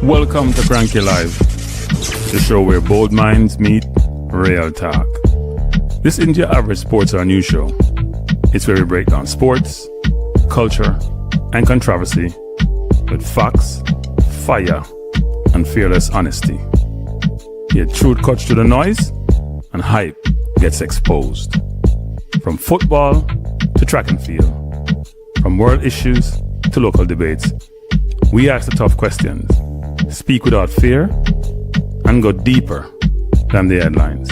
Welcome to Kranky Live, the show where bold minds meet real talk. This isn't your average sports or news show. It's where we break down sports, culture, and controversy with facts, fire, and fearless honesty. Here, truth cuts through the noise, and hype gets exposed. From football to track and field, from world issues to local debates, we ask the tough questions, speak without fear, and go deeper than the headlines.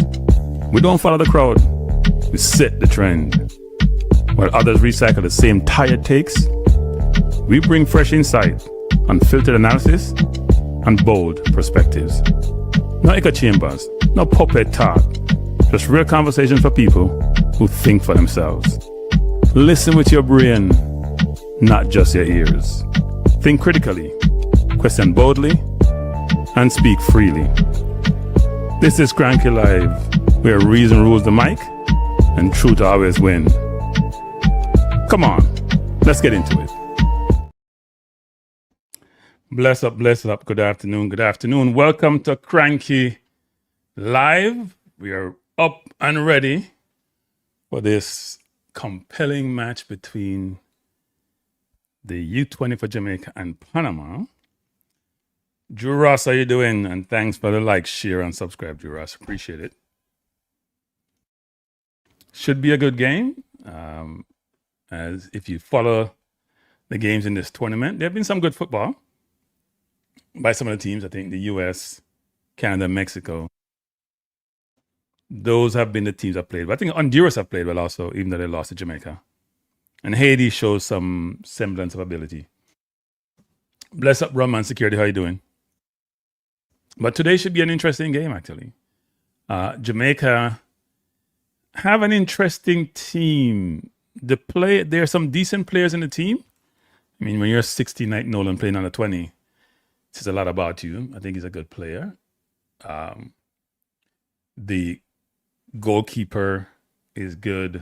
We don't follow the crowd, we set the trend. While others recycle the same tired takes, we bring fresh insight, unfiltered analysis, and bold perspectives. No echo chambers, no puppet talk, just real conversations for people who think for themselves. Listen with your brain, not just your ears. Think critically, question boldly, and speak freely. This is Kranky Live, where reason rules the mic and truth always win. Come on, let's get into it. Bless up. Good afternoon. Welcome to Kranky Live. We are up and ready for this compelling match between the U20 for Jamaica and Panama. Drew Ross, how you doing? And thanks for the like, share, and subscribe, Drew Ross. Appreciate it. Should be a good game. As if you follow the games in this tournament, there have been some good football by some of the teams. I think the US, Canada, Mexico. Those have been the teams that played. But I think Honduras have played well also, even though they lost to Jamaica. And Haiti shows some semblance of ability. Bless up, Roman Security. How you doing? But today should be an interesting game, actually. Jamaica have an interesting team. There are some decent players in the team. I mean, when you're 16 Nolan playing under 20, it says a lot about you. I think he's a good player. The goalkeeper is good.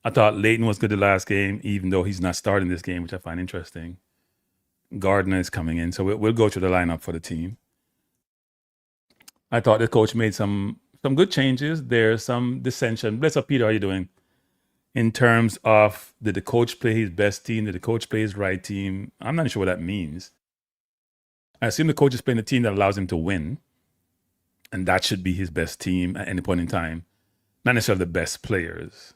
I thought Leighton was good the last game, even though he's not starting this game, which I find interesting. Gardner is coming in, so we'll go through the lineup for the team. I thought the coach made some good changes. There's some dissension. Bless up, Peter. How you doing? In terms of, did the coach play his best team? Did the coach play his right team? I'm not sure what that means. I assume the coach is playing the team that allows him to win, and that should be his best team at any point in time. Not necessarily the best players.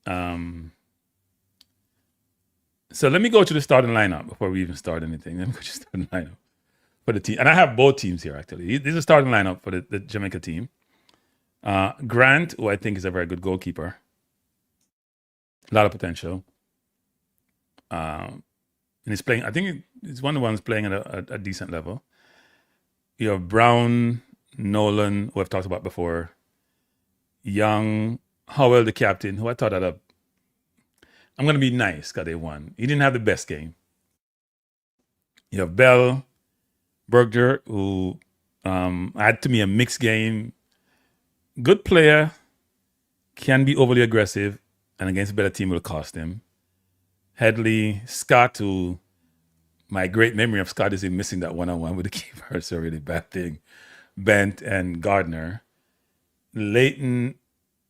So let me go to the starting lineup before we even start anything. Let me go to the starting lineup for the team. And I have both teams here, actually. This is a starting lineup for the Jamaica team. Grant, who I think is a very good goalkeeper. A lot of potential. And he's playing, I think he's one of the ones playing at a decent level. You have Brown, Nolan, who I've talked about before. Young, Howell, the captain, who I thought I'm going to be nice because they won. He didn't have the best game. You have Bell, Berger, who had to me a mixed game. Good player, can be overly aggressive, and against a better team will cost him. Headley, Scott, who my great memory of Scott is him missing that one-on-one with the keeper. It's a really bad thing. Bent and Gardner. Leighton,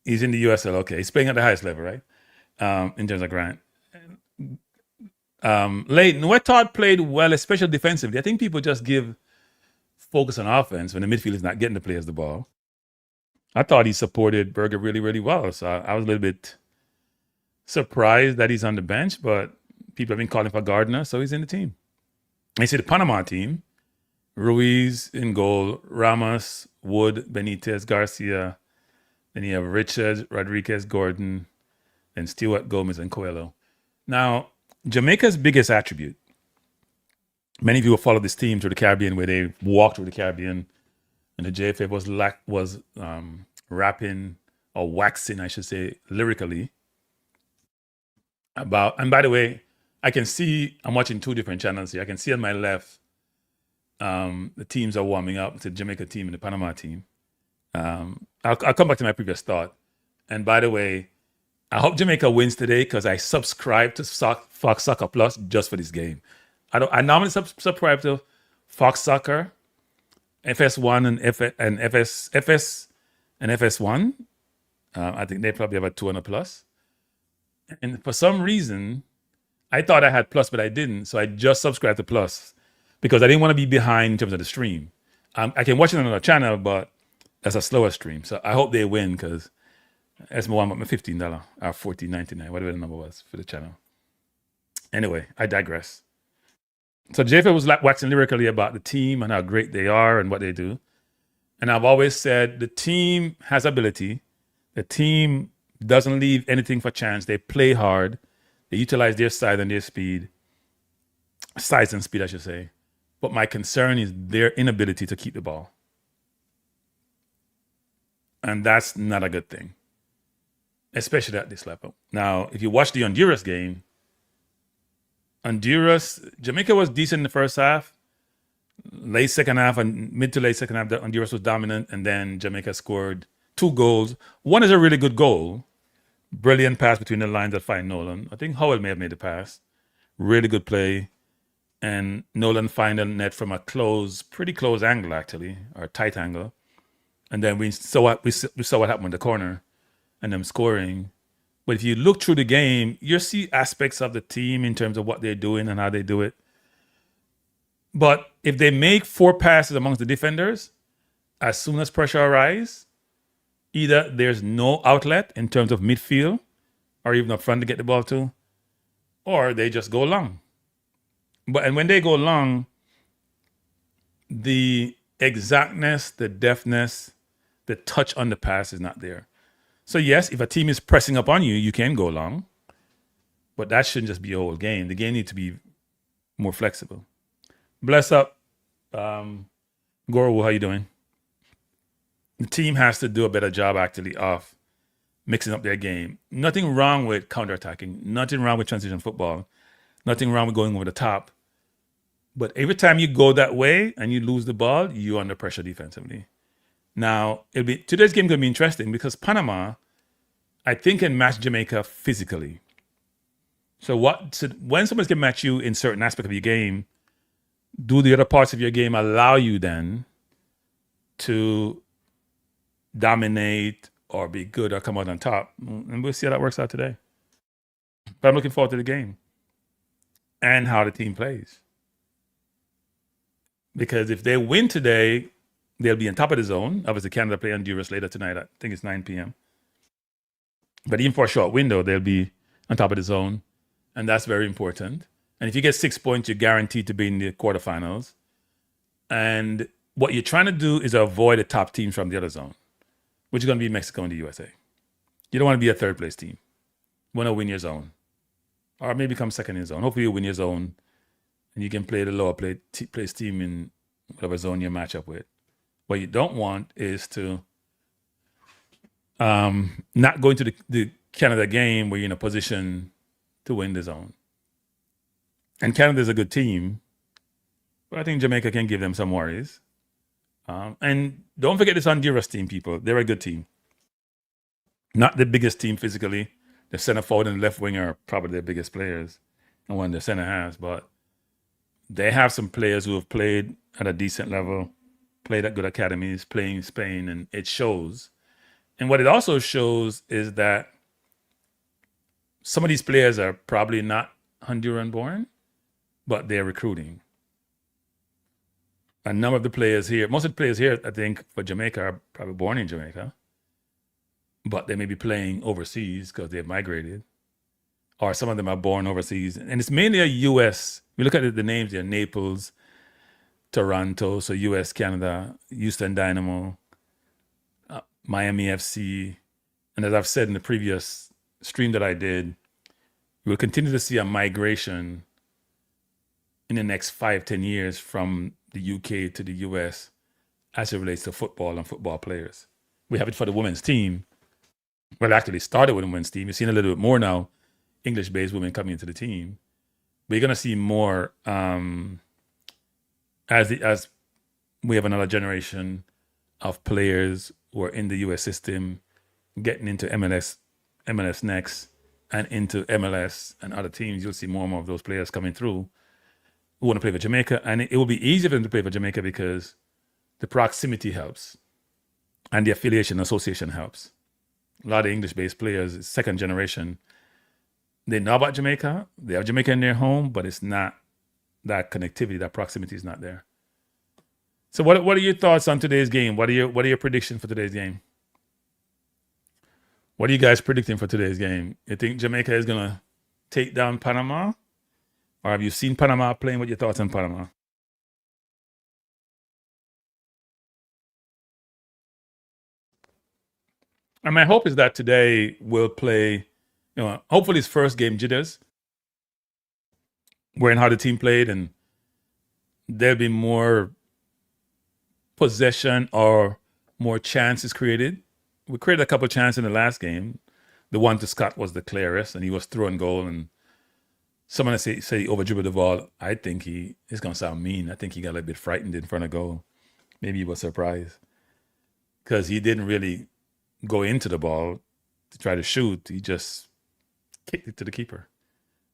he's in the USL. Okay, he's playing at the highest level, right? In terms of Grant. Leighton, who I thought played well, especially defensively. I think people just give focus on offense when the midfield is not getting the players the ball. I thought he supported Berger really, really well. So I was a little bit surprised that he's on the bench, but people have been calling for Gardner, so he's in the team. And you see the Panama team, Ruiz in goal, Ramos, Wood, Benitez, Garcia. Then you have Richards, Rodriguez, Gordon, then Stewart, Gomez, and Coelho. Now, Jamaica's biggest attribute, many of you will follow this team through the Caribbean where they walked through the Caribbean and the JFF was rapping or waxing, I should say, lyrically about, and by the way, I can see, I'm watching two different channels here. I can see on my left, the teams are warming up, the Jamaica team and the Panama team. I'll come back to my previous thought. And by the way, I hope Jamaica wins today because I subscribe to Fox Soccer Plus just for this game. I normally subscribe to Fox Soccer, FS1 and FS and FS1. I think they probably have a 200 plus. And for some reason, I thought I had Plus, but I didn't. So I just subscribed to Plus because I didn't want to be behind in terms of the stream. I can watch it on another channel, but that's a slower stream. So I hope they win because that's more than $15 or $14.99, whatever the number was for the channel. Anyway, I digress. So Jafer was waxing lyrically about the team and how great they are and what they do. And I've always said the team has ability. The team doesn't leave anything for chance. They play hard. They utilize their size and their speed. Size and speed, I should say. But my concern is their inability to keep the ball. And that's not a good thing, especially at this level. Now, if you watch the Honduras game, Jamaica was decent in the first half. Late second half and mid to late second half, Honduras was dominant. And then Jamaica scored 2 goals. One is a really good goal. Brilliant pass between the lines that find Nolan. I think Howell may have made the pass. Really good play. And Nolan find the net from a pretty close angle actually, or tight angle. And then we saw what happened in the corner and them scoring. But if you look through the game, you see aspects of the team in terms of what they're doing and how they do it. But if they make 4 passes amongst the defenders, as soon as pressure arises, either there's no outlet in terms of midfield or even up front to get the ball to, or they just go long. And when they go long, the exactness, the deftness, the touch on the pass is not there. So yes, if a team is pressing up on you, you can go long, but that shouldn't just be a whole game. The game needs to be more flexible. Bless up, Goro, how you doing? The team has to do a better job actually of mixing up their game. Nothing wrong with counterattacking. Nothing wrong with transition football. Nothing wrong with going over the top. But every time you go that way and you lose the ball, you're under pressure defensively. Now, today's game is going to be interesting because Panama, I think, can match Jamaica physically. So when somebody's going to match you in certain aspect of your game, do the other parts of your game allow you then to dominate or be good or come out on top? And we'll see how that works out today. But I'm looking forward to the game and how the team plays. Because if they win today, they'll be on top of the zone. Obviously, Canada play Honduras later tonight. I think it's 9 p.m. But even for a short window, they'll be on top of the zone. And that's very important. And if you get 6 points, you're guaranteed to be in the quarterfinals. And what you're trying to do is avoid the top teams from the other zone, which is going to be Mexico and the USA. You don't want to be a third place team. You want to win your zone. Or maybe come second in your zone. Hopefully you win your zone and you can play the lower place team in whatever zone you match up with. What you don't want is to not go into the Canada game where you're in a position to win the zone. And Canada's a good team, but I think Jamaica can give them some worries. And don't forget this Honduras team, people. They're a good team. Not the biggest team physically. The center forward and the left winger are probably their biggest players and one the center has, but they have some players who have played at a decent level, played at good academies, playing in Spain, and it shows. And what it also shows is that some of these players are probably not Honduran born, but they're recruiting. A number of the players here, most of the players here, I think, for Jamaica are probably born in Jamaica, but they may be playing overseas because they've migrated, or some of them are born overseas. And it's mainly a U.S. We look at the names here, Naples, Toronto, so U.S., Canada, Houston Dynamo, Miami FC. And as I've said in the previous stream that I did, we'll continue to see a migration in the next 5-10 years from the UK to the US as it relates to football and football players. We have it for the women's team. Well, it actually started with the women's team. You're seeing a little bit more now, English-based women coming into the team. But you're going to see more as we have another generation of players who are in the US system, getting into MLS next, and into MLS and other teams. You'll see more and more of those players coming through who want to play for Jamaica, and it will be easier for them to play for Jamaica because the proximity helps and the affiliation association helps. A lot of English-based players, second generation, they know about Jamaica. They have Jamaica in their home, but it's not that connectivity, that proximity is not there. So what are your thoughts on today's game? What are your predictions for today's game? What are you guys predicting for today's game? You think Jamaica is going to take down Panama? Or have you seen Panama playing? What are your thoughts on Panama? And my hope is that today we'll play, hopefully his first game jitters, wherein how the team played, and there'll be more possession or more chances created. We created a couple of chances in the last game. The one to Scott was the clearest, and he was throwing goal. And someone say he over dribbled the ball. I think it's gonna sound mean. I think he got a little bit frightened in front of goal. Maybe he was surprised because he didn't really go into the ball to try to shoot. He just kicked it to the keeper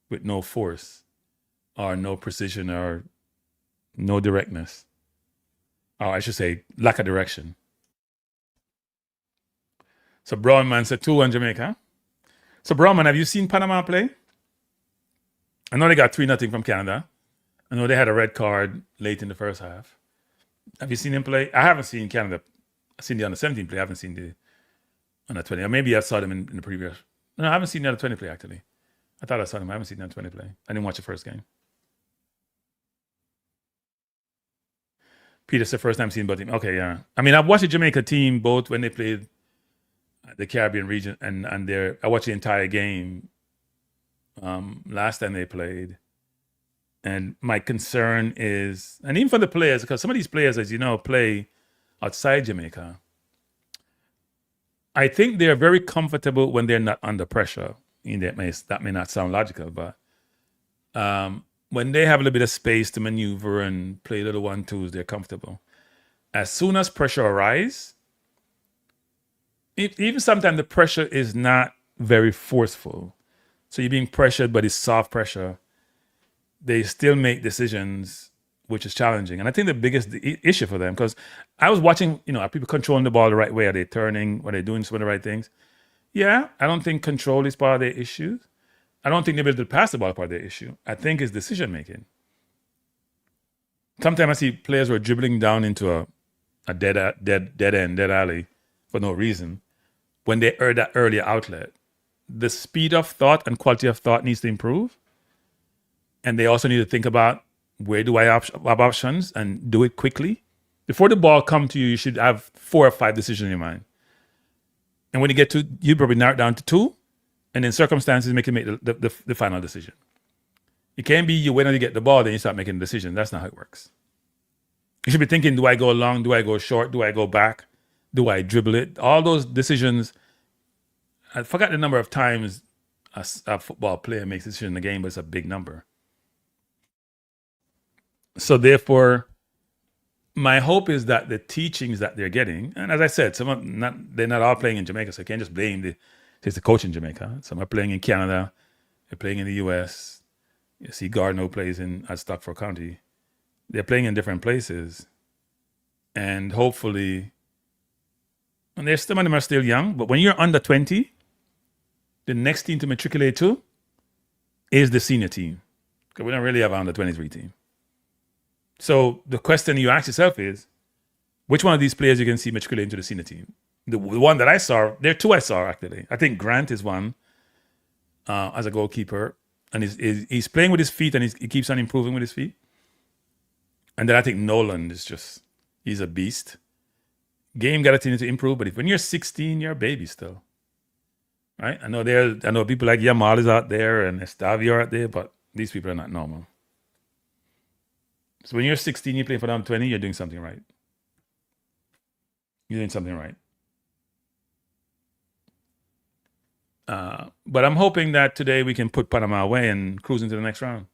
with no force or no precision or no directness. Or I should say lack of direction. So Brownman said 2-1 Jamaica. So Brownman, have you seen Panama play? I know they got 3-0 from Canada. I know they had a red card late in the first half. Have you seen him play? I haven't seen Canada. I've seen the under-17 play. I haven't seen the under-20. Or maybe I saw them in the previous. No, I haven't seen the under-20 play, actually. I thought I saw them. I haven't seen the under-20 play. I didn't watch the first game. Peter said first time seeing both teams. Okay, yeah. I mean, I've watched the Jamaica team both when they played the Caribbean region and I watched the entire game last time they played. And my concern is, and even for the players, because some of these players, as you know, play outside Jamaica. I think they're very comfortable when they're not under pressure. That may not sound logical, but when they have a little bit of space to maneuver and play little 1-2s, they're comfortable. As soon as pressure arises, even sometimes the pressure is not very forceful. So you're being pressured, but it's soft pressure. They still make decisions, which is challenging. And I think the biggest issue for them, because I was watching, are people controlling the ball the right way? Are they turning? Are they doing some of the right things? Yeah, I don't think control is part of their issues. I don't think the ability to pass the ball is part of their issue. I think it's decision making. Sometimes I see players who are dribbling down into a dead end, dead alley for no reason. When they earn that earlier outlet, the speed of thought and quality of thought needs to improve. And they also need to think about, where do I have options, and do it quickly. Before the ball comes to you, you should have 4 or 5 decisions in your mind. And when you get to, you probably narrow it down to 2, and then circumstances make you make the final decision. It can't be you wait until you get the ball, then you start making a decision. That's not how it works. You should be thinking, do I go long? Do I go short? Do I go back? Do I dribble it? All those decisions. I forgot the number of times a football player makes a decision in the game, but it's a big number. So therefore, my hope is that the teachings that they're getting, and as I said, they're not all playing in Jamaica, so I can't just blame the coach in Jamaica. Some are playing in Canada, they're playing in the US. You see Gardner plays at Stockport County. They're playing in different places. And hopefully, and some of them are still young, but when you're under 20, the next team to matriculate to is the senior team. Because we don't really have an under 23 team. So the question you ask yourself is, which one of these players you can see matriculate into the senior team? The one that I saw, there are 2 I saw actually. I think Grant is one as a goalkeeper, and he's playing with his feet, and he keeps on improving with his feet. And then I think Nolan is he's a beast. Game got to continue to improve, but when you're 16, you're a baby still, right? I know people like Yamal is out there and Estavio are out there, but these people are not normal. So when you're 16, you play for them 20, you're doing something right. You're doing something right. But I'm hoping that today we can put Panama away and cruise into the next round.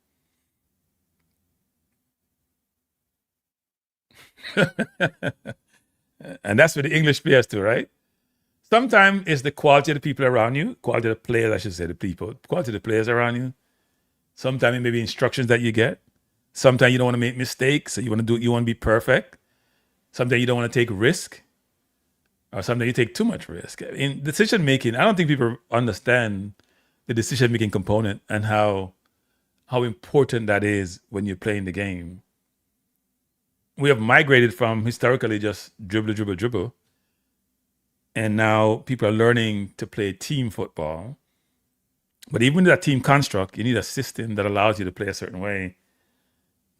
And that's for the English players too, right? Sometimes it's the quality of the people around you, quality of the players, I should say, quality of the players around you. Sometimes it may be instructions that you get. Sometimes you don't want to make mistakes, so you want to be perfect. Sometimes you don't want to take risk, or sometimes you take too much risk. In decision making, I don't think people understand the decision making component and how important that is when you're playing the game. We have migrated from historically just dribble, and now people are learning to play team football. But even with that team construct, you need a system that allows you to play a certain way,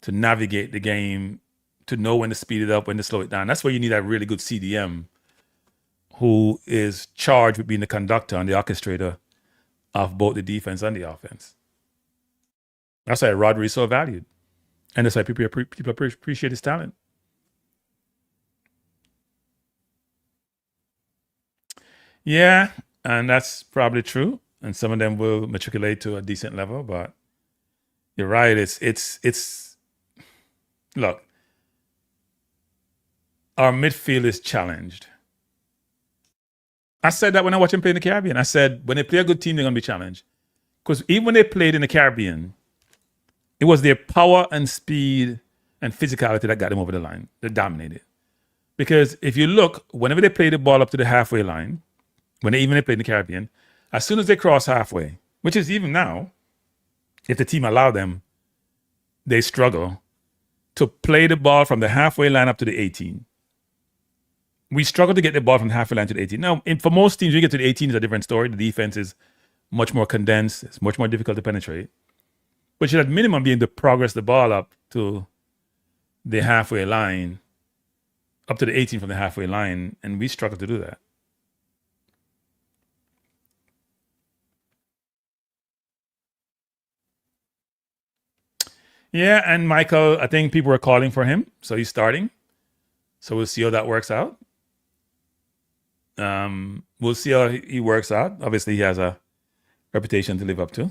to navigate the game, to know when to speed it up, when to slow it down. That's where you need a really good CDM who is charged with being the conductor and the orchestrator of both the defense and the offense. That's why Rodri is so valued. And that's why people appreciate his talent. Yeah, and that's probably true. And some of them will matriculate to a decent level, but you're right. It's look, our midfield is challenged. I said that when I watched them play in the Caribbean. I said when they play a good team, they're gonna be challenged. Because even when they played in the Caribbean, it was their power and speed and physicality that got them over the line, that dominated. Because if you look, whenever they play the ball up to the halfway line, when they played in the Caribbean, as soon as they cross halfway, which is even now, if the team allow them, they struggle to play the ball from the halfway line up to the 18. We struggle to get the ball from the halfway line to the 18. Now, for most teams, when you get to the 18, it's a different story. The defense is much more condensed. It's much more difficult to penetrate. But you should at minimum be able to progress the ball up to the halfway line, up to the 18 from the halfway line, and we struggle to do that. Yeah, and Michael, I think people are calling for him, so he's starting. So we'll see how that works out. We'll see how he works out. Obviously, he has a reputation to live up to.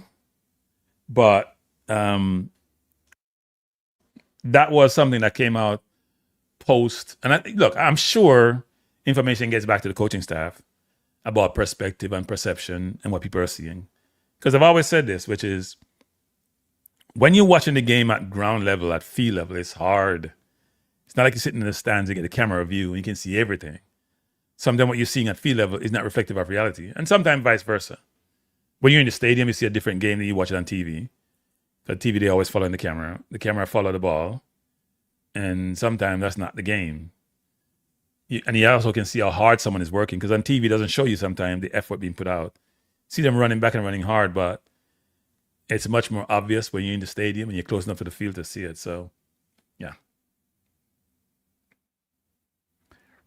But that was something that came out post. And look, I'm sure information gets back to the coaching staff about perspective and perception and what people are seeing. Because I've always said this, which is when you're watching the game at ground level, at field level, it's hard. It's not like you're sitting in the stands and get a camera view and you can see everything. Sometimes what you're seeing at field level is not reflective of reality. And sometimes vice versa. When you're in the stadium, you see a different game than you watch it on TV. The TV, they always follow the camera. The camera follow the ball. And sometimes that's not the game. And you also can see how hard someone is working, because on TV, it doesn't show you sometimes the effort being put out. See them running back and running hard, but it's much more obvious when you're in the stadium and you're close enough to the field to see it. So, yeah.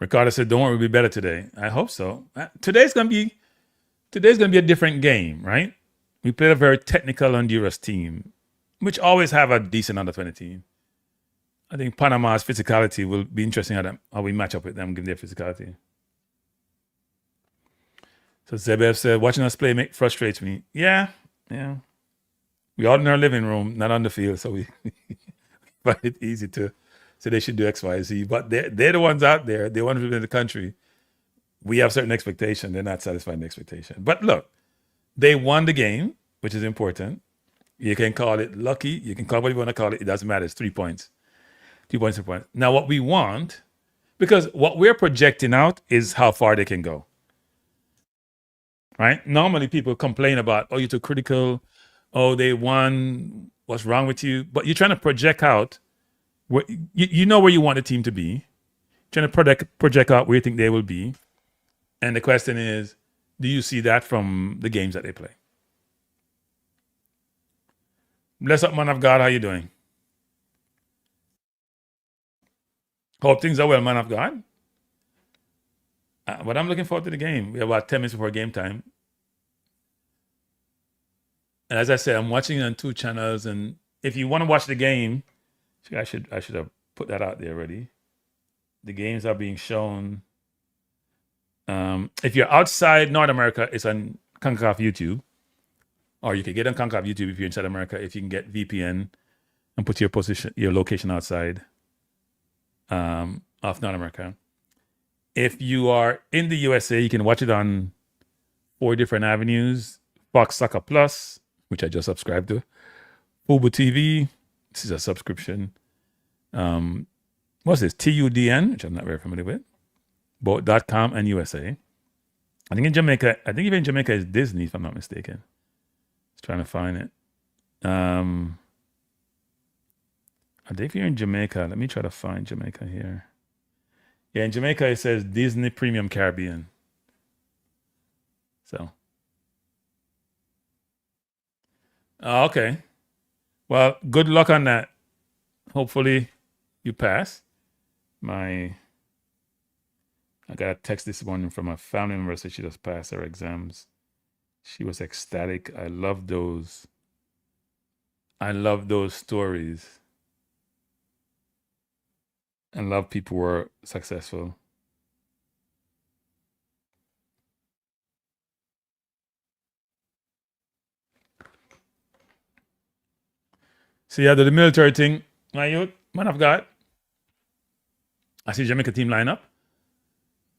Ricardo said, "Don't worry, we'll be better today." I hope so. Today's gonna be a different game, right? We played a very technical Honduras team, which always have a decent under-20 team. I think Panama's physicality will be interesting how we match up with them, given their physicality. So Zebev said, "Watching us play frustrates me." Yeah. We all in our living room, not on the field, so we find it easy to say they should do X, Y, Z. But they're the ones out there. They're the ones in the country. We have certain expectation. They're not satisfying the expectation. But look, they won the game, which is important. You can call it lucky. You can call it what you want to call it. It doesn't matter. It's 3 points. 2 points per point. Now, what we want, because what we're projecting out is how far they can go. Right? Normally, people complain about, oh, you're too critical. Oh, they won. What's wrong with you? But you're trying to project out. You know where you want the team to be. You're trying to project out where you think they will be. And the question is, do you see that from the games that they play? Bless up, man of God. How you doing? Hope things are well, man of God. But I'm looking forward to the game. We have about 10 minutes before game time. And as I said, I'm watching it on 2 channels. And if you want to watch the game, I should have put that out there already. The games are being shown. If you're outside North America, it's on CONCACAF YouTube. Or you can get on CONCACAF YouTube if you're inside America, if you can get VPN and put your location outside of North America. If you are in the USA, you can watch it on 4 different avenues. Fox Soccer Plus, which I just subscribed to. Fubo TV, This is a subscription. What's this? TUDN, which I'm not very familiar with. Boat.com and USA. I think even in Jamaica is Disney, if I'm not mistaken. Just trying to find it. I think if you're in Jamaica, let me try to find Jamaica here. Yeah, in Jamaica it says Disney Premium Caribbean. So. Okay. Well, good luck on that. Hopefully you pass. I got a text this morning from a family member, said she just passed her exams. She was ecstatic. I love those stories. I love people who are successful. So yeah, the military thing, my youth, man of God. I see Jamaica team lineup.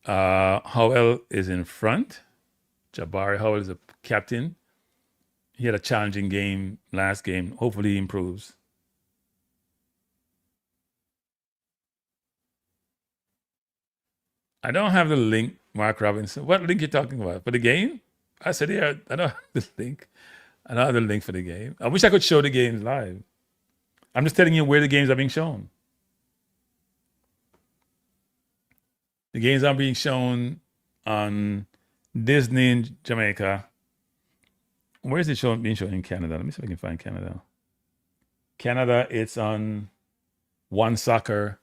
Howell is in front. Jabari Howell is the captain. He had a challenging game last game. Hopefully he improves. I don't have the link, Mark Robinson. What link you talking about? For the game? I said, yeah, I don't have the link. I don't have the link for the game. I wish I could show the games live. I'm just telling you where the games are being shown. The games are being shown on Disney in Jamaica. Where is it being shown in Canada? Let me see if I can find Canada. Canada, it's on One Soccer.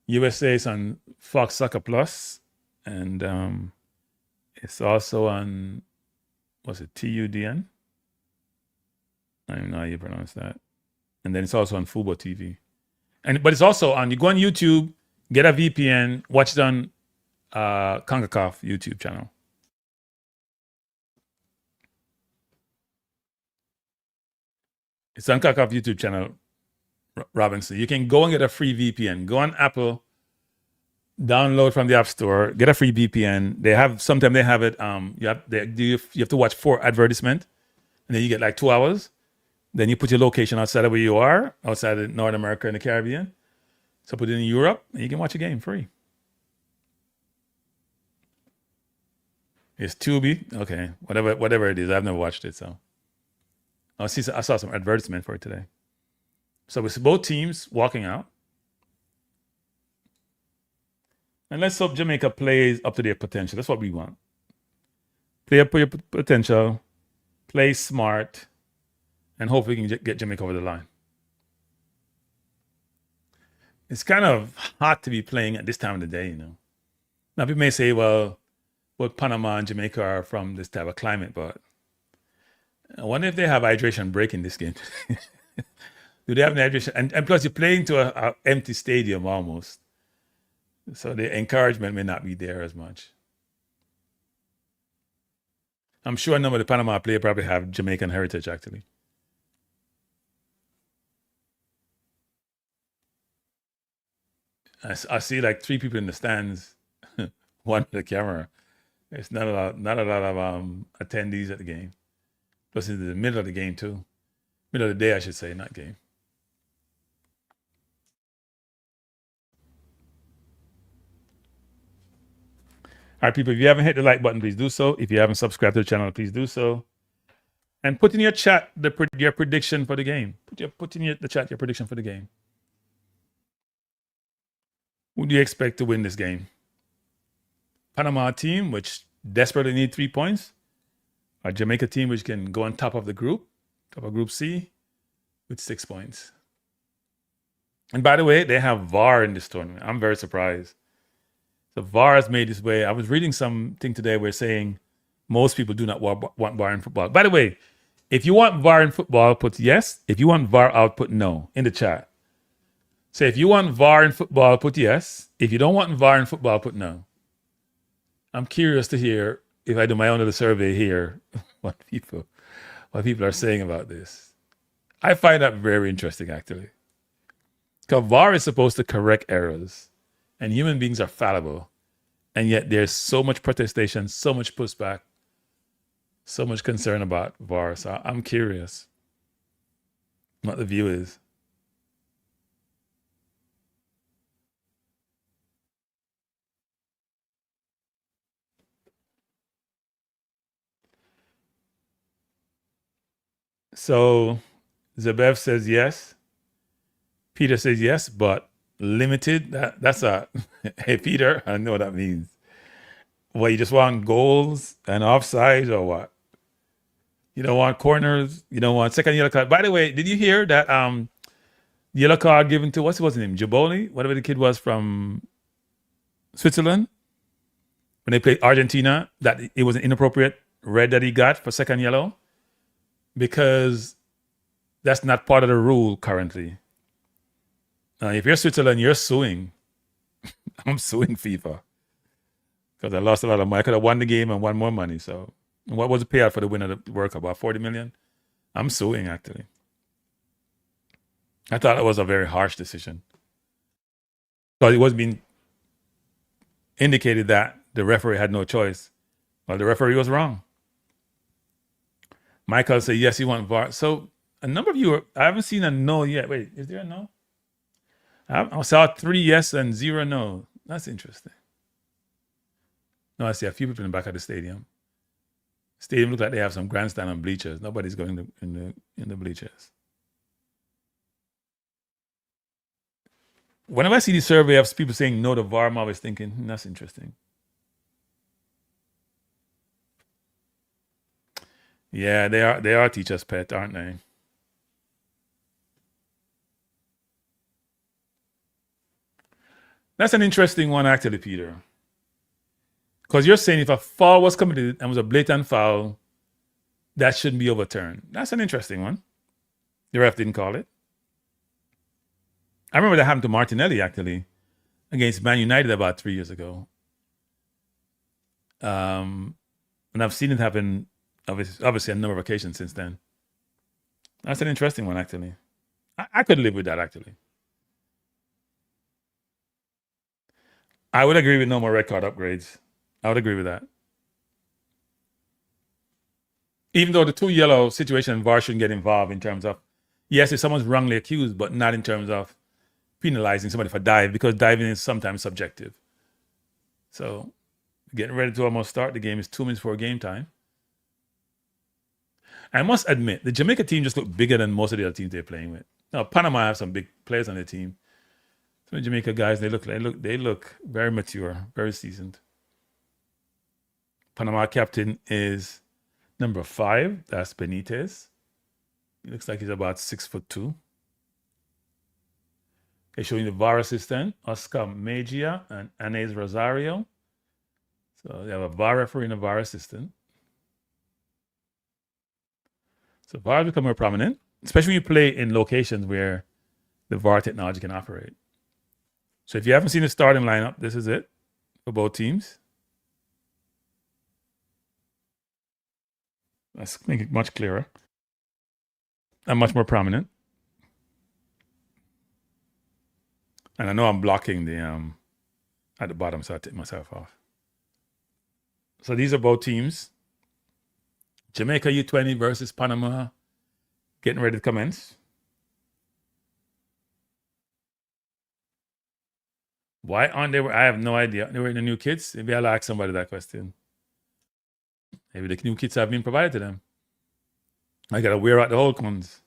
USA is on Fox Soccer Plus. And it's also on, what's it, TUDN? I don't even know how you pronounce that. And then it's also on Fubo TV. But it's also on, you go on YouTube, get a VPN, watch it on CONCACAF YouTube channel. It's on CONCACAF YouTube channel, Robinson. You can go and get a free VPN. Go on Apple, download from the App Store, get a free VPN. Sometimes they have it. You have to watch 4 advertisements, and then you get like 2 hours. Then you put your location outside of where you are, outside of North America and the Caribbean. So put it in Europe, and you can watch a game free. It's Tubi. Okay, whatever it is. I've never watched it, so I saw some advertisement for it today. So it's both teams walking out. And let's hope Jamaica plays up to their potential. That's what we want. Play up to your potential, play smart, and hopefully we can get Jamaica over the line. It's kind of hot to be playing at this time of the day, you know. Now people may say, well, both Panama and Jamaica are from this type of climate, but I wonder if they have hydration break in this game. Do they have an hydration? And plus, you're playing to an empty stadium almost. So the encouragement may not be there as much. I'm sure a number of the Panama players probably have Jamaican heritage, actually. I see like 3 people in the stands, one with the camera. It's not a lot of attendees at the game. Plus, it's the middle of the game too. Middle of the day, I should say, not game. All right, people, if you haven't hit the like button, please do so. If you haven't subscribed to the channel, please do so. And put in your chat your prediction for the game. Put in the chat your prediction for the game. Who do you expect to win this game? Panama team, which desperately need 3 points. A Jamaica team, which can go on top of the group, top of Group C, with 6 points. And by the way, they have VAR in this tournament. I'm very surprised. The VAR has made its way. I was reading something today where saying most people do not want VAR in football. By the way, if you want VAR in football, put yes. If you want VAR out, put no in the chat. So if you want VAR in football, put yes. If you don't want VAR in football, put no. I'm curious to hear, if I do my own little survey here, what people are saying about this. I find that very interesting, actually. Because VAR is supposed to correct errors, and human beings are fallible. And yet there's so much protestation, so much pushback, so much concern about VAR. So I'm curious what the view is. So Zabev says yes. Peter says yes, but limited. That's a hey Peter, I know what that means. What, you just want goals and offsides or what? You don't want corners. You don't want second yellow card. By the way, did you hear that yellow card given to what's his name? Jaboli, whatever the kid was from Switzerland when they played Argentina. That it was an inappropriate red that he got for second yellow because that's not part of the rule currently. If you're Switzerland, you're suing. I'm suing FIFA because I lost a lot of money. I could have won the game and won more money. So, what was the payout for the winner of the World Cup? About 40 million. I'm suing actually. I thought it was a very harsh decision because it was being indicated that the referee had no choice. Well, the referee was wrong. Michael said yes, he wants VAR. So a number of you I haven't seen a no yet. Wait, is there a no? I saw 3 yes and 0 no. That's interesting. No, I see a few people in the back of the stadium. Stadium look like they have some grandstand and bleachers. Nobody's going in the bleachers. Whenever I see the survey of people saying no to VAR, I'm always thinking, that's interesting. Yeah, they are teachers' pet, aren't they? That's an interesting one, actually, Peter. Because you're saying if a foul was committed and was a blatant foul, that shouldn't be overturned. That's an interesting one. The ref didn't call it. I remember that happened to Martinelli, actually, against Man United about 3 years ago. And I've seen it happen, obviously, a number of occasions since then. That's an interesting one, actually. I could live with that, actually. I would agree with no more red card upgrades. I would agree with that. Even though the 2 yellow situation, VAR shouldn't get involved in terms of, yes, if someone's wrongly accused, but not in terms of penalizing somebody for dive, because diving is sometimes subjective. So getting ready to almost start the game. Is 2 minutes before game time. I must admit, the Jamaica team just looked bigger than most of the other teams they're playing with. Now, Panama have some big players on their team. Some of the Jamaica guys, they look very mature, very seasoned. Panama captain is number 5. That's Benitez. He looks like he's about 6'2". They're showing the VAR assistant, Oscar Mejia and Anez Rosario. So they have a VAR referee and a VAR assistant. So VAR has become more prominent, especially when you play in locations where the VAR technology can operate. So if you haven't seen the starting lineup, this is it for both teams. Let's make it much clearer and much more prominent. And I know I'm blocking the at the bottom, so I take myself off. So these are both teams. Jamaica U20 versus Panama, getting ready to commence. Why aren't they? I have no idea. They were in the new kits. Maybe I'll ask somebody that question. Maybe the new kits have been provided to them. I gotta wear out the old ones.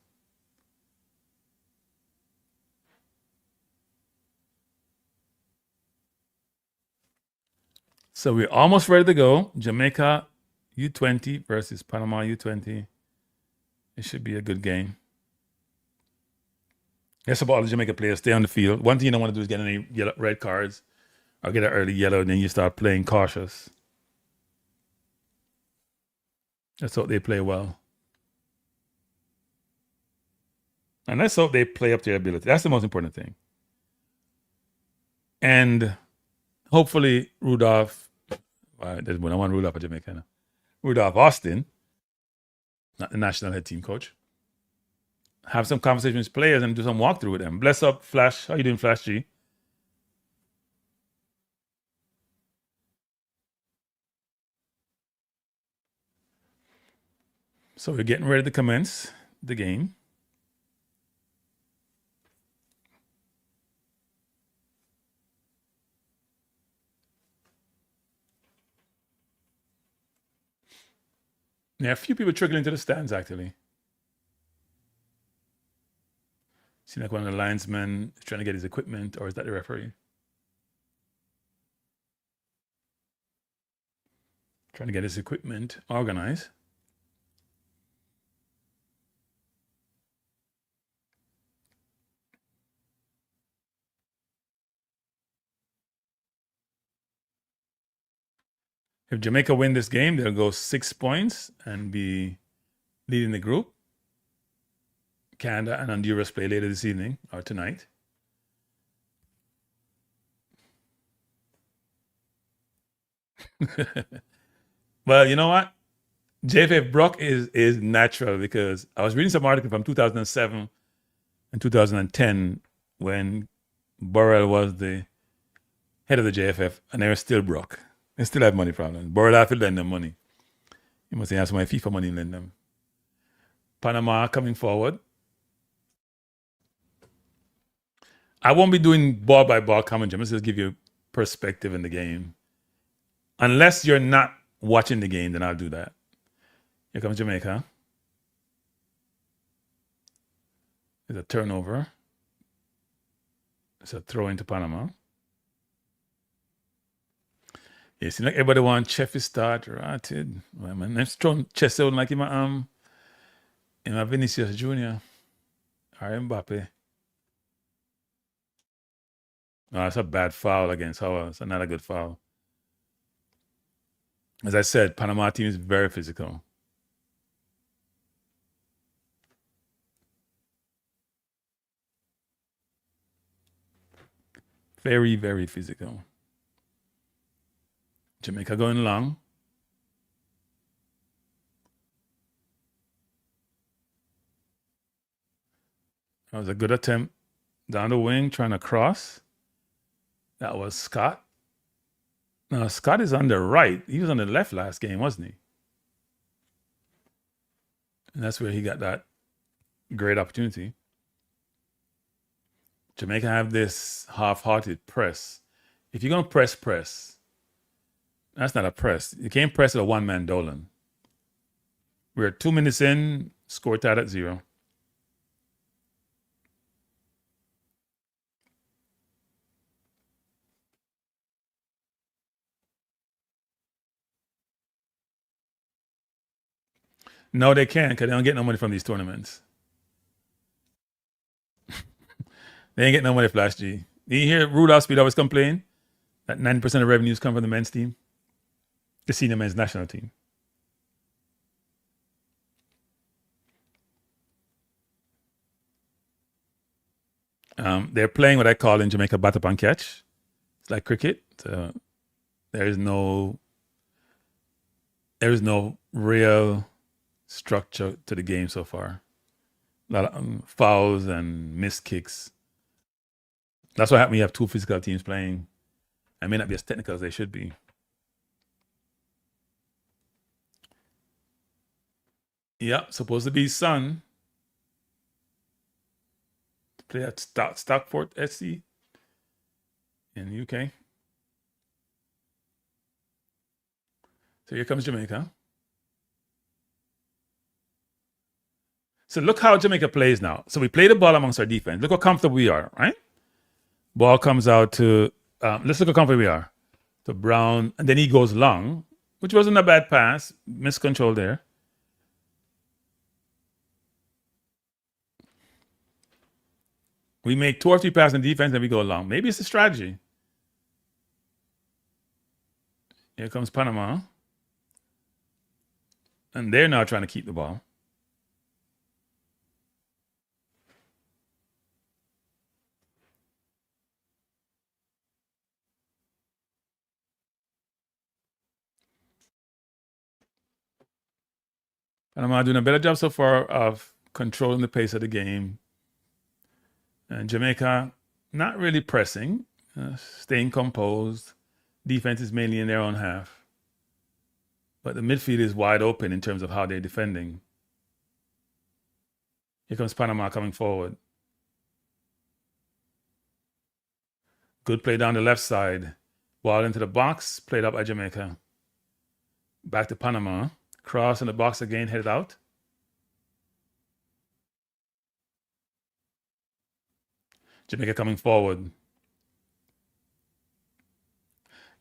So we're almost ready to go. Jamaica U20 versus Panama U20. It should be a good game. That's about all the Jamaica players. Stay on the field. One thing you don't want to do is get any red cards or get an early yellow, and then you start playing cautious. Let's hope they play well. And let's hope they play up to their ability. That's the most important thing. And hopefully Rudolph, I want Rudolph at Jamaica now. Rudolph Austin, not the national head team coach, have some conversation with players and do some walkthrough with them. Bless up, Flash. How you doing, Flash G? So we're getting ready to commence the game. There are a few people trickling into the stands, actually. Seems like one of the linesmen is trying to get his equipment, or is that the referee? Trying to get his equipment organized. If Jamaica win this game, they'll go 6 points and be leading the group. Canada and Honduras play later this evening or tonight. Well, you know what? JFF Brock is natural because I was reading some article from 2007 and 2010 when Burrell was the head of the JFF and they were still broke. They still had money problems. Burrell had to lend them money. You must have some FIFA money lend them. Panama coming forward. I won't be doing ball by ball commentary. I'm just give you perspective in the game. Unless you're not watching the game, then I'll do that. Here comes Jamaica. There's a turnover. It's a throw into Panama. Yeah, seems like everybody wants Cheffy start rotted. Well, man, I'm throwing chest out like in my Vinicius Jr. or Mbappe. Oh, that's a bad foul against Howell. It's not a good foul. As I said, Panama team is very physical. Very, very physical. Jamaica going long. That was a good attempt. Down the wing, trying to cross. That was Scott. No, Scott is on the right. He was on the left last game, wasn't he? And that's where he got that great opportunity. Jamaica have this half-hearted press. If you're going to press. That's not a press. You can't press at a one-man Dolan. We're 2 minutes in, score tied at 0. No, they can't because they don't get no money from these tournaments. They ain't getting no money, Flash G. You hear Rudolph Speed always complain that 90% of revenues come from the men's team, the senior men's national team. They're playing what I call in Jamaica bat up and catch. It's like cricket. So there is no real structure to the game so far. A lot of fouls and missed kicks. That's what happens when you have two physical teams playing. I may not be as technical as they should be. Yeah, supposed to be Sun. Play at Stockport SC in the UK. So here comes Jamaica. So look how Jamaica plays now. So we play the ball amongst our defense. Look how comfortable we are, right? Ball comes out to, let's look how comfortable we are. To Brown, and then he goes long, which wasn't a bad pass. Miscontrol there. We make 2 or 3 passes in defense and we go long. Maybe it's a strategy. Here comes Panama. And they're now trying to keep the ball. Panama doing a better job so far of controlling the pace of the game. And Jamaica not really pressing, staying composed. Defense is mainly in their own half. But the midfield is wide open in terms of how they're defending. Here comes Panama coming forward. Good play down the left side. Ball into the box, played up by Jamaica. Back to Panama. Cross in the box again, headed out. Jamaica coming forward.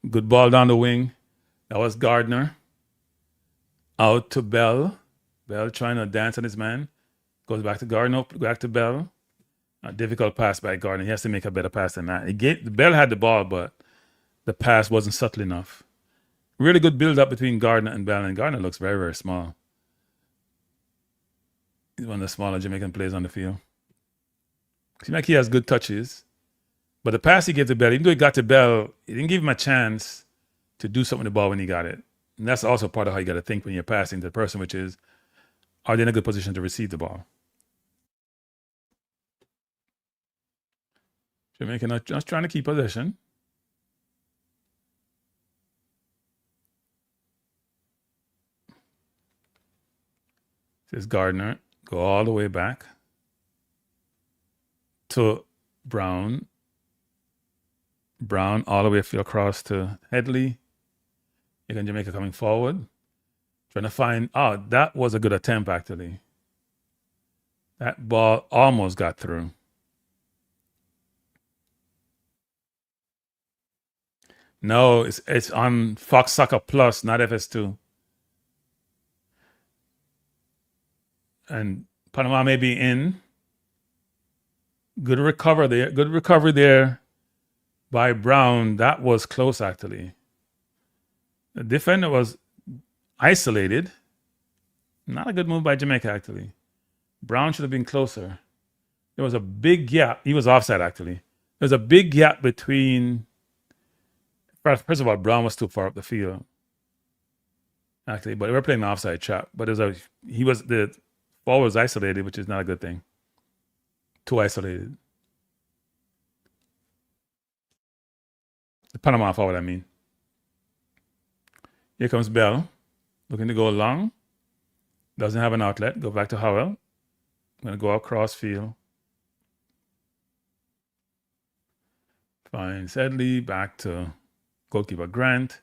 Good ball down the wing. That was Gardner. Out to Bell. Bell trying to dance on his man. Goes back to Gardner, back to Bell. A difficult pass by Gardner. He has to make a better pass than that. Bell had the ball, but the pass wasn't subtle enough. Really good build-up between Gardner and Bell, and Gardner looks very, very small. He's one of the smaller Jamaican players on the field. Seems like he has good touches. But the pass he gave to Bell, even though he got to Bell, he didn't give him a chance to do something with the ball when he got it. And that's also part of how you got to think when you're passing to the person, which is, are they in a good position to receive the ball? Jamaica not just trying to keep possession. Says Gardner, go all the way back to Brown. Brown all the way across to Headley. Again, Jamaica coming forward. Trying to find, that was a good attempt actually. That ball almost got through. No, it's on Fox Soccer Plus, not FS2. And Panama may be in. Good recovery there by Brown. That was close actually. The defender was isolated. Not a good move by Jamaica actually. Brown should have been closer. There was a big gap. He was offside actually. There's a big gap between. First of all, Brown was too far up the field. Actually, but we're playing an offside trap. But the ball was isolated, which is not a good thing. Too isolated. The Panama forward, I mean. Here comes Bell, looking to go long. Doesn't have an outlet. Go back to Howell. I'm going to go across field. Finds Headley, back to goalkeeper Grant.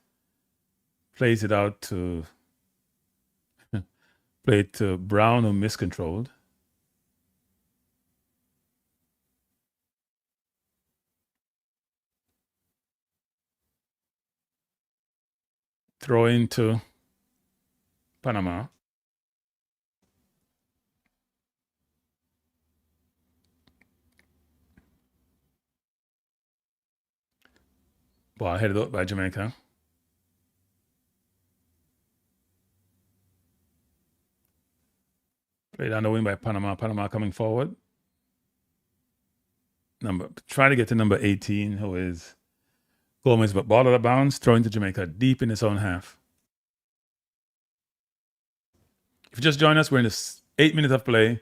Plays it out to Brown, who miscontrolled. Throw into Panama. Ball headed up by Jamaica. Played on the wing by Panama. Panama coming forward. Trying to get to number 18, who is Gomez, but ball out of bounds, throwing to Jamaica deep in its own half. If you just join us, we're in this 8 minutes of play.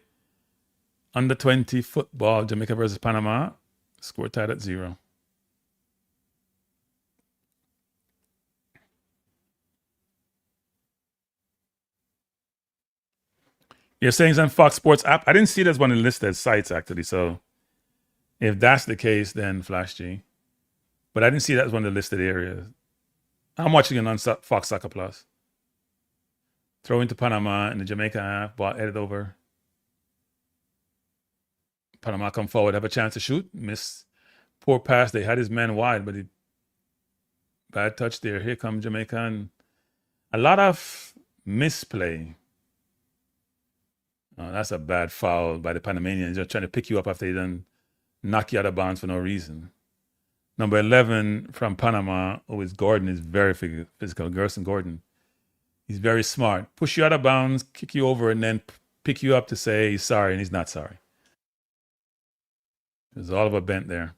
Under-20 football, Jamaica versus Panama. Score tied at 0. You're saying it's on Fox Sports app. I didn't see it as one of the listed sites, actually. So if that's the case, then Flash G. But I didn't see that as one of the listed areas. I'm watching it on Fox Soccer Plus. Throw into Panama in the Jamaica half. Ball headed over. Panama come forward, have a chance to shoot. Miss. Poor pass. They had his man wide, but bad touch there. Here comes Jamaica. And a lot of misplay. That's a bad foul by the Panamanians. They're trying to pick you up after they done knock you out of bounds for no reason. Number 11 from Panama, who is Gordon, is very physical. Gerson Gordon. He's very smart. Push you out of bounds, kick you over, and then pick you up to say he's sorry, and he's not sorry. There's all of a bent there.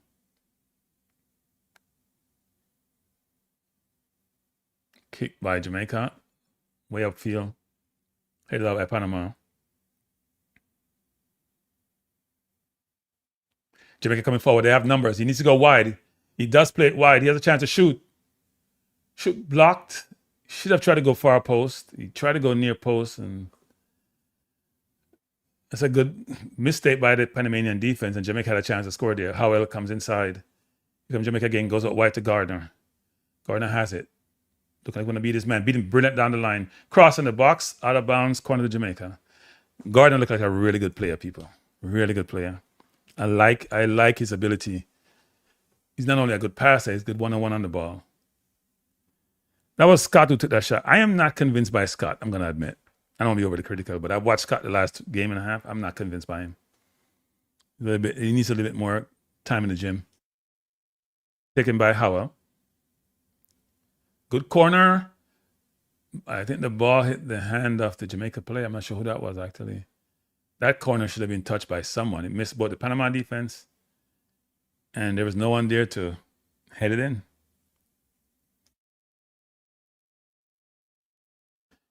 Kick by Jamaica. Way upfield. Headed out by Panama. Jamaica coming forward. They have numbers. He needs to go wide. He does play it wide. He has a chance to shoot. Shoot blocked. Should have tried to go far post. He tried to go near post, and that's a good mistake by the Panamanian defense, and Jamaica had a chance to score there. Howell comes inside. Here comes Jamaica again, goes out wide to Gardner. Gardner has it. Looking like going to beat his man. Beat him brilliant down the line. Cross in the box, out of bounds, corner to Jamaica. Gardner looked like a really good player, people. Really good player. I like his ability. He's not only a good passer, he's good one-on-one on the ball. That was Scott who took that shot. I am not convinced by Scott, I'm going to admit. I don't want to be overly critical, but I've watched Scott the last game and a half. I'm not convinced by him. He needs a little bit more time in the gym. Taken by Howell. Good corner. I think the ball hit the hand of the Jamaica player. I'm not sure who that was, actually. That corner should have been touched by someone. It missed both the Panama defense, and there was no one there to head it in.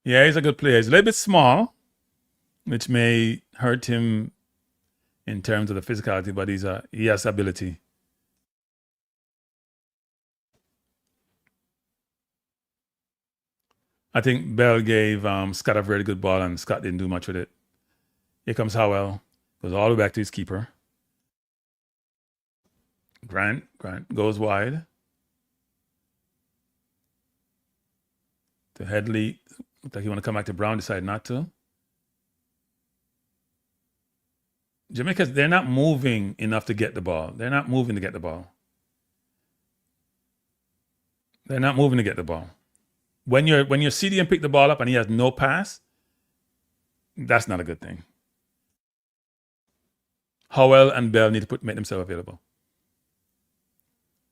Yeah, he's a good player. He's a little bit small, which may hurt him in terms of the physicality, but he has ability. I think Bell gave Scott a very good ball, and Scott didn't do much with it. Here comes Howell. Goes all the way back to his keeper. Grant goes wide. To Headley. Looks like he want to come back to Brown, decided not to. Jamaica, they're not moving enough to get the ball. They're not moving to get the ball. They're not moving to get the ball. When you're CD and pick the ball up and he has no pass, that's not a good thing. Howell and Bell need to make themselves available.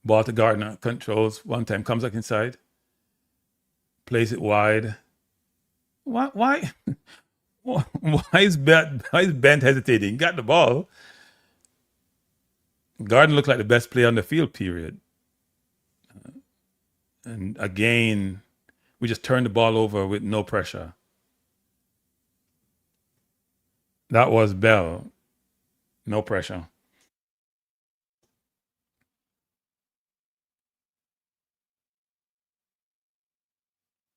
Ball to Gardner, controls one time, comes back inside, plays it wide. Why is Bent hesitating? Got the ball. Gardner looked like the best player on the field, period. And again, we just turned the ball over with no pressure. That was Bell. No pressure.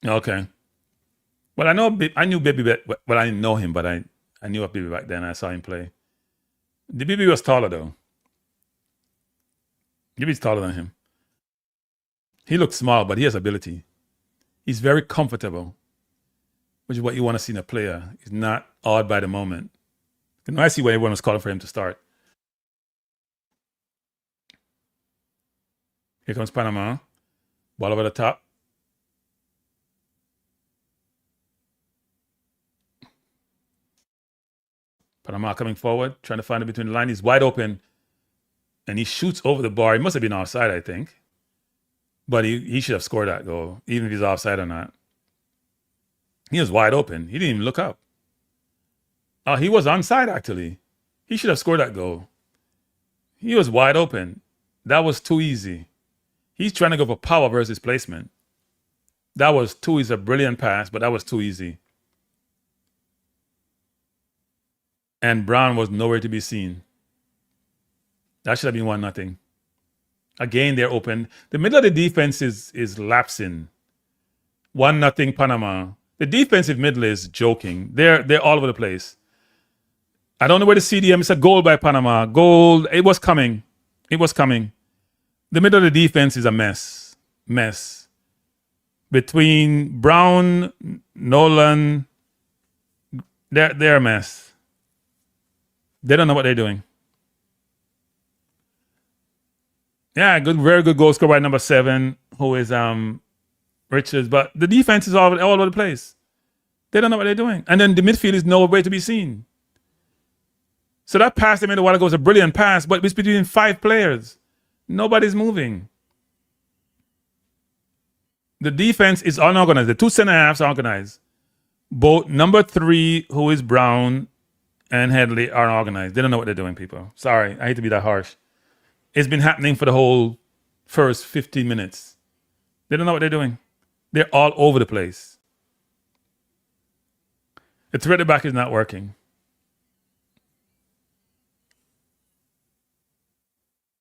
Okay. Well, I knew Baby, but I didn't know him, but I knew of Baby back then. I saw him play. The Baby was taller, though. Baby's taller than him. He looks small, but he has ability. He's very comfortable, which is what you want to see in a player. He's not awed by the moment. And I see why everyone was calling for him to start. Here comes Panama. Ball over the top. Panama coming forward, trying to find it between the line. He's wide open, and he shoots over the bar. He must have been offside, I think. But he should have scored that goal, even if he's offside or not. He was wide open. He didn't even look up. He was onside, actually. He should have scored that goal. He was wide open. That was too easy. He's trying to go for power versus placement. That was too easy. A brilliant pass, but that was too easy. And Brown was nowhere to be seen. That should have been 1-0. Again, they're open. The middle of the defense is lapsing. 1-0 Panama. The defensive middle is joking. They're all over the place. I don't know where the CDM. It's a goal by Panama. Goal. It was coming. It was coming. The middle of the defense is a mess. Mess. Between Brown, Nolan, they're a mess. They don't know what they're doing. Yeah, very good goal scored by number 7, who is Richards. But the defense is all over the place. They don't know what they're doing. And then the midfield is nowhere to be seen. So that pass they made a while ago was a brilliant pass, but it's between 5 players. Nobody's moving. The defense is unorganized. The 2 center halves are organized. Both number 3, who is Brown, and Headley are organized. They don't know what they're doing, people. Sorry, I hate to be that harsh. It's been happening for the whole first 15 minutes. They don't know what they're doing. They're all over the place. The threat at the back is not working.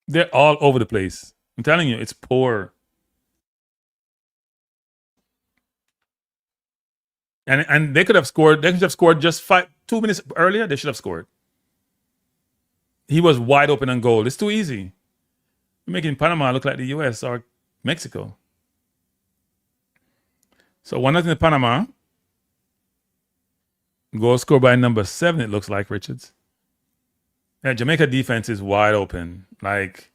They're all over the place. I'm telling you, it's poor. And they could have scored. They could have scored just 2 minutes earlier. They should have scored. He was wide open on goal. It's too easy. You're making Panama look like the U.S. or Mexico. So 1-0 to Panama. Goal scored by number 7, it looks like, Richards. Yeah, Jamaica defense is wide open. Like,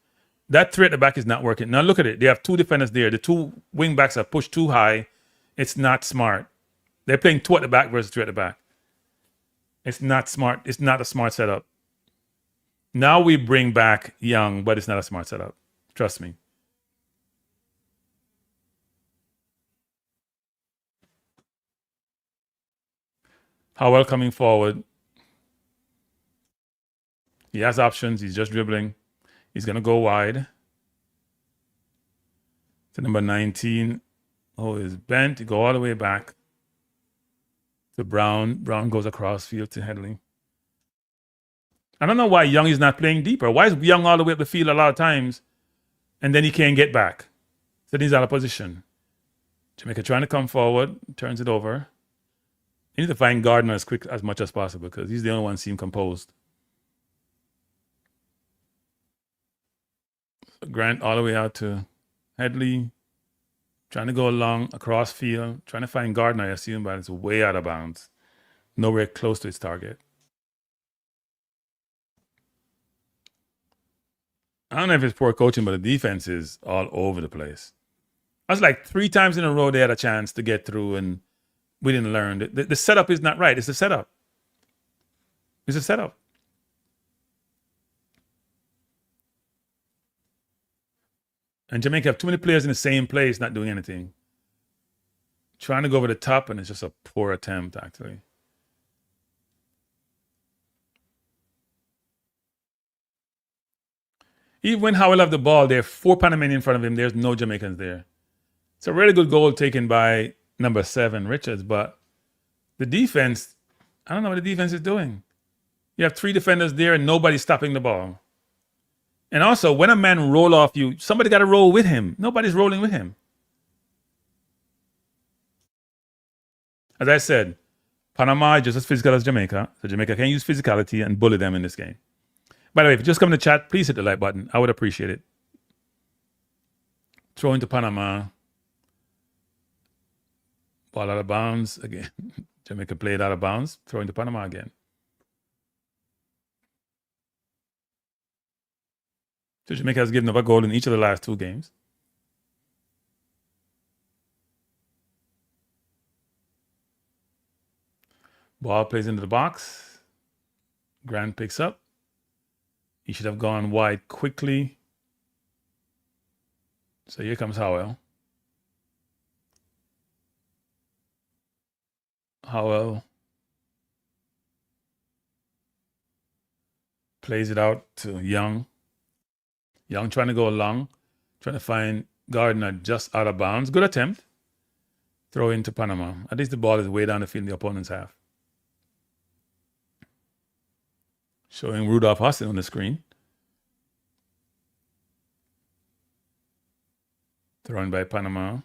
that three at the back is not working. Now look at it. They have two defenders there. The two wing backs are pushed too high. It's not smart. They're playing two at the back versus three at the back. It's not smart. It's not a smart setup. Now we bring back Young, but it's not a smart setup. Trust me. Howell coming forward. He has options. He's just dribbling. He's going to go wide. To number 19. Oh, he's bent. He go all the way back to Brown. Brown goes across field to Headley. I don't know why Young is not playing deeper. Why is Young all the way up the field a lot of times and then he can't get back? So he's out of position. Jamaica trying to come forward, turns it over. You need to find Gardner as much as possible because he's the only one seem composed. So Grant all the way out to Headley. Trying to go along across field. Trying to find Gardner, I assume, but it's way out of bounds. Nowhere close to its target. I don't know if it's poor coaching, but the defense is all over the place. That's like 3 times in a row they had a chance to get through and we didn't learn. The setup is not right. It's the setup. It's a setup. And Jamaica have too many players in the same place not doing anything. Trying to go over the top, and it's just a poor attempt, actually. Even when Howell have the ball, there are 4 Panamanians in front of him. There's no Jamaicans there. It's a really good goal taken by number 7, Richards, but the defense, I don't know what the defense is doing. You have 3 defenders there and nobody's stopping the ball. And also, when a man roll off you, somebody got to roll with him. Nobody's rolling with him. As I said, Panama is just as physical as Jamaica, so Jamaica can use physicality and bully them in this game. By the way, if you just come to chat, please hit the like button. I would appreciate it. Throw into Panama. Ball out of bounds again. Jamaica played out of bounds. Throw into Panama again. So Jamaica has given up a goal in each of the last 2 games. Ball plays into the box. Grant picks up. He should have gone wide quickly. So here comes Howell. Howell plays it out to Young. Young trying to go along, trying to find Gardner just out of bounds. Good attempt. Throw into Panama. At least the ball is way down the field in the opponent's half. Showing Rudolph Huston on the screen. Thrown by Panama.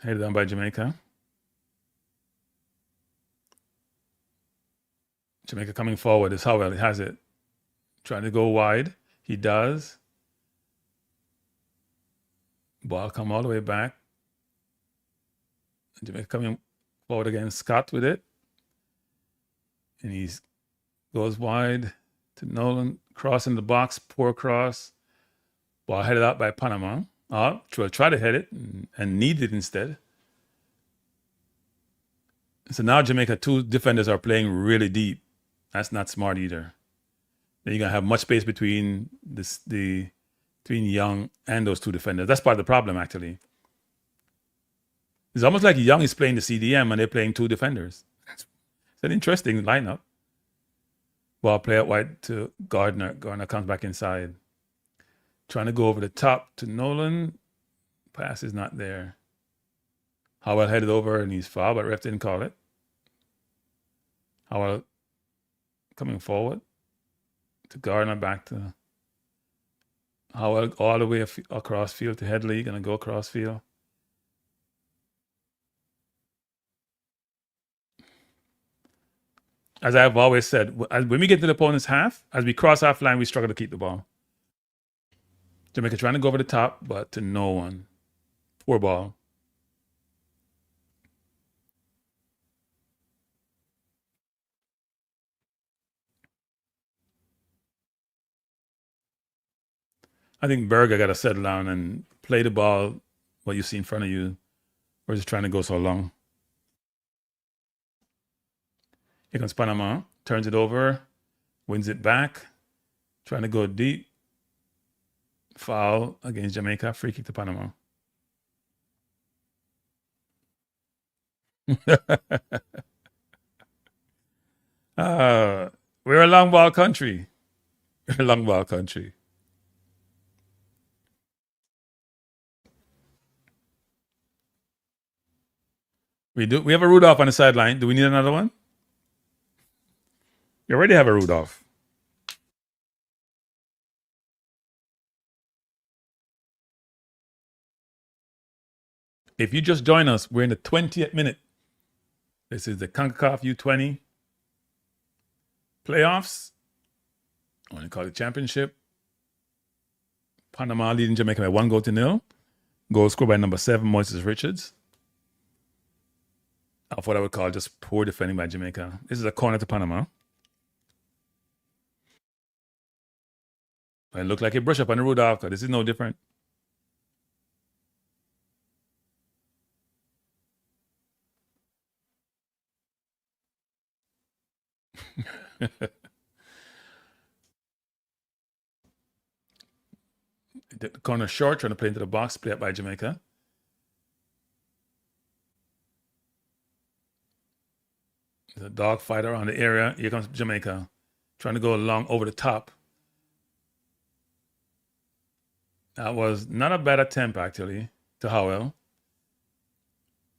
Headed down by Jamaica. Jamaica coming forward is Howell. He has it. Trying to go wide. He does. Ball come all the way back. Jamaica coming forward again. Scott with it. And he goes wide to Nolan. Crossing the box. Poor cross. Ball headed out by Panama. Try to head it and need it instead. So now Jamaica, 2 defenders are playing really deep. That's not smart either. Then you're gonna have much space between between Young and those 2 defenders. That's part of the problem, actually. It's almost like Young is playing the CDM and they're playing 2 defenders. It's an interesting lineup. Ball play out wide to Gardner. Gardner comes back inside. Trying to go over the top to Nolan. Pass is not there. Howell headed over and he's fouled, but ref didn't call it. Howell coming forward to Gardner, back to Howell all the way across field to Headley. Gonna go across field. As I've always said, when we get to the opponent's half, as we cross half line, we struggle to keep the ball. Jamaica trying to go over the top, but to no one. Poor ball. I think Berger got to settle down and play the ball, what you see in front of you, or just trying to go so long. Here comes Panama, turns it over, wins it back, trying to go deep. Foul against Jamaica, free kick to Panama. We're a long ball country. We're a long ball country. We have a Rudolph on the sideline. Do we need another one? You already have a Rudolph. If you just join us, we're in the 20th minute. This is the CONCACAF U20 playoffs. I want to call it championship. Panama leading Jamaica by 1-0. Goal scored by number 7, Moises Richards. Of what I would call just poor defending by Jamaica. This is a corner to Panama. It looked like a brush up on the Rudolph. This is no different. The corner short, trying to play into the box, play up by Jamaica. There's a dogfight around the area. Here comes Jamaica, trying to go along over the top. That was not a bad attempt, actually, to Howell.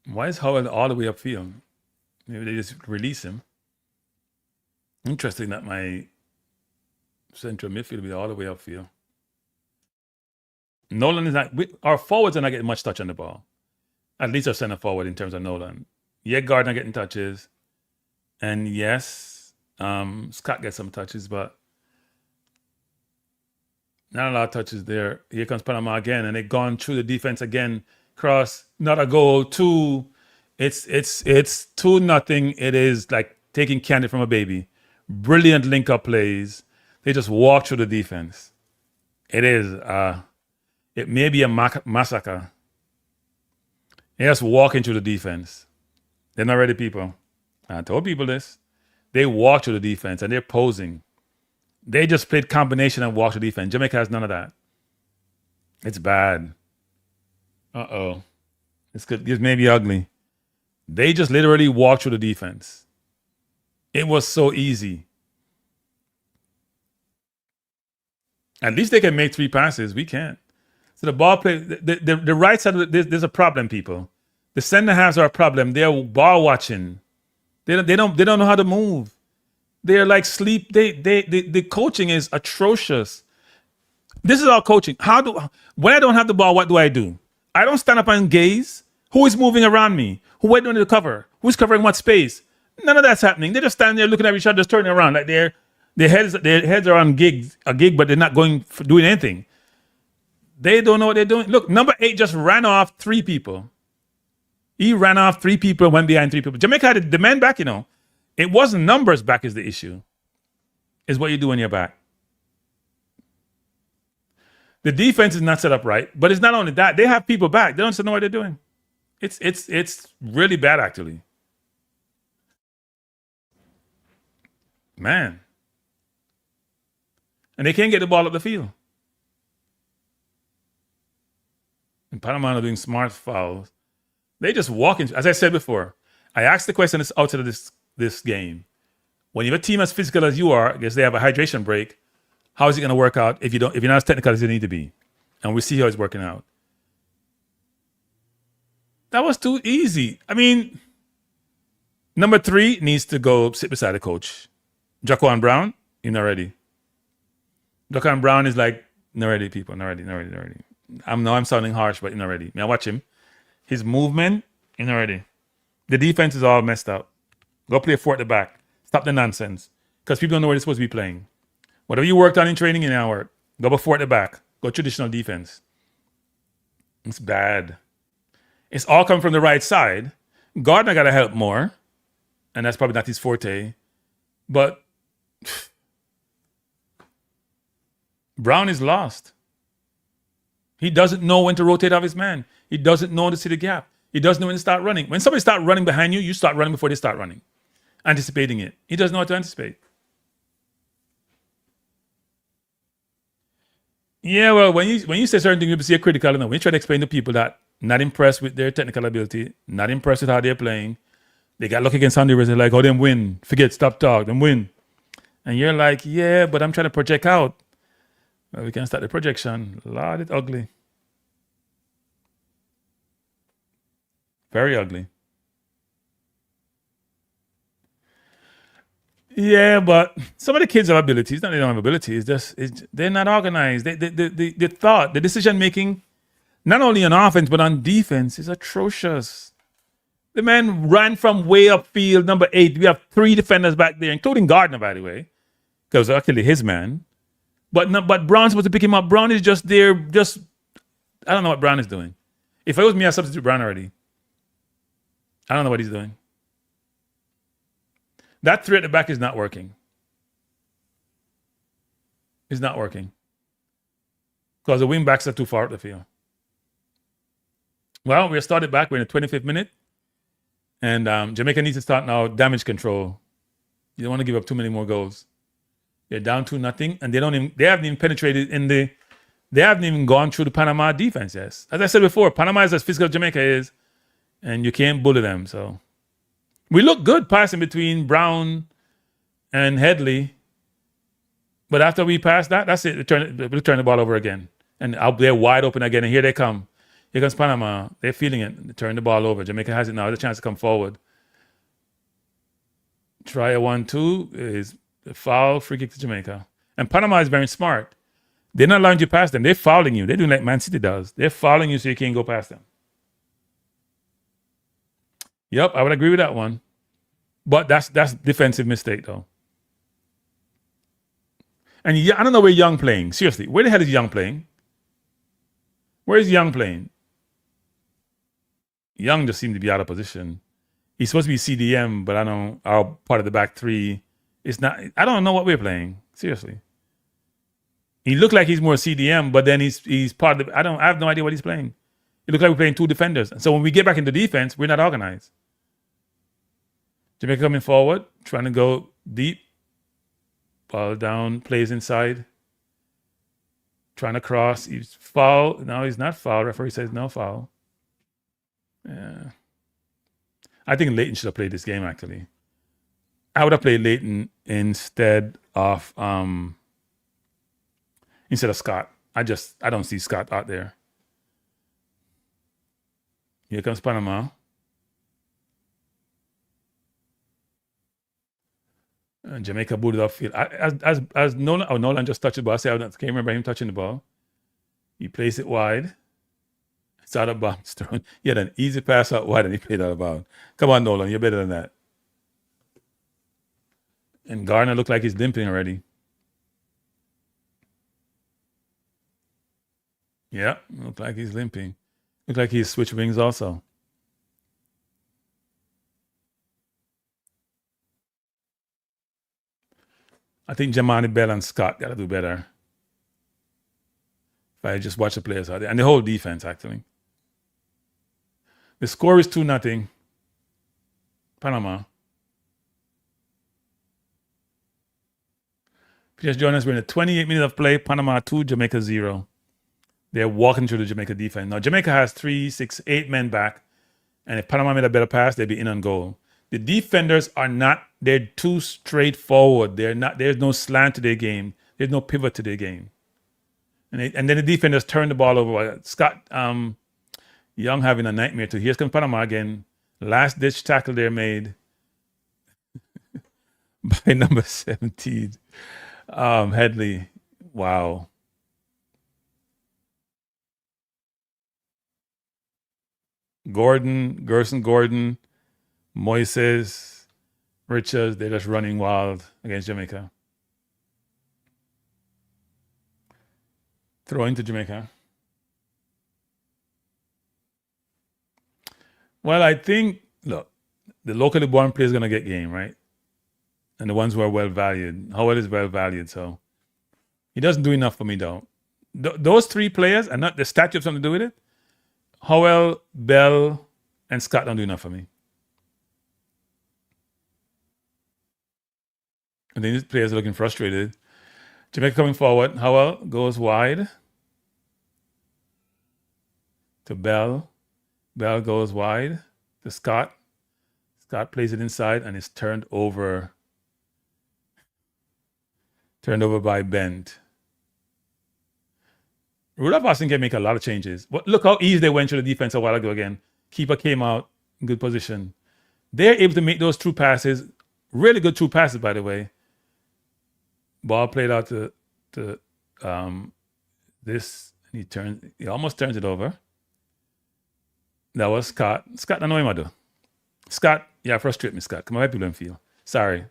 Why is Howell all the way upfield? Maybe they just release him. Interesting that my central midfield will be all the way upfield. Nolan is not. Our forwards are not getting much touch on the ball. At least our center forward in terms of Nolan. Yeah, Gardner getting touches. And yes, Scott gets some touches, but not a lot of touches there. Here comes Panama again, and they've gone through the defense again. Cross, not a goal. 2. It's 2-0. It is like taking candy from a baby. Brilliant link-up plays. They just walk through the defense. It is. It may be a massacre. They're just walking through the defense. They're not ready, people. I told people this. They walk through the defense and they're posing. They just played combination and walk through defense. Jamaica has none of that. It's bad. Uh-oh. This may be ugly. They just literally walked through the defense. It was so easy. At least they can make 3 passes. We can't. So the ball play, the right side of there's a problem, people. The center halves are a problem. They're ball watching. They don't know how to move. They're like sleep. The coaching is atrocious. This is our coaching. When I don't have the ball, what do? I don't stand up and gaze. Who is moving around me? Who are doing the cover? Who's covering what space? None of that's happening. They're just standing there looking at each other, just turning around like their heads are on a gig, but they're not doing anything. They don't know what they're doing. Look, number 8 just ran off 3 people. He ran off 3 people, went behind 3 people. Jamaica had the men back, It wasn't numbers back is the issue. Is what you do when you're back. The defense is not set up right, but it's not only that. They have people back. They don't know what they're doing. It's really bad, actually. Man. And they can't get the ball up the field. And Panama are doing smart fouls. They just walk in. As I said before, I asked the question outside of this game. When you have a team as physical as you are, I guess they have a hydration break. How is it going to work out if you're not as technical as you need to be? And we see how it's working out. That was too easy. I mean, number 3 needs to go sit beside the coach. Jaquan Brown, he's not ready. Jaquan Brown is like, not ready, people. Not ready. I'm sounding harsh, but he's not ready. Now watch him. His movement, he's not ready. The defense is all messed up. Go play 4 at the back. Stop the nonsense. Because people don't know where they're supposed to be playing. Whatever you worked on in training, you now work. Go before at the back. Go traditional defense. It's bad. It's all coming from the right side. Gardner got to help more. And that's probably not his forte. But Brown is lost. He doesn't know when to rotate off his man. He doesn't know when to see the gap. He doesn't know when to start running. When somebody starts running behind you, you start running before they start running, anticipating it. He doesn't know what to anticipate. Yeah, well, when you say certain things, you see a critical. When you try to explain to people that not impressed with their technical ability, not impressed with how they're playing, they got lucky against Honduras. They're like, oh, them win. Forget, stop talk, them win. And you're like, yeah, but I'm trying to project out. Well, we can start the projection. Lord, it's ugly. Very ugly. Yeah, but some of the kids have abilities. Not they don't have abilities. They're not organized. The thought, the decision making, not only on offense but on defense, is atrocious. The man ran from way upfield, number 8. We have 3 defenders back there, including Gardner, by the way, because actually his man. But Brown's supposed to pick him up. Brown is just there. I don't know what Brown is doing. If it was me, I'd substitute Brown already. I don't know what he's doing. That 3 at the back is not working. It's not working. Because the wing backs are too far up the field. Well, we're started back. We're in the 25th minute. And Jamaica needs to start now damage control. You don't want to give up too many more goals. They're down 2-0, and they haven't even penetrated they haven't even gone through the Panama defense yet. As I said before, Panama is as physical as Jamaica is, and you can't bully them. So we look good passing between Brown and Headley. But after we pass that, that's it. We'll turn the ball over again. And they're wide open again, and here they come. Here comes Panama. They're feeling it. They turn the ball over. Jamaica has it now. Has a chance to come forward. Try a 1-2 is a foul, free kick to Jamaica. And Panama is very smart. They're not allowing you to pass them. They're fouling you. They're doing like Man City does. They're fouling you so you can't go past them. Yep, I would agree with that one. But that's defensive mistake, though. And I don't know where Young playing. Seriously, where the hell is Young playing? Where is Young playing? Young just seemed to be out of position. He's supposed to be CDM, but I don't. Our part of the back 3. It's not. I don't know what we're playing. Seriously, he looked like he's more CDM, but then he's part of the. I have no idea what he's playing. It looks like we're playing 2 defenders. And so when we get back into defense, we're not organized. Jamaica coming forward, trying to go deep. Ball down, plays inside. Trying to cross. He's foul. No, he's not foul. Referee says no foul. Yeah. I think Leighton should have played this game, actually. I would have played Leighton instead of Scott. I don't see Scott out there. Here comes Panama. And Jamaica booted upfield. As Nolan just touched the ball. I can't remember him touching the ball. He plays it wide. It's out of bounds. He had an easy pass out wide and he played out of bounds. Come on, Nolan, you're better than that. And Gardner looked like he's limping already. Yeah, looked like he's limping. Looked like he's switched wings also. I think Jamani Bell and Scott got to do better. If I just watch the players out there. And the whole defense, actually. The score is 2-0. Panama. If you just join us, we're in the 28 minutes of play. Panama 2, Jamaica 0. They're walking through the Jamaica defense. Now, Jamaica has 3, 6, 8 men back. And if Panama made a better pass, they'd be in on goal. The defenders are not, they're too straightforward. There's no slant to their game. There's no pivot to their game. And then the defenders turn the ball over. Scott Young having a nightmare too. Here's comes Panama again. Last ditch tackle there made by number 17. Headley. Wow. Gerson Gordon, Moises, Richards, they're just running wild against Jamaica. Throw into Jamaica. Well, I think, look, the locally born player is going to get game, right? And the ones who are well valued. Howard is well valued, so he doesn't do enough for me, though. those three players, and not the statue have something to do with it. Howell, Bell, and Scott don't do enough for me. And then these players are looking frustrated. Jamaica coming forward. Howell goes wide to Bell. Bell goes wide to Scott. Scott plays it inside and is turned over. Turned over by Bent. Rudolph Austin can make a lot of changes. But look how easy they went through the defense a while ago again. Keeper came out in good position. They're able to make those true passes. Really good true passes, by the way. Ball played out to this. He almost turns it over. That was Scott. Scott, I know him, I do. Scott, yeah, frustrate me, Scott. Come on, how people don't feel. Sorry.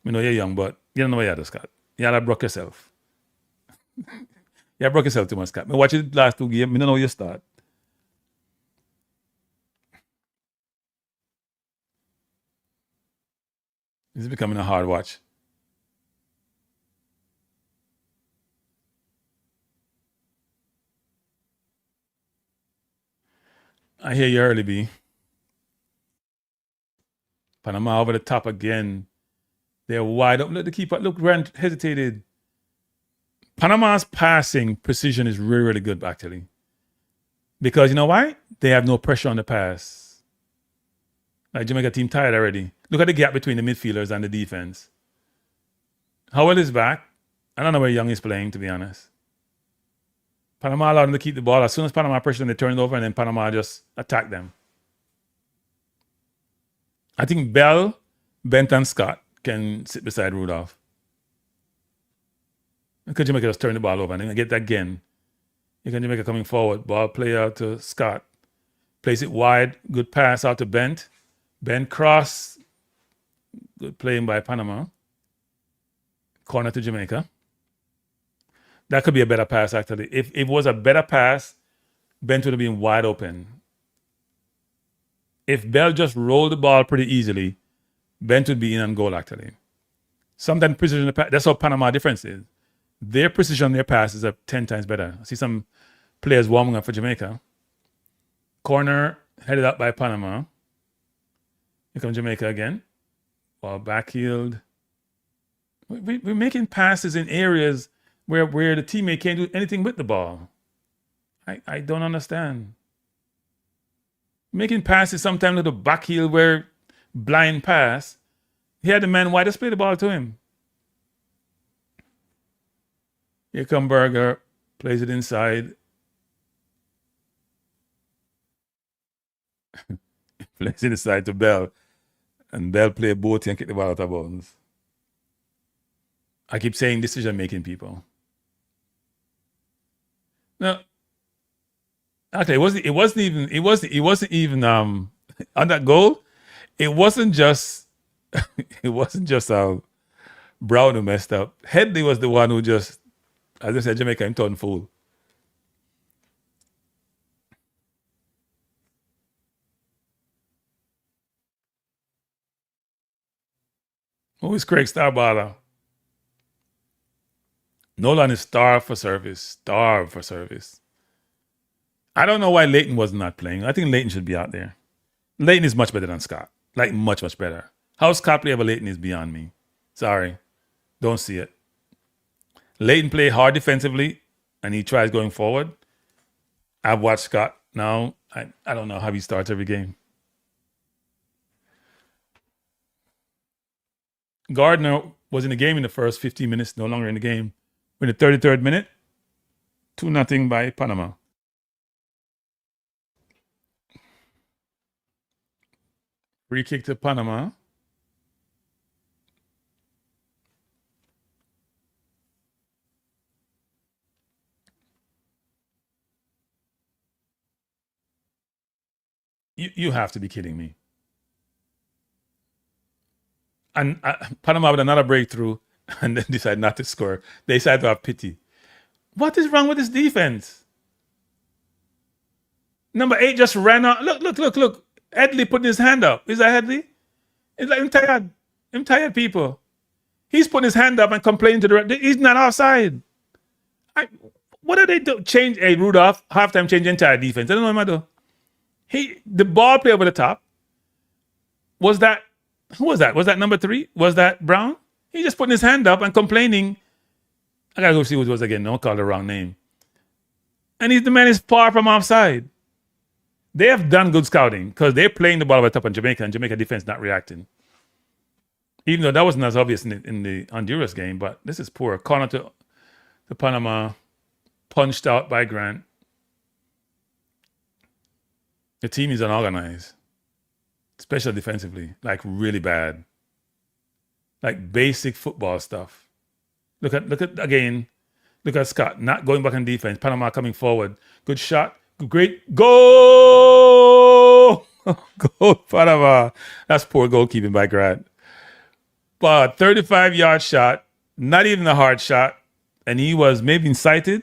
I know you're young, but you don't know what you do, Scott. You broke yourself. You broke yourself too much, Scott. I watch the last two games. I don't know where you start. This is becoming a hard watch. I hear you early, B. Panama over the top again. They're wide open. Look, the keeper. Look, Grant hesitated. Panama's passing precision is really, really good, actually. Because you know why? They have no pressure on the pass. Like Jamaica team tired already. Look at the gap between the midfielders and the defense. Howell is back. I don't know where Young is playing, to be honest. Panama allowed them to keep the ball. As soon as Panama pressured them, they turned it over, and then Panama just attacked them. I think Bell, Bent, and Scott can sit beside Rudolph. Because Jamaica just turn the ball over and then get that again. You can Jamaica coming forward. Ball play out to Scott. Plays it wide. Good pass out to Bent. Bent cross. Good playing by Panama. Corner to Jamaica. That could be a better pass, actually. If it was a better pass, Bent would have been wide open. If Bell just rolled the ball pretty easily, Bent would be in on goal, actually. Sometimes precision in the pass, that's how Panama difference is. Their precision on their passes are 10 times better. I see some players warming up for Jamaica. Corner headed up by Panama. Here comes Jamaica again. Ball backheeled. We're making passes in areas where the teammate can't do anything with the ball. I don't understand. Making passes sometimes with a backheel where blind pass. He had the man wide, just play the ball to him. Here come Berger, plays it inside. Plays it inside to Bell. And Bell play both and kick the ball out of bounds. I keep saying decision-making people. No. Actually, it wasn't even on that goal. It wasn't just Brown who messed up. Headley was the one who just, as I said, Jamaica and turned fool. Who is Craig Starballer? Nolan is starved for service. I don't know why Leighton was not playing. I think Leighton should be out there. Leighton is much better than Scott. Like, much, much better. How Scott play over Leighton is beyond me. Sorry. Don't see it. Leighton play hard defensively, and he tries going forward. I've watched Scott now. I don't know how he starts every game. Gardner was in the game in the first 15 minutes, no longer in the game. In the 33rd minute, 2-0 by Panama. Free kick to Panama. You have to be kidding me. And Panama with another breakthrough and then decide not to score. They decide to have pity. What is wrong with this defense? Number 8 just ran out. Look. Headley putting his hand up. Is that Headley? It's like, I'm tired. I'm tired, people. He's putting his hand up and complaining to the ref. He's not outside. What did they do? Change a Rudolph halftime, change the entire defense. I don't know what I'm do. The ball play over the top. Was that who was that? Was that number 3? Was that Brown? He just putting his hand up and complaining. I gotta go see what it was again. Don't call the wrong name. And the man is far from offside. They have done good scouting because they're playing the ball over the top on Jamaica, and Jamaica defense not reacting. Even though that wasn't as obvious in the Honduras game, but this is poor. Corner to Panama, punched out by Grant. The team is unorganized, especially defensively, like really bad. Like basic football stuff. Look at again. Look at Scott not going back on defense. Panama coming forward. Good shot. Great goal. Goal, Panama. That's poor goalkeeping by Grant. But 35-yard shot, not even a hard shot, and he was maybe incited.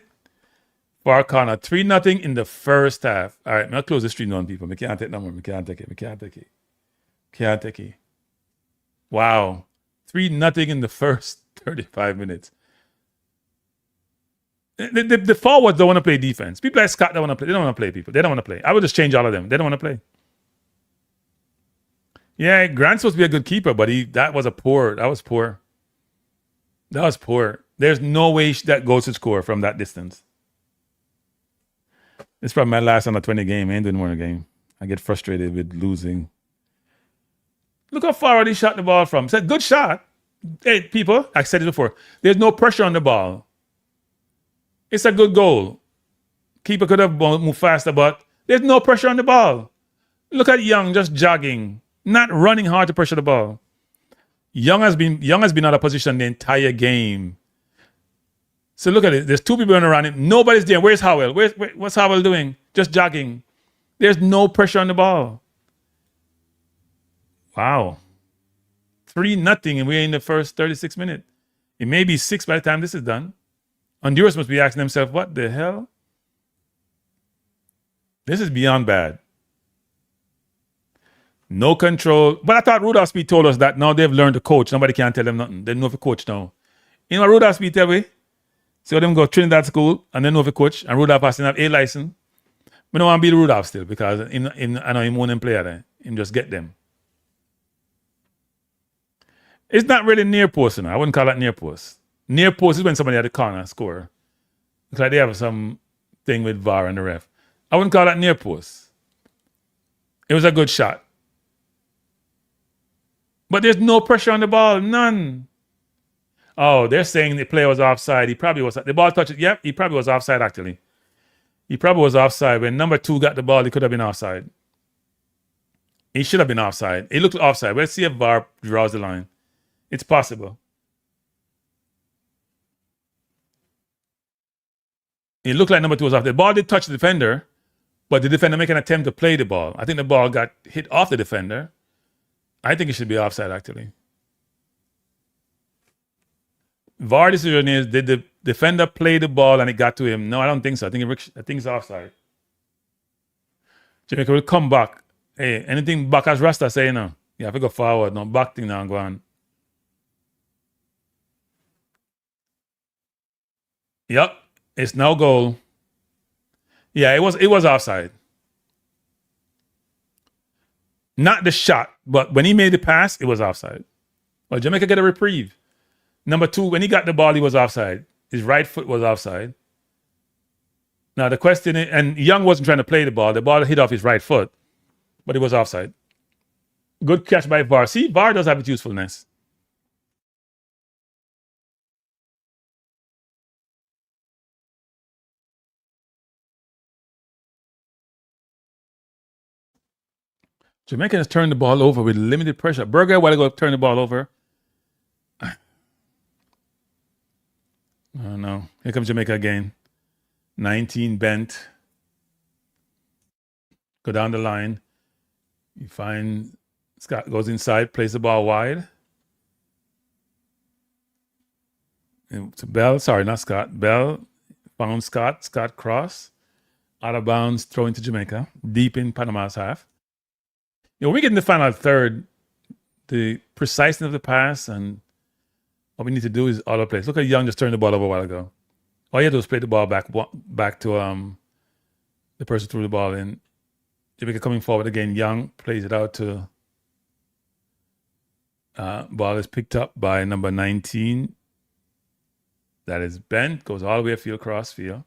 Far corner, 3-0 in the first half. All right, I'm gonna close the stream on people. We can't take no more. We can't take it. Wow, 3-0 in the first 35 minutes. The forwards don't want to play defense. People like Scott don't want to play. They don't want to play people. They don't want to play. I would just change all of them. They don't want to play. Yeah, Grant's supposed to be a good keeper, but that was poor. There's no way that goes to score from that distance. It's probably my last Under-20 game. I ain't doing more in a game. I get frustrated with losing. Look how far he shot the ball from. Said good shot. Hey, people, I said it before. There's no pressure on the ball. It's a good goal. Keeper could have moved faster, but there's no pressure on the ball. Look at Young just jogging, not running hard to pressure the ball. Young has been out of position the entire game. So look at it. There's 2 people around him. Nobody's there. Where's Howell? What's Howell doing? Just jogging. There's no pressure on the ball. Wow. 3-0, and we're in the first 36 minutes. It may be 6 by the time this is done. Honduras must be asking themselves, what the hell? This is beyond bad. No control. But I thought Rudolph Speed told us that now they've learned to coach. Nobody can tell them nothing. They know if to coach now. You know what Rudolph Speed tell me? So them go Trinidad school and then know if to coach. And Rudolph has to have a license. I don't want to be Rudolph still because I know him one player there. Him just get them. It's not really near post. I wouldn't call that near post. Near post is when somebody at the corner score. It's like they have some thing with VAR and the ref. I wouldn't call that near post. It was a good shot. But there's no pressure on the ball. None. Oh, they're saying the player was offside. He probably was. The ball touched it. Yep, he probably was offside actually. He probably was offside. When number 2 got the ball, he could have been offside. He should have been offside. He looked offside. Let's see if VAR draws the line. It's possible. It looked like number 2 was off. The ball did touch the defender, but the defender made an attempt to play the ball. I think the ball got hit off the defender. I think it should be offside, actually. VAR decision is, did the defender play the ball and it got to him? No, I don't think so. I think it's offside. Jamaica will come back. Hey, anything back as Rasta say now? Yeah, if we go forward, no back thing now and go on. Yep. It's now goal. Yeah, it was offside. Not the shot, but when he made the pass, it was offside. Well, Jamaica get a reprieve. Number 2, when he got the ball, he was offside. His right foot was offside. Now the question is, and Young wasn't trying to play the ball hit off his right foot, but it was offside. Good catch by VAR. See, VAR does have its usefulness. Jamaica has turned the ball over with limited pressure. Berger, while ago, turned the ball over. Oh, no. Here comes Jamaica again. 19 bent. Go down the line. You find Scott goes inside, plays the ball wide. To Bell, sorry, not Scott. Bell found Scott. Scott cross. Out of bounds, throw into Jamaica. Deep in Panama's half. You know, when we get in the final third, the preciseness of the pass and what we need to do is all over the place. Look at Young just turned the ball over a while ago. All you had to do was play the ball back to the person threw the ball in. Jamaica coming forward again. Young plays it out to. Ball is picked up by number 19. That is bent. Goes all the way field, cross field.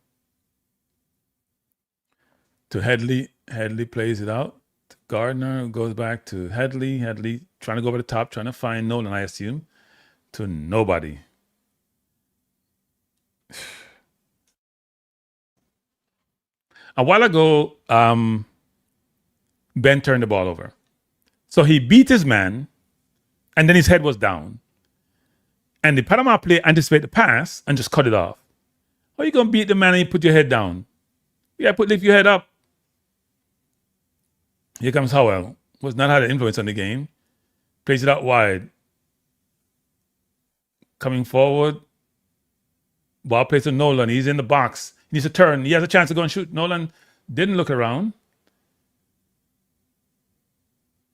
To Headley. Headley plays it out. Gardner goes back to Headley. Headley trying to go over the top, trying to find Nolan, I assume. To nobody. A while ago, Ben turned the ball over. So he beat his man, and then his head was down. And the Panama player anticipated the pass and just cut it off. How are you going to beat the man and you put your head down? You got to lift your head up. Here comes Howell. Was not had an influence on the game. Plays it out wide. Coming forward. Ball plays to Nolan. He's in the box. He needs to turn. He has a chance to go and shoot. Nolan didn't look around.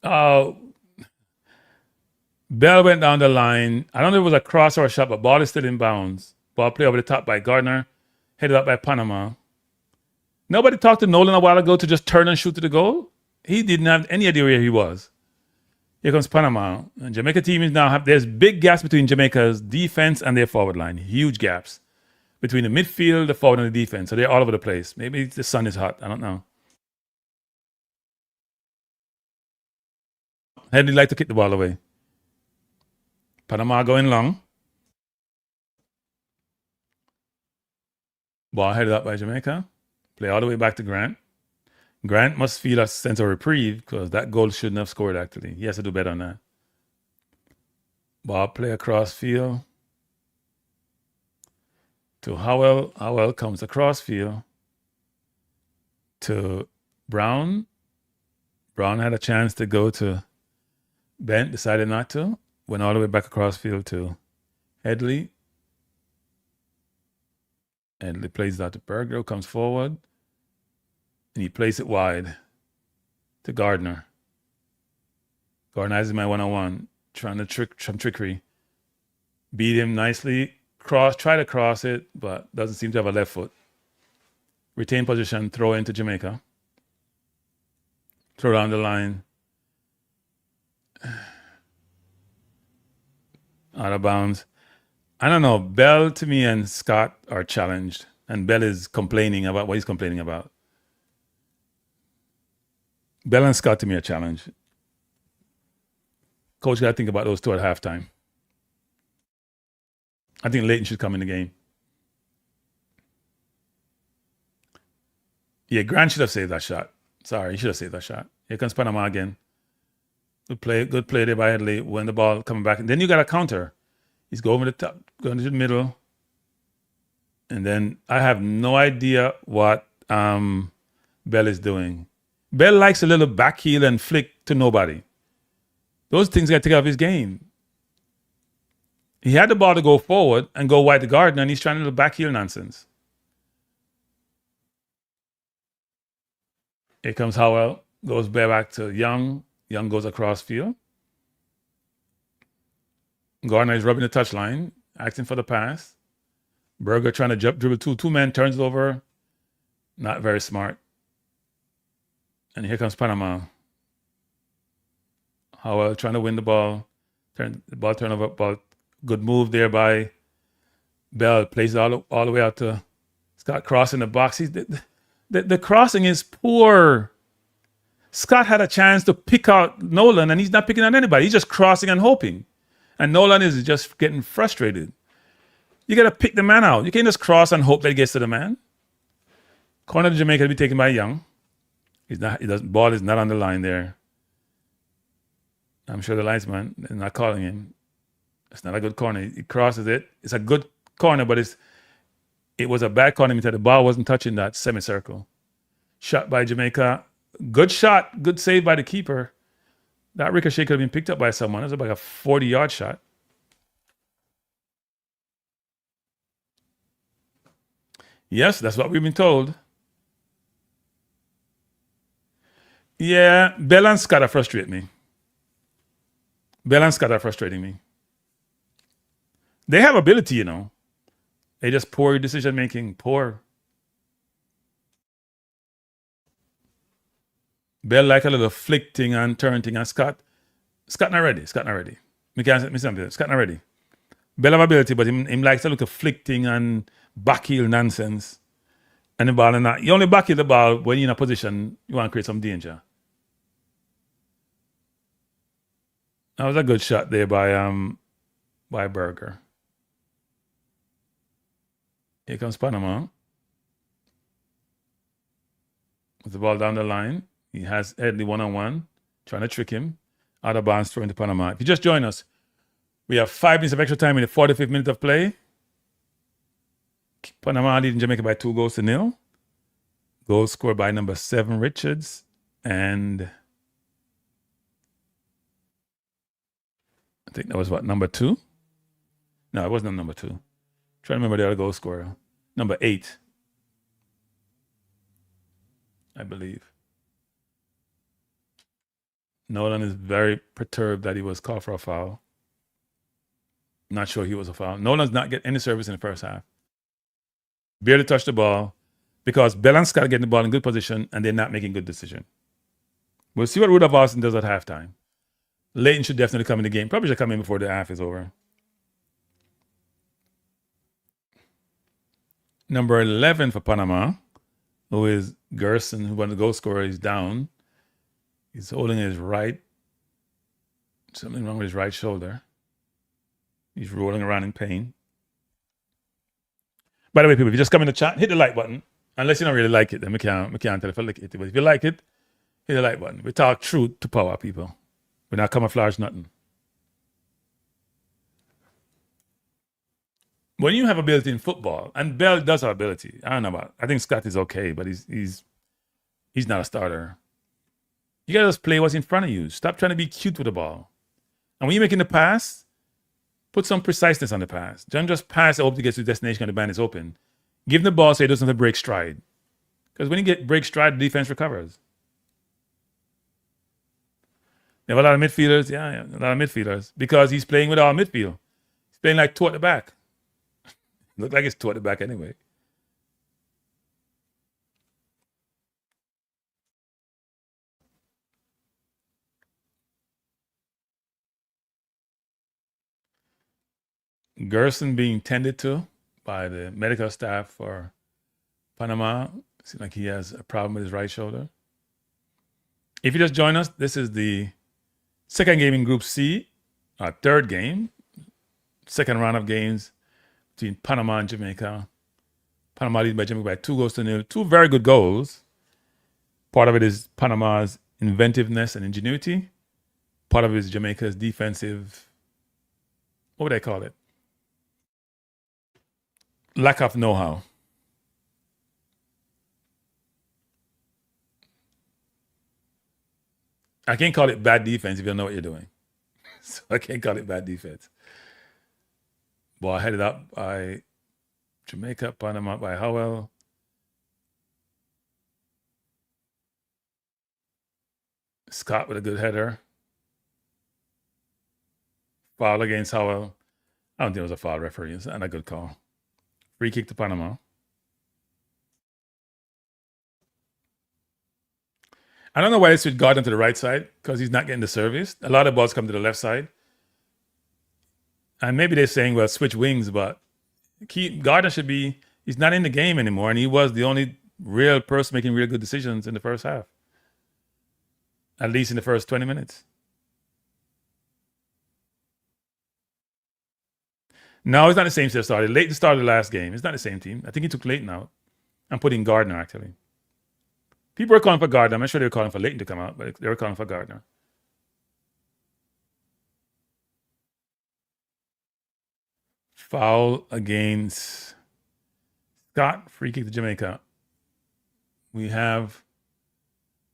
Bell went down the line. I don't know if it was a cross or a shot, but ball is still in bounds. Ball played over the top by Gardner. Headed up by Panama. Nobody talked to Nolan a while ago to just turn and shoot to the goal. He didn't have any idea where he was. Here comes Panama. And Jamaica team is now there's big gaps between Jamaica's defense and their forward line. Huge gaps between the midfield, the forward, and the defense. So they're all over the place. Maybe the sun is hot. I don't know. Headley like to kick the ball away. Panama going long. Ball headed up by Jamaica. Play all the way back to Grant. Grant must feel a sense of reprieve because that goal shouldn't have scored, actually. He has to do better on that. Ball play across field. To Howell. Howell comes across field. To Brown. Brown had a chance to go to Bent, decided not to. Went all the way back across field to Headley. Headley plays that to Berger, comes forward. And he plays it wide to Gardner. Gardner has him at one-on-one, trying to trick some trickery. Beat him nicely. Try to cross it, but doesn't seem to have a left foot. Retain position, throw into Jamaica. Throw down the line. Out of bounds. I don't know. Bell, to me, and Scott are challenged. And Bell is complaining about what he's complaining about. Bell and Scott, to me, are challenged. Coach got to think about those two at halftime. I think Leighton should come in the game. Yeah, Grant should have saved that shot. Sorry, he should have saved that shot. Here comes Panama again. Good play there by Headley. When the ball coming back. And then you got a counter. He's going over the top, going to the middle. And then I have no idea what Bell is doing. Bell likes a little back heel and flick to nobody. Those things got to take out of his game. He had the ball to go forward and go wide to Gardner, and he's trying a little back heel nonsense. Here comes Howell. Goes back to Young. Young goes across field. Gardner is rubbing the touchline, asking for the pass. Berger trying to dribble two men, turns it over. Not very smart. And here comes Panama. Howell trying to win the ball. Turnover. Ball. Good move there by Bell. Plays it all the way out to Scott crossing the box. The crossing is poor. Scott had a chance to pick out Nolan, and he's not picking out anybody. He's just crossing and hoping. And Nolan is just getting frustrated. You got to pick the man out. You can't just cross and hope that he gets to the man. Corner to Jamaica to be taken by Young. Ball is not on the line there. I'm sure the linesman is not calling him. It's not a good corner. He crosses it. It's a good corner, but it was a bad corner because the ball wasn't touching that semicircle. Shot by Jamaica. Good shot. Good save by the keeper. That ricochet could have been picked up by someone. It was like a 40-yard shot. Yes, that's what we've been told. Yeah, Bell and Scott are frustrating me. Bell and Scott are frustrating me. They have ability, you know. They just poor decision making. Poor. Bell like a little flick thing and turn thing, and Scott not ready. Scott not ready. Me can't say something. Scott not ready. Bell have ability, but him likes a little flick thing and back heel nonsense. And the ball and that. You only back heel the ball when you're in a position you want to create some danger. That was a good shot there by Berger. Here comes Panama. With the ball down the line. He has Headley one-on-one, trying to trick him. Out of bounds, throw into Panama. If you just join us, we have 5 minutes of extra time in the 45th minute of play. Panama leading Jamaica by 2-0. Goal scored by number 7, Richards. And I think that was what, number 2? No, it wasn't number 2. Trying to remember the other goal scorer. Number 8, I believe. Nolan is very perturbed that he was called for a foul. Not sure he was a foul. Nolan's not getting any service in the first half. Barely touched the ball because Bell and Scott are getting the ball in good position and they're not making good decisions. We'll see what Rudolph Austin does at halftime. Leighton should definitely come in the game. Probably should come in before the half is over. Number 11 for Panama, who is Gerson, who won the goal scorer, is down. He's holding his something wrong with his right shoulder. He's rolling around in pain. By the way, people, if you just come in the chat, hit the like button. Unless you don't really like it, then we can't tell if I like it. But if you like it, hit the like button. We talk truth to power, people. We're not camouflage nothing. When you have ability in football, and Bell does have ability, I don't know about. I think Scott is okay, but he's not a starter. You gotta just play what's in front of you. Stop trying to be cute with the ball. And when you're making the pass, put some preciseness on the pass. Don't just pass and hope to get to the destination and the band is open. Give him the ball so he doesn't have to break stride. Because when you break stride, the defense recovers. You have a lot of midfielders. Yeah, a lot of midfielders. Because he's playing with all midfield. He's playing like two at the back. Look like it's two at the back anyway. Gerson being tended to by the medical staff for Panama. Seems like he has a problem with his right shoulder. If you just join us, this is the second game in Group C, third game, second round of games between Panama and Jamaica. Panama leading by Jamaica by 2-0. 2 very good goals. Part of it is Panama's inventiveness and ingenuity. Part of it is Jamaica's defensive, what would I call it? Lack of know-how. I can't call it bad defense if you don't know what you're doing. So I can't call it bad defense. Ball headed up by Jamaica, Panama by Howell. Scott with a good header. Foul against Howell. I don't think it was a foul, referee. It's not a good call. Free kick to Panama. I don't know why they switched Gardner to the right side, because he's not getting the service. A lot of balls come to the left side. And maybe they're saying, well, switch wings, but Gardner should be, he's not in the game anymore, and he was the only real person making real good decisions in the first half. At least in the first 20 minutes. No, it's not the same team started. Leighton started the last game. It's not the same team. I think he took Leighton out and put in Gardner, actually. People were calling for Gardner. I'm not sure they were calling for Leighton to come out, but they were calling for Gardner. Foul against Scott. Free kick to Jamaica. We have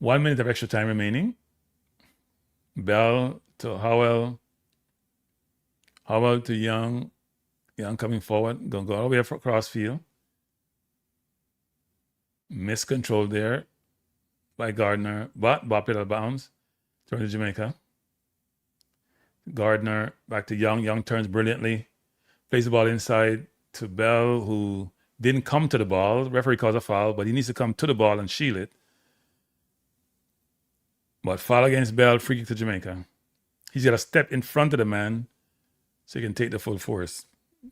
1 minute of extra time remaining. Bell to Howell. Howell to Young. Young coming forward. Going to go all the way across field. Miscontrol there by Gardner. But bop it out of bounds. Turn to Jamaica. Gardner back to Young. Young turns brilliantly. Plays the ball inside. to Bell, who didn't come to the ball. The referee calls a foul, but he needs to come to the ball and shield it. But foul against Bell, free kick to Jamaica. He's got to step in front of the man so he can take the full force.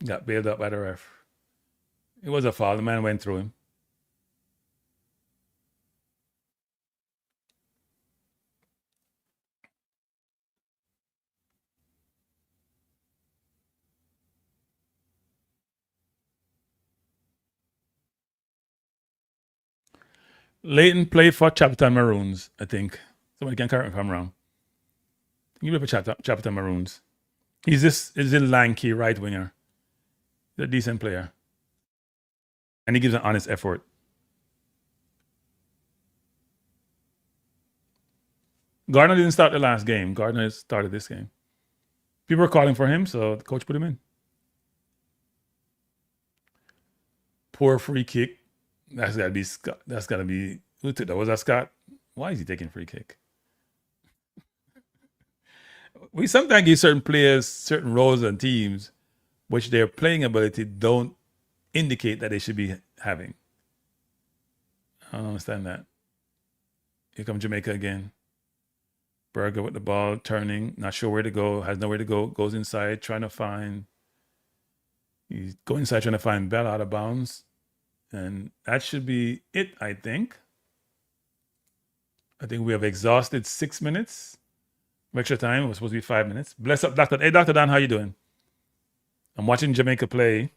Got bailed up by the ref. It was a foul. The man went through him. Leighton played for Chapter Maroons, I think. Somebody can correct me if I'm wrong. He played for Chapter Maroons. He's a lanky right winger. He's a decent player. And he gives an honest effort. Gardner didn't start the last game. Gardner started this game. People were calling for him, so the coach put him in. Poor free kick. That's got to be Scott. That's got to be, who took that? Was that Scott? Why is he taking free kick? We sometimes give certain players certain roles and teams which their playing ability don't indicate that they should be having. I don't understand that. Here comes Jamaica again. Berger with the ball, turning, not sure where to go, has nowhere to go, goes inside, trying to find. He's going inside, trying to find Bell out of bounds. And that should be it, I think. I think we have exhausted 6 minutes. Extra time, it was supposed to be 5 minutes. Bless up, Doctor. Hey, Dr. Dan, how you doing? I'm watching Jamaica play.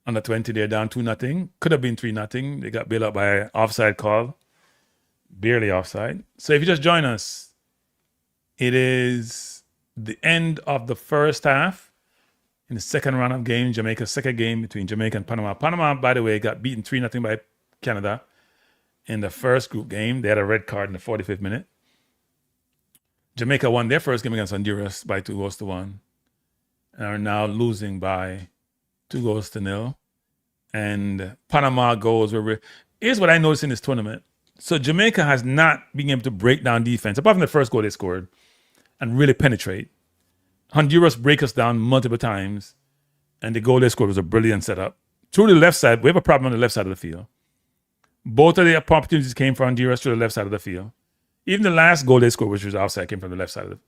Under-20, they're down 2-0. Could have been 3-0. They got bailed out by an offside call. Barely offside. So if you just join us, it is the end of the first half. In the second round of games, Jamaica's second game between Jamaica and Panama. Panama, by the way, got beaten 3-0 by Canada in the first group game. They had a red card in the 45th minute. Jamaica won their first game against Honduras by 2-1 and are now losing by 2-0. And Panama goes where here's what I noticed in this tournament. So Jamaica has not been able to break down defense, apart from the first goal they scored, and really penetrate. Honduras break us down multiple times, and the goal they scored was a brilliant setup. Through the left side, we have a problem on the left side of the field. Both of the opportunities came from Honduras through the left side of the field. Even the last goal they scored, which was outside, came from the left side of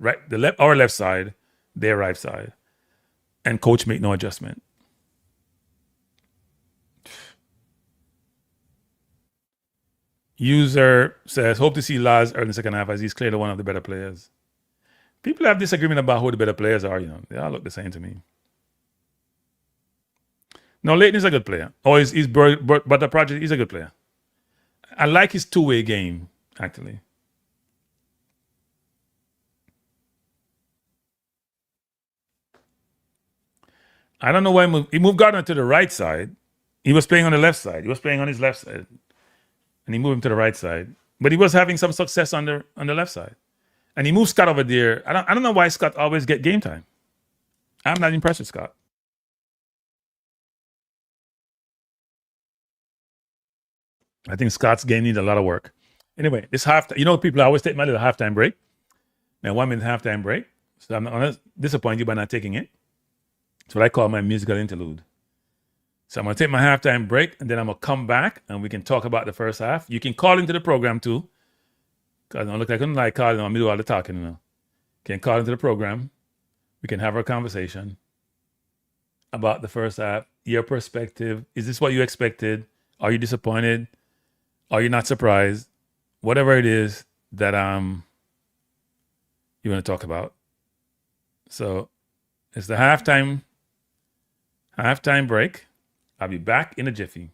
our left side, their right side. And coach made no adjustment. User says, hope to see Laz early in the second half as he's clearly one of the better players. People have disagreement about who the better players are, They all look the same to me. No, Leighton is a good player. But the project, he's a good player. I like his two-way game, actually. I don't know why he moved Gardner to the right side. He was playing on the left side. He was playing on his left side. And he moved him to the right side. But he was having some success on the left side. And he moved Scott over there. I don't know why Scott always get game time. I'm not impressed with Scott. I think Scott's game needs a lot of work. Anyway, this halftime, people always take my little halftime break. Now, 1 minute halftime break. So I'm not going to disappoint you by not taking it. It's what I call my musical interlude. So I'm going to take my halftime break, and then I'm going to come back, and we can talk about the first half. You can call into the program, too. Because I don't look like I don't like calling. I'm going to do all the talking, You can call into the program. We can have our conversation about the first half, your perspective. Is this what you expected? Are you disappointed? Are you not surprised? Whatever it is that you want to talk about. So it's the halftime break. I'll be back in a jiffy.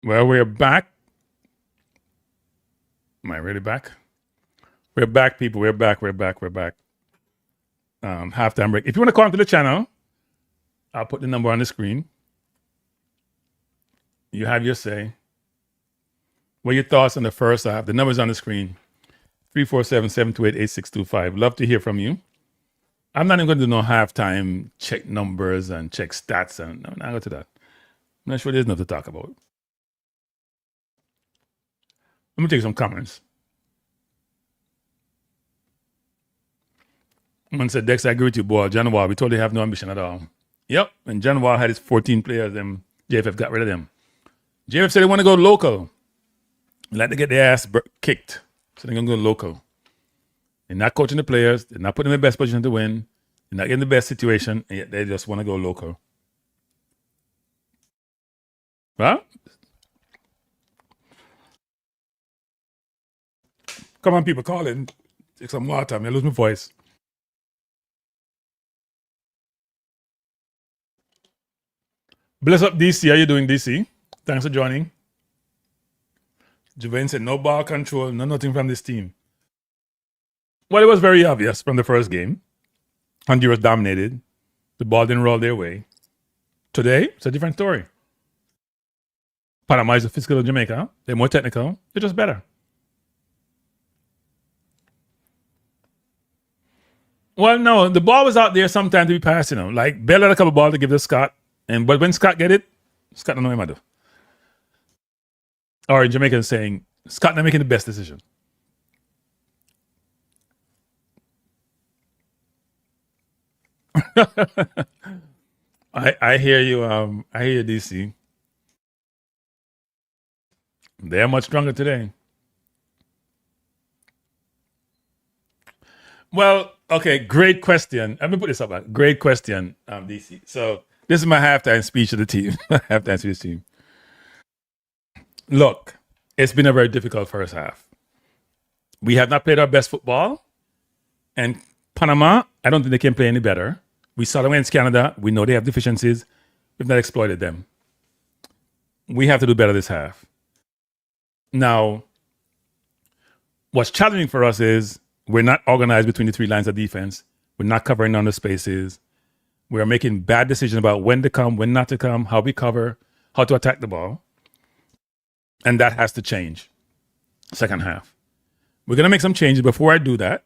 Well, we're back. Am I really back? We're back, people. We're back. Halftime break. If you want to call into the channel, I'll put the number on the screen. You have your say. What are your thoughts on the first half? The number's on the screen. 347-728-8625. Love to hear from you. I'm not even going to do no halftime check numbers and check stats. And I'm not going to that. I'm not sure there's enough to talk about. Let me take some comments. Someone said, Dex, I agree with you, boy. John Wall, we totally have no ambition at all. Yep, and John Wall had his 14 players, and JFF got rid of them. JFF said they want to go local. They like to get their ass kicked, so they're going to go local. They're not coaching the players. They're not putting them in the best position to win. They're not getting the best situation, and yet they just want to go local. Well, come on, people, call in. Take some water. I'm going to lose my voice. Bless up, DC. How you doing, DC? Thanks for joining. Juvain said, no ball control, no nothing from this team. Well, it was very obvious from the first game. Honduras dominated. The ball didn't roll their way. Today, it's a different story. Panama is a physical Jamaica. They're more technical. They're just better. Well, no, the ball was out there sometime to be passed, Like, Bell had a couple balls to give to Scott. But when Scott get it, Scott don't know what to do. Or in Jamaica saying, Scott not making the best decision. I hear you. I hear you, DC. They're much stronger today. Well, okay, great question. Let me put this up. Great question, DC. So this is my halftime speech to the team. Halftime speech to the team. Look, it's been a very difficult first half. We have not played our best football. And Panama, I don't think they can play any better. We saw them against Canada. We know they have deficiencies. We've not exploited them. We have to do better this half. Now, what's challenging for us is we're not organized between the three lines of defense. We're not covering on the spaces. We're making bad decisions about when to come, when not to come, how we cover, how to attack the ball. And that has to change. Second half. We're going to make some changes. Before I do that,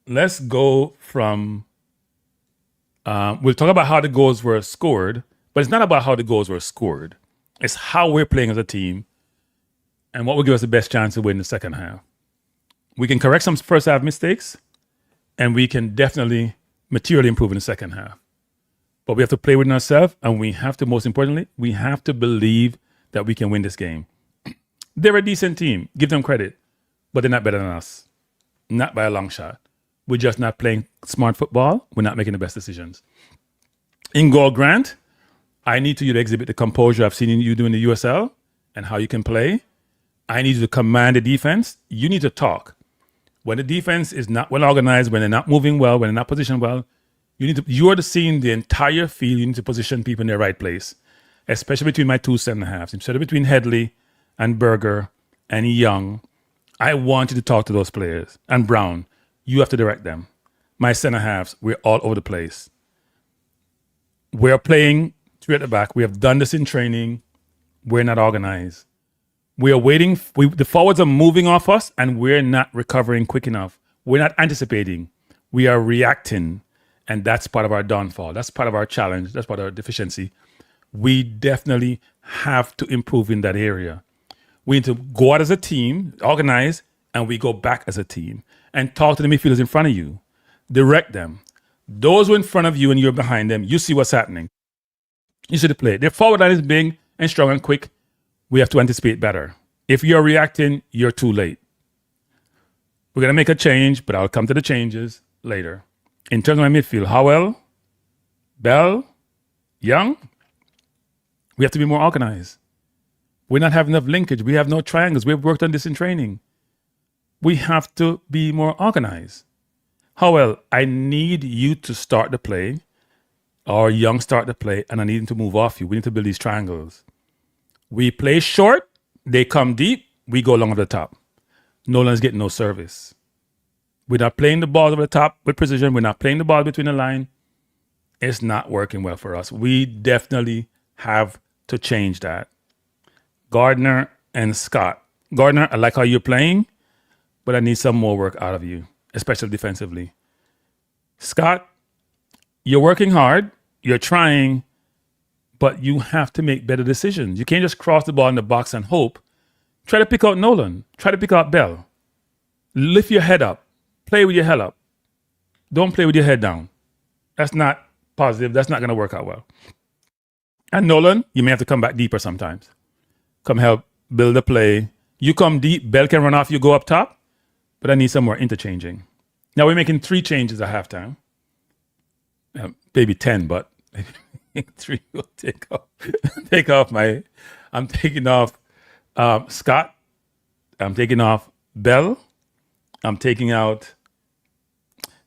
let's go from... we'll talk about how the goals were scored, but it's not about how the goals were scored. It's how we're playing as a team and what will give us the best chance to win the second half. We can correct some first half mistakes, and we can definitely materially improve in the second half. But we have to play within ourselves, and we have to, most importantly, we have to believe that we can win this game. They're a decent team. Give them credit. But they're not better than us. Not by a long shot. We're just not playing smart football. We're not making the best decisions. In goal, Grant, I need you to exhibit the composure I've seen you do in the USL and how you can play. I need you to command the defense. You need to talk. When the defense is not well organized, when they're not moving well, when they're not positioned well, you are seeing the entire field. You need to position people in their right place, especially between my two center halves. Instead of between Headley and Berger and Young, I want you to talk to those players. And Brown, you have to direct them. My center halves, we're all over the place. We're playing three at the back. We have done this in training. We're not organized. We are waiting. The forwards are moving off us, and we're not recovering quick enough. We're not anticipating. We are reacting, and that's part of our downfall. That's part of our challenge. That's part of our deficiency. We definitely have to improve in that area. We need to go out as a team, organize, and we go back as a team and talk to the midfielders in front of you. Direct them. Those who are in front of you and you're behind them, you see what's happening. You see the play. Their forward line is big and strong and quick. We have to anticipate better. If you're reacting, you're too late. We're going to make a change, but I'll come to the changes later. In terms of my midfield, Howell, Bell, Young, we have to be more organized. We're not having enough linkage. We have no triangles. We've worked on this in training. We have to be more organized. Howell, I need you to start the play, or Young start the play, and I need him to move off you. We need to build these triangles. We play short, they come deep, we go long over the top. Nolan's getting no service. We're not playing the ball over the top with precision. We're not playing the ball between the line. It's not working well for us. We definitely have to change that. Gardner and Scott. Gardner, I like how you're playing, but I need some more work out of you, especially defensively. Scott, you're working hard, you're trying, but you have to make better decisions. You can't just cross the ball in the box and hope. Try to pick out Nolan. Try to pick out Bell. Lift your head up. Play with your head up. Don't play with your head down. That's not positive. That's not going to work out well. And Nolan, you may have to come back deeper sometimes. Come help build a play. You come deep, Bell can run off, you go up top, but I need some more interchanging. Now we're making 3 changes at halftime. Maybe 10, but 3 will take off. I'm taking off Scott. I'm taking off Bell. I'm taking out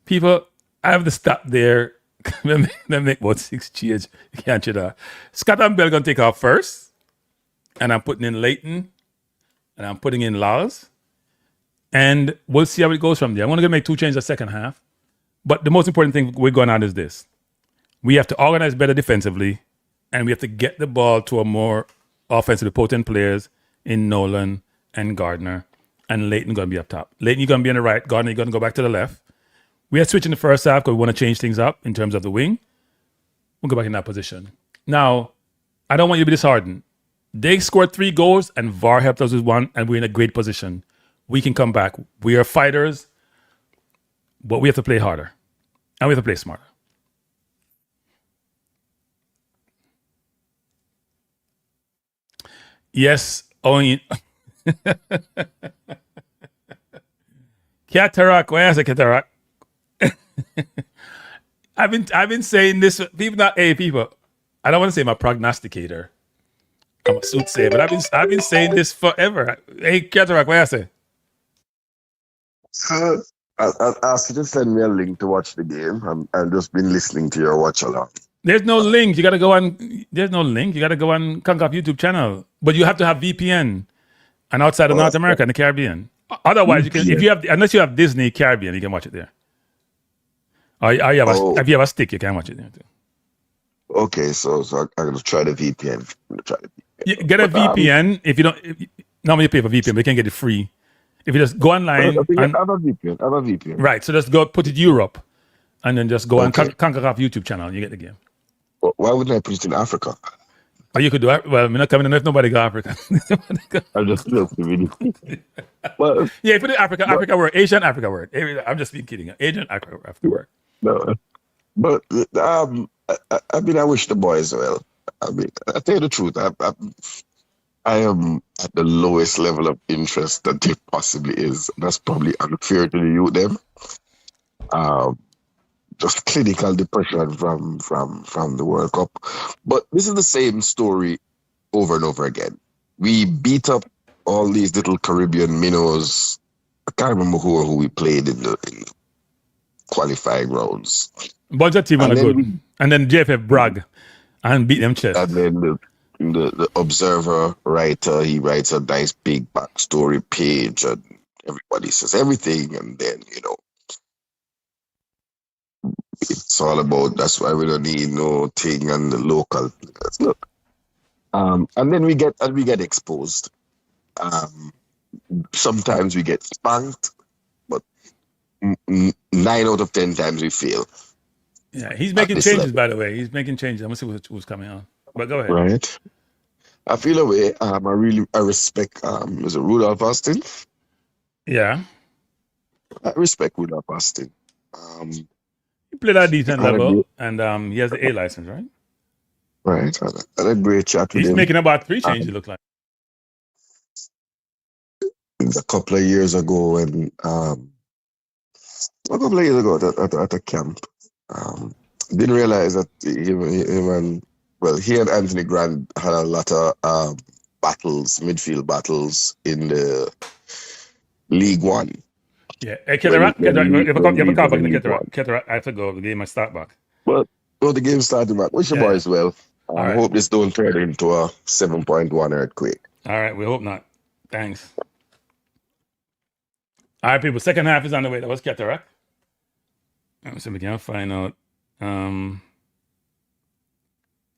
people. I have to stop there. Let me make about 6 cheers. You can't you that. Scott and Bell gonna take off first. And I'm putting in Leighton. And I'm putting in Laws. And we'll see how it goes from there. I'm gonna make 2 changes the second half. But the most important thing we're going on is this. We have to organize better defensively, and we have to get the ball to a more offensively potent players in Nolan and Gardner, and Leighton going to be up top. Leighton, you're going to be on the right. Gardner, you're going to go back to the left. We are switching the first half because we want to change things up in terms of the wing. We'll go back in that position. Now, I don't want you to be disheartened. They scored 3 goals, and VAR helped us with 1, and we're in a great position. We can come back. We are fighters, but we have to play harder, and we have to play smarter. Yes, only Cataract. Where is it, Cataract? I've been saying this. People. I don't want to say I'm a prognosticator. I'm a soothsayer, but I've been saying this forever. Hey, Cataract, where is it? So I asked you to send me a link to watch the game. I've just been listening to your watch along. There's no link. You gotta go on. There's no link. You gotta go on CONCACAF YouTube channel. But you have to have VPN, and outside of North America and the Caribbean. Otherwise, you can. If you have, unless you have Disney Caribbean, you can watch it there. Or if you have a stick, you can watch it there too. Okay, so I'm gonna try the VPN. You get a VPN. If you don't, normally you pay for VPN, but you can get it free. If you just go online, I have a VPN. Right. So just go put it Europe, and then just go on CONCACAF YouTube channel, and you get the game. Why wouldn't I put it in Africa? Or you could do it. Well, I'm not coming in if nobody go Africa. I'm just joking. Well, yeah, put it Africa. Africa word. Asian Africa word. I'm just being kidding. Asian Africa word. No, but I mean, I wish the boys well. I mean, I tell you the truth. I am at the lowest level of interest that there possibly is. That's probably unfair to the youth them. Um, just clinical depression from the World Cup. But this is the same story over and over again. We beat up all these little Caribbean minnows. I can't remember who we played in the qualifying rounds. Budget team And are then good. And then JFF brag and beat them chest. and then the Observer writer, he writes a nice big backstory page, and everybody says everything, and then it's all about that's why we don't need no thing and the local. Look, and then we get exposed. Sometimes we get spanked, but 9 out of 10 times we fail. Yeah, he's making changes, by the way. He's making changes. I'm gonna see who's coming on. But go ahead. Right. I feel a way. I respect is it Rudolph Austin? Yeah. I respect Rudolph Austin. He played at a decent had a level, great- and he has the A license, right? Right. I had a great chat with He's him making about 3 changes, it looks like. a couple of years ago when a couple of years ago at a camp. Didn't realize that him and he and Anthony Grant had a lot of midfield battles in the League One. Yeah. Hey, Ketterak, you have a call back in the League Ketterak. One. Ketterak, I have to go. The game might start back. But the game started back. Wish your Yeah. boys well. All I right. hope this don't turn into a 7.1 earthquake. All right, we hope not. Thanks. All right, people. Second half is on the way. That was Ketterak. So we can find out.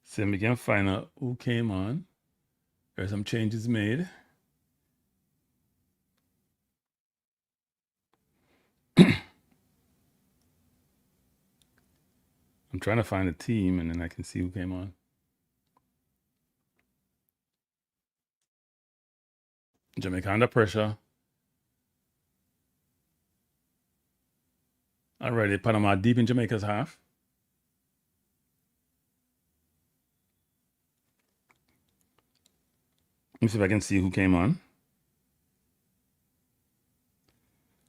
So we can find out who came on. There are some changes made. I'm trying to find a team, and then I can see who came on. Jamaica under pressure. Already, Panama deep in Jamaica's half. Let me see if I can see who came on.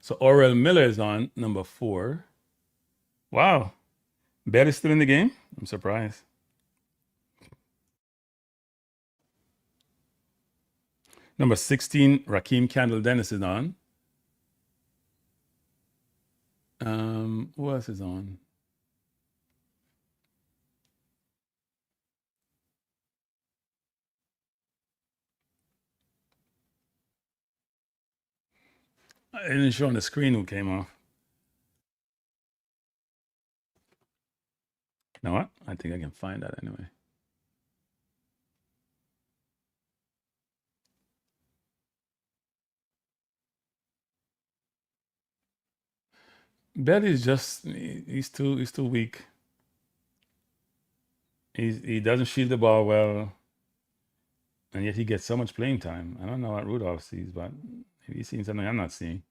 So Orel Miller is on, number 4. Wow. Bet is still in the game? I'm surprised. Number 16, Raheem Candle Dennis is on. Who else is on? I didn't show on the screen who came off. You know what? I think I can find that anyway. Bet is just he's too weak. He doesn't shield the ball well, and yet he gets so much playing time. I don't know what Rudolph sees, but maybe he's seeing something I'm not seeing.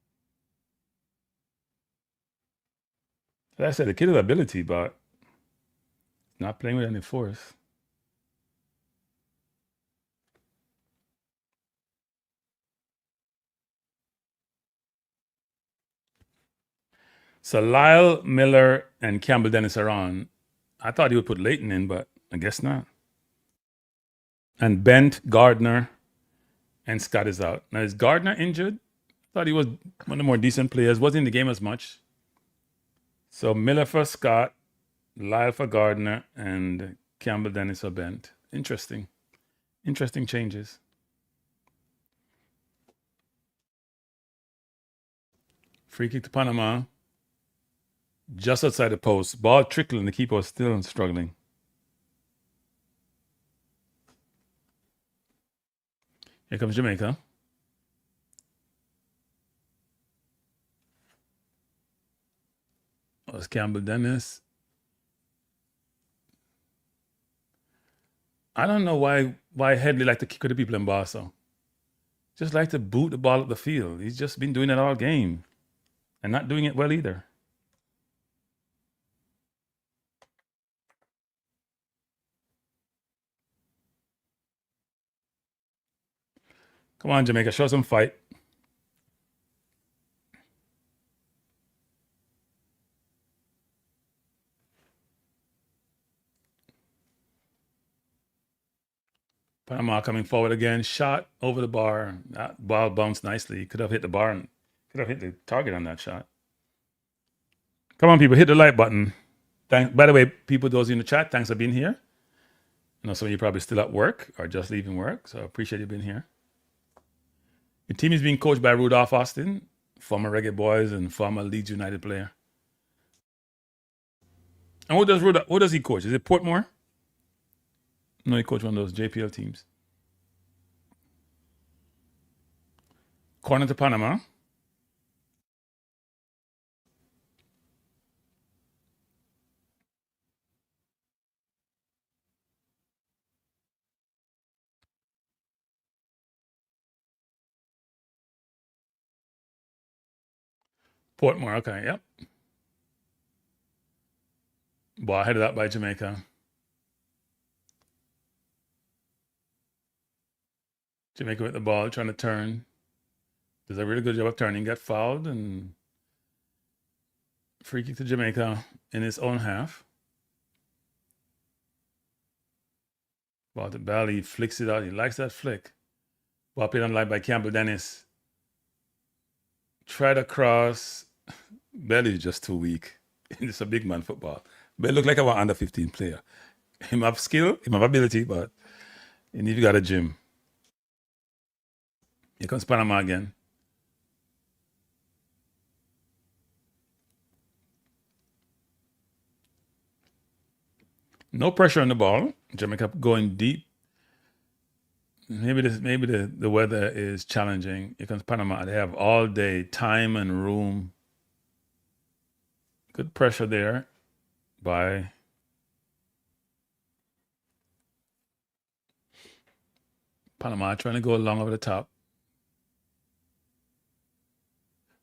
Like I said, the kid has ability, but not playing with any force. So Lyle, Miller, and Campbell Dennis are on. I thought he would put Leighton in, but I guess not. And Bent, Gardner, and Scott is out. Now, is Gardner injured? I thought he was one of the more decent players. Wasn't in the game as much. So Miller for Scott, Lyle for Gardner, and Campbell Dennis for Bent. Interesting. Interesting changes. Free kick to Panama. Just outside the post. Ball trickling. The keeper was still struggling. Here comes Jamaica. Oh, it's Campbell Dennis. I don't know why Headley like to kick with the people in Barca. Just like to boot the ball up the field. He's just been doing it all game. And not doing it well either. Come on, Jamaica, show some fight. Panama coming forward again. Shot over the bar. That ball bounced nicely. Could have hit the bar and could have hit the target on that shot. Come on, people, hit the like button. By the way, people, those in the chat, thanks for being here. I know some of you probably still at work or just leaving work, so I appreciate you being here. The team is being coached by Rudolph Austin, former Reggae Boyz and former Leeds United player. And what does he coach? Is it Portmore? No, he coached one of those JPL teams. Corner to Panama. Portmore, okay, yep. Ball headed up by Jamaica. Jamaica with the ball, trying to turn. Does a really good job of turning, got fouled, and free kick to Jamaica in his own half. Ball to Bally, flicks it out. He likes that flick. Ball played on line by Campbell Dennis. Tried to cross. Belly is just too weak. It's a big man football. Belly look like a under 15 player. Him have skill, him have ability, but he need to got a gym. Here comes Panama again. No pressure on the ball. Jamaica going deep. Maybe the weather is challenging. Here comes Panama. They have all day time and room. Good pressure there by Panama, trying to go along over the top.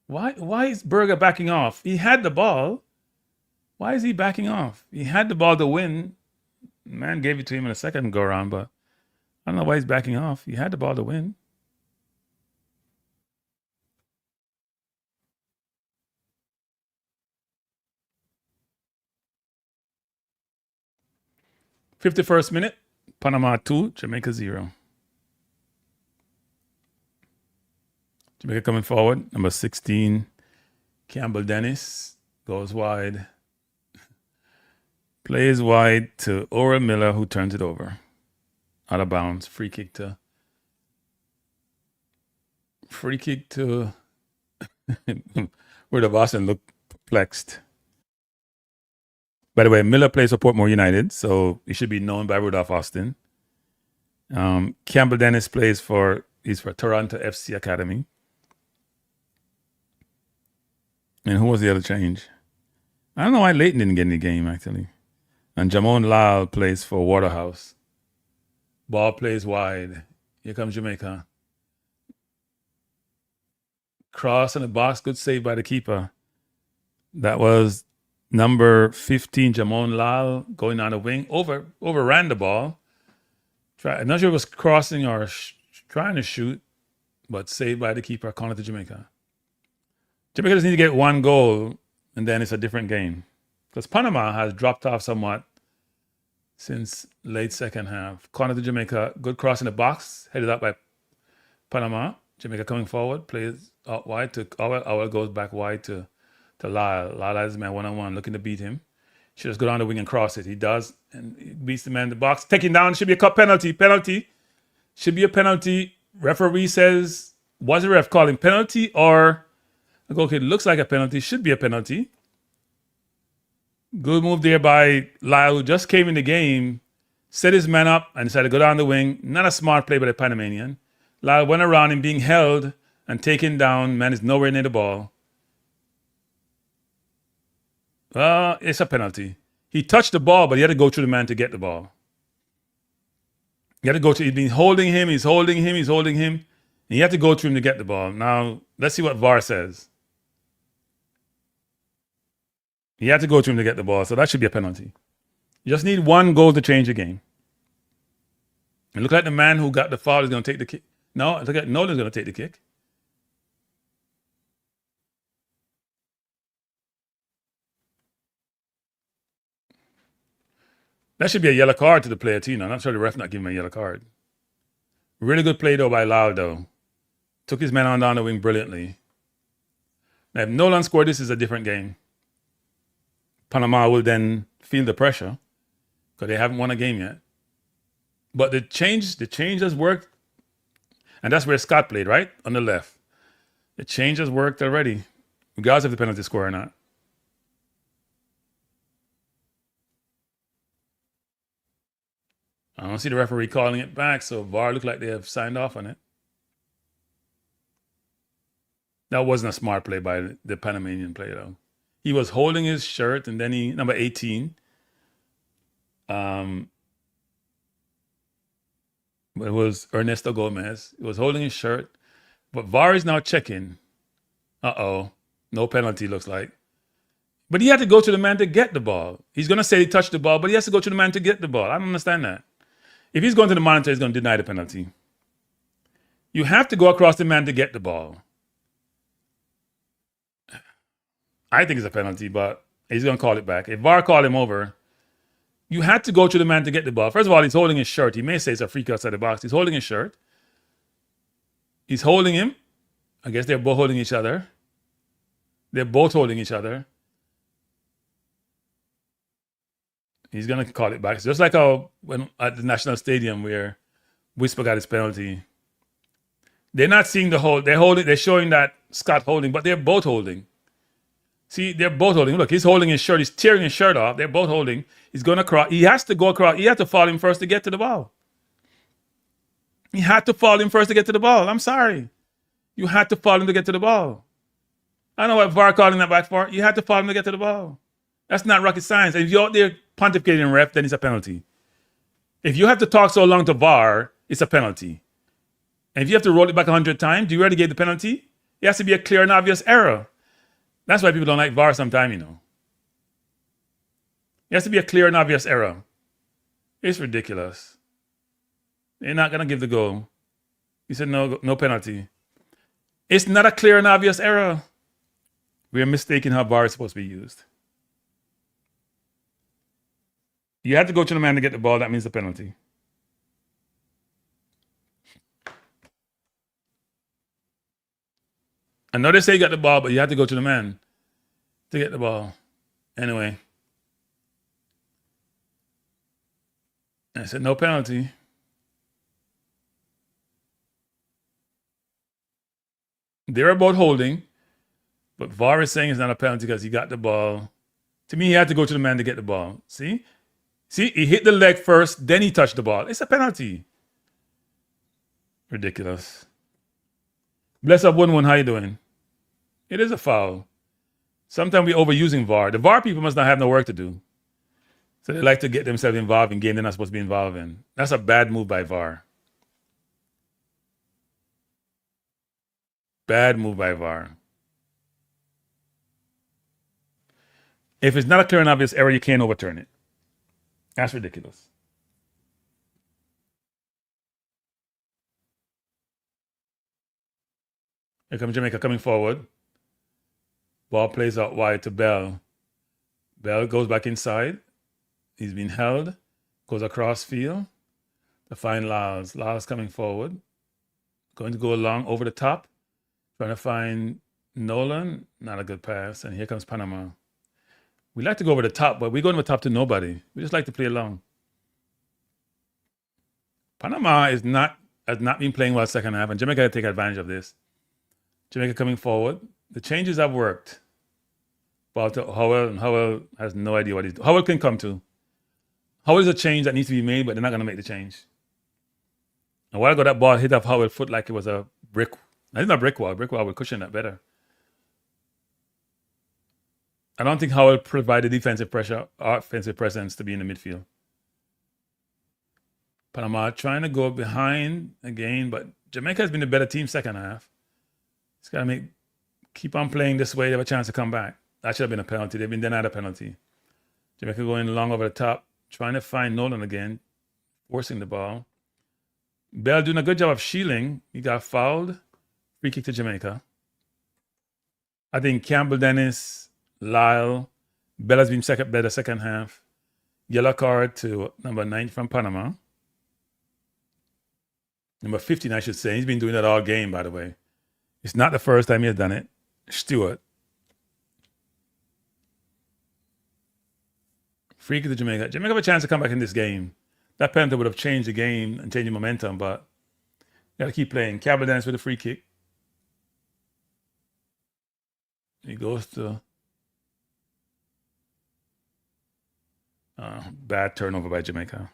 Why is Berger backing off? He had the ball. Why is he backing off? He had the ball to win. Man gave it to him in a second go around, but I don't know why he's backing off. He had the ball to win. '51st minute, Panama 2, Jamaica 0. Jamaica coming forward, number 16, Campbell Dennis goes wide. Plays wide to Ora Miller, who turns it over. Out of bounds, free kick to where the Boston looked perplexed. By the way, Miller plays for Portmore United, so he should be known by Rudolph Austin. Campbell Dennis he's for Toronto FC Academy. And who was the other change? I don't know why Leighton didn't get in the game, actually. And Jamon Lyle plays for Waterhouse. Ball plays wide. Here comes Jamaica. Cross in the box, good save by the keeper. That was number 15, Jamon Lyle, going on the wing. Overran the ball. I'm not sure if it was crossing or trying to shoot, but saved by the keeper, corner to Jamaica. Jamaica just need to get one goal, and then it's a different game. Because Panama has dropped off somewhat since late second half. Corner to Jamaica, good cross in the box, headed up by Panama. Jamaica coming forward, plays out wide to Owl goes back wide to Lyle. Lyle has a man one-on-one, looking to beat him. Should just go down the wing and cross it. He does, and he beats the man in the box. Taking down, should be a penalty. Penalty. Should be a penalty. Referee says, was the ref calling penalty or... Okay, looks like a penalty. Should be a penalty. Good move there by Lyle, who just came in the game, set his man up and decided to go down the wing. Not a smart play by the Panamanian. Lyle went around him being held and taken down. Man is nowhere near the ball. It's a penalty. He touched the ball, but he had to go through the man to get the ball. He had to go through. He's been holding him. He's holding him. And you have to go through him to get the ball. Now, let's see what VAR says. He had to go through him to get the ball, so that should be a penalty. You just need one goal to change the game. It looked like the man who got the foul is going to take the kick. No, it looked like Nolan's going to take the kick. That should be a yellow card to the player, too. I'm not sure the ref not giving him a yellow card. Really good play though by Lyle though. Took his man on down the wing brilliantly. Now if Nolan scored, this is a different game. Panama will then feel the pressure because they haven't won a game yet. But the change has worked. And that's where Scott played, right? On the left. The change has worked already, regardless of the penalty score or not. I don't see the referee calling it back, so VAR look like they have signed off on it. That wasn't a smart play by the Panamanian player, though. He was holding his shirt, and then number 18. It was Ernesto Gomez. He was holding his shirt, but VAR is now checking. No penalty looks like. But he had to go to the man to get the ball. He's going to say he touched the ball, but he has to go to the man to get the ball. I don't understand that. If he's going to the monitor, he's going to deny the penalty. You have to go across the man to get the ball. I think it's a penalty, but he's going to call it back. If VAR called him over, you had to go to the man to get the ball. First of all, he's holding his shirt. He may say it's a free kick outside the box. He's holding his shirt. He's holding him. I guess they're both holding each other. They're both holding each other. He's going to call it back. It's just like when at the National Stadium where Whisper got his penalty. They're not seeing the hold. They're showing that Scott holding, but they're both holding. See, they're both holding. Look, he's holding his shirt. He's tearing his shirt off. They're both holding. He's going to cross. He has to go across. He has to fall him first to get to the ball. He had to fall him first to get to the ball. I'm sorry. You had to fall him to get to the ball. I don't know what VAR calling that back for. You had to fall him to get to the ball. That's not rocket science. If you're out there pontificating ref, then it's a penalty. If you have to talk so long to VAR, it's a penalty. And if you have to roll it back 100 times, do you already get the penalty? It has to be a clear and obvious error. That's why people don't like VAR sometimes, you know. It has to be a clear and obvious error. It's ridiculous. They're not going to give the goal. He said no penalty. It's not a clear and obvious error. We are mistaking how VAR is supposed to be used. You have to go to the man to get the ball. That means the penalty. I know they say you got the ball, but you have to go to the man to get the ball. Anyway. I said no penalty. They're about holding, but VAR is saying it's not a penalty because he got the ball. To me, he had to go to the man to get the ball. See, he hit the leg first, then he touched the ball. It's a penalty. Ridiculous. Bless up 1-1, how you doing? It is a foul. Sometimes we're overusing VAR. The VAR people must not have no work to do. So they like to get themselves involved in games they're not supposed to be involved in. That's a bad move by VAR. Bad move by VAR. If it's not a clear and obvious error, you can't overturn it. That's ridiculous. Here comes Jamaica coming forward. Ball plays out wide to Bell. Bell goes back inside. He's been held. Goes across field to find Lyles. Lyles coming forward. Going to go along over the top. Trying to find Nolan. Not a good pass. And here comes Panama. We like to go over the top, but we go over the top to nobody. We just like to play along. Panama has not been playing well second half, and Jamaica had to take advantage of this. Jamaica coming forward. The changes have worked. Ball to Howell, and Howell has no idea what he's doing. Howell can come to. Howell is a change that needs to be made, but they're not going to make the change. A while ago, that ball hit off Howell's foot like it was a brick. It's not a brick wall. Brick wall would cushion that better. I don't think Howell provided defensive pressure or offensive presence to be in the midfield. Panama trying to go behind again, but Jamaica has been the better team second half. It's got to keep on playing this way. They have a chance to come back. That should have been a penalty. They've been denied a penalty. Jamaica going long over the top, trying to find Nolan again, forcing the ball. Bell doing a good job of shielding. He got fouled. Free kick to Jamaica. I think Campbell Dennis, Lyle, Bella's been better second half. Yellow card to number 9 from Panama. Number 15, I should say. He's been doing that all game, by the way. It's not the first time he has done it. Stewart. Free kick to Jamaica. Jamaica have a chance to come back in this game. That penalty would have changed the game and changed the momentum, but you got to keep playing. Cabaldance with a free kick. He goes to bad turnover by Jamaica.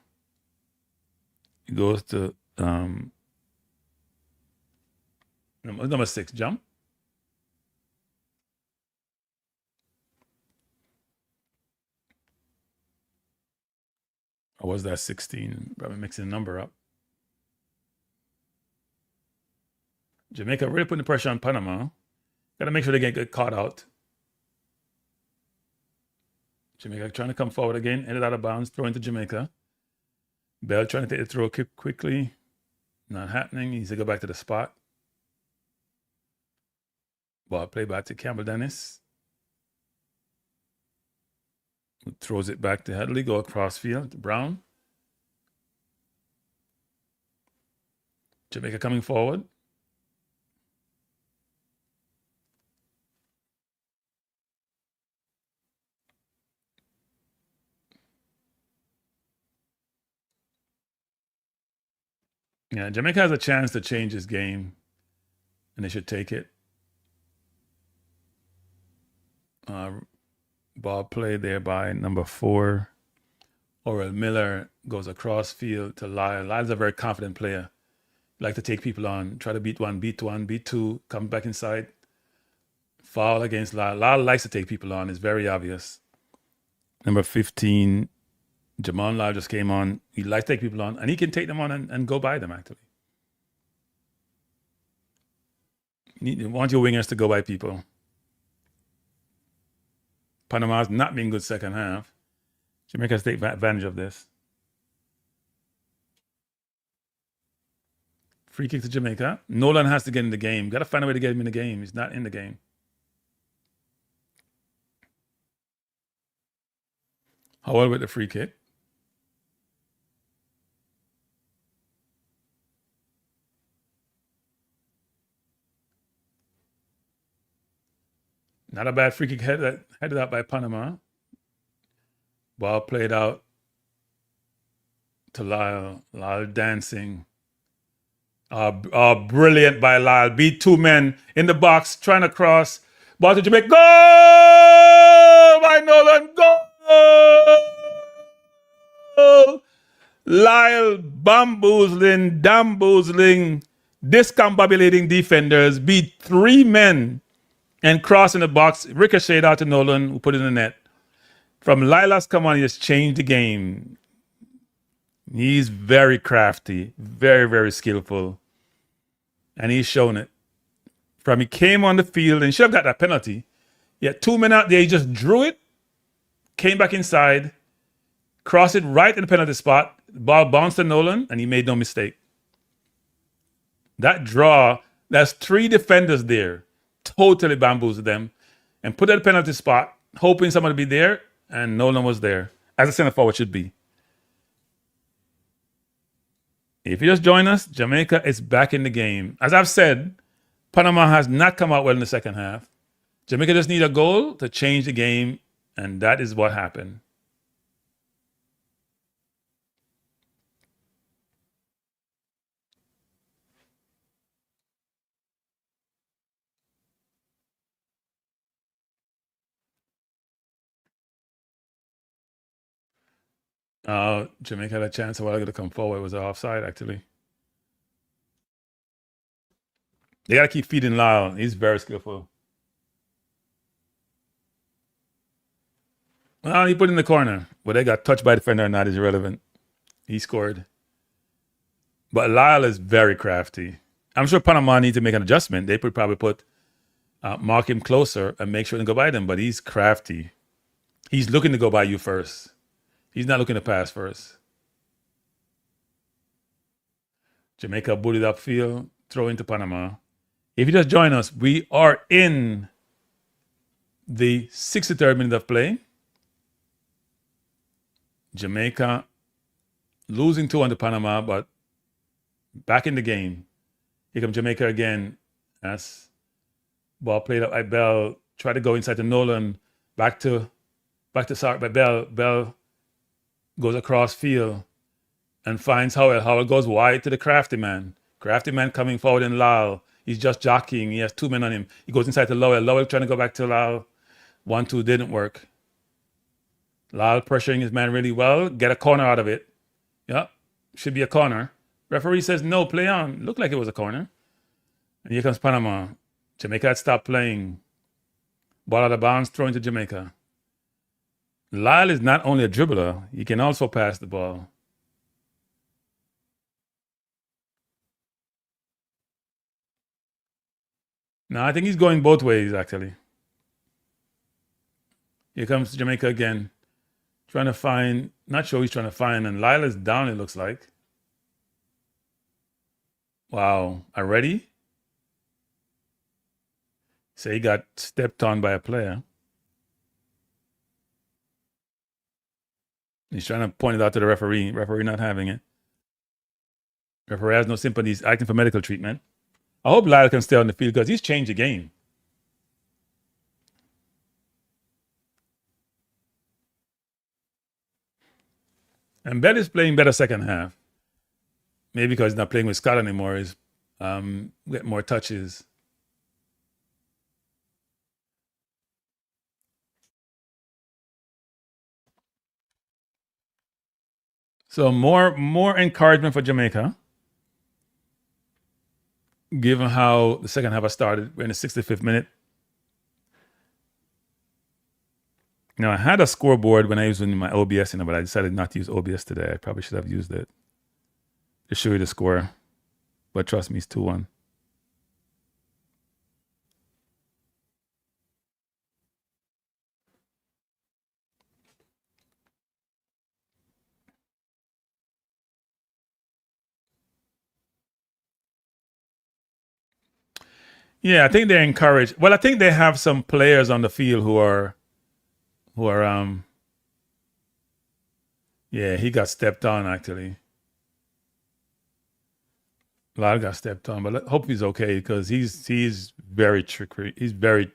He goes to number 6, jump. Or was that 16? Probably mixing the number up. Jamaica really putting the pressure on Panama. Got to make sure they get caught out. Jamaica trying to come forward again. Ended out of bounds. Throw into Jamaica. Bell trying to take the throw quickly. Not happening. He needs to go back to the spot. Ball play back to Campbell Dennis. Who throws it back to Headley. Go across field to Brown. Jamaica coming forward. Yeah, Jamaica has a chance to change this game, and they should take it. Ball play there by number 4. Orel Miller goes across field to Lyle. Lyle's a very confident player. Like to take people on, try to beat 1, beat 2, come back inside. Foul against Lyle. Lyle likes to take people on. It's very obvious. Number 15, Jamon Lyle just came on. He likes to take people on, and he can take them on and go by them, actually. You want your wingers to go by people. Panama's not been good second half. Jamaica's take advantage of this. Free kick to Jamaica. Nolan has to get in the game. Got to find a way to get him in the game. He's not in the game. Howell with the free kick. Not a bad free kick headed out by Panama. Ball played out to Lyle. Lyle dancing. Brilliant by Lyle. Beat 2 men in the box, trying to cross. Ball to Jamaica. Goal by Nolan. Goal! Lyle bamboozling, discombobulating defenders. Beat 3 men and crossing the box. Ricocheted out to Nolan, who put it in the net. From Lilas, come on, he just changed the game. He's very crafty, very, very skillful. And he's shown it. From he came on the field and should have got that penalty. Yet 2 men out there, he just drew it, came back inside, crossed it right in the penalty spot. The ball bounced to Nolan, and he made no mistake. That draw, that's 3 defenders there. Totally bamboozled them and put at the penalty spot, hoping someone would be there, and Nolan was there, as a center forward should be. If you just join us, Jamaica is back in the game. As I've said, Panama has not come out well in the second half. Jamaica just need a goal to change the game, and that is what happened. Jamaica had a chance a while ago to come forward. It was offside, actually. They got to keep feeding Lyle. He's very skillful. Well, he put it in the corner. Whether they got touched by the defender or not is irrelevant. He scored. But Lyle is very crafty. I'm sure Panama needs to make an adjustment. They would probably mark him closer and make sure to go by them. But he's crafty. He's looking to go by you first. He's not looking to pass first. Jamaica booted upfield, throw into Panama. If you just join us, we are in the 63rd minute of play. Jamaica losing 2 to Panama, but back in the game. Here comes Jamaica again. That's ball played up by Bell. Try to go inside to Nolan. Back to Sark by Bell. Bell goes across field and finds Howell. Howell goes wide to the Crafty man. Crafty man coming forward in Lal. He's just jockeying. He has 2 men on him. He goes inside to Lowell. Lowell trying to go back to Lal. 1-2 didn't work. Lal pressuring his man really well. Get a corner out of it. Yeah, should be a corner. Referee says no, play on. Looked like it was a corner. And here comes Panama. Jamaica had stopped playing. Ball out of bounds, thrown to Jamaica. Lyle is not only a dribbler, he can also pass the ball. Now, I think he's going both ways, actually. Here comes Jamaica again. Trying to find, not sure he's trying to find, and Lyle is down, it looks like. Wow, already? So he got stepped on by a player. He's trying to point it out to the referee. Referee not having it. Referee has no sympathy. He's acting for medical treatment. I hope Lyle can stay on the field because he's changed the game. And Bell is playing better second half. Maybe because he's not playing with Scott anymore. He's get more touches. So more encouragement for Jamaica. Given how the second half has started, we're in the 65th minute. Now, I had a scoreboard when I was using my OBS, but I decided not to use OBS today. I probably should have used it to show you the score. But trust me, it's 2-1. Yeah, I think they're encouraged. Well, I think they have some players on the field who are yeah, he got stepped on actually. Lyle got stepped on, but hope he's okay because he's very tricky. He's very,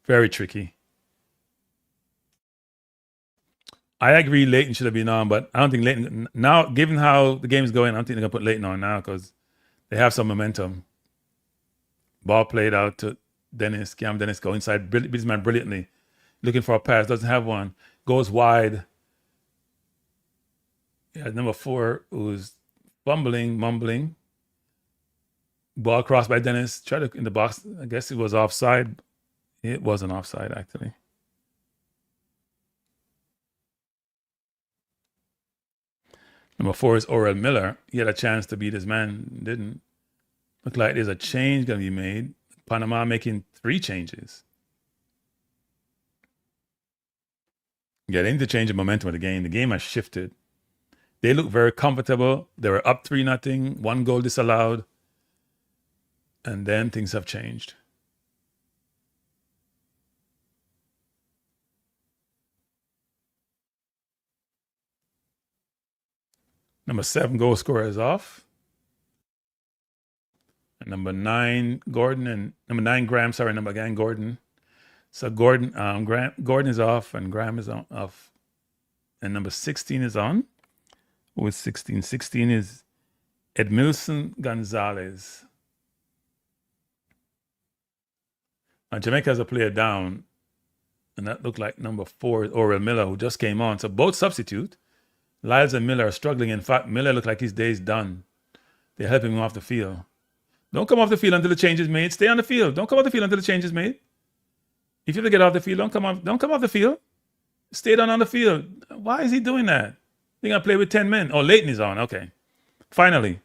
very tricky. I agree Leighton should have been on, but I don't think Leighton now, given how the game's going, I don't think they're gonna put Leighton on now because they have some momentum. Ball played out to Dennis. Cam Dennis go inside. Beats his man brilliantly. Looking for a pass. Doesn't have one. Goes wide. Yeah, number 4 who's fumbling, mumbling. Ball crossed by Dennis. Tried to in the box. I guess it was offside. It wasn't offside, actually. Number 4 is Orel Miller. He had a chance to beat his man. Didn't. Look like there's a change going to be made. Panama making 3 changes. Getting to change the momentum of the game. The game has shifted. They look very comfortable. They were up 3-0. 1 goal disallowed. And then things have changed. Number 7 goal scorer is off. And number 9, Gordon, and number 9, Graham. Sorry, number again, Gordon. So Gordon is off, and Graham is off. And number 16 is on. Who is 16? 16 is Edmilson Gonzalez. Now, Jamaica has a player down, and that looked like number 4 is Orel Miller, who just came on. So both substitute. Lyles and Miller are struggling. In fact, Miller looked like his day's done. They're helping him off the field. Don't come off the field until the change is made. Stay on the field. Don't come off the field until the change is made. If you have to get off the field, don't come off the field. Stay down on the field. Why is he doing that? They're going to play with 10 men. Oh, Leighton is on. Okay. Finally.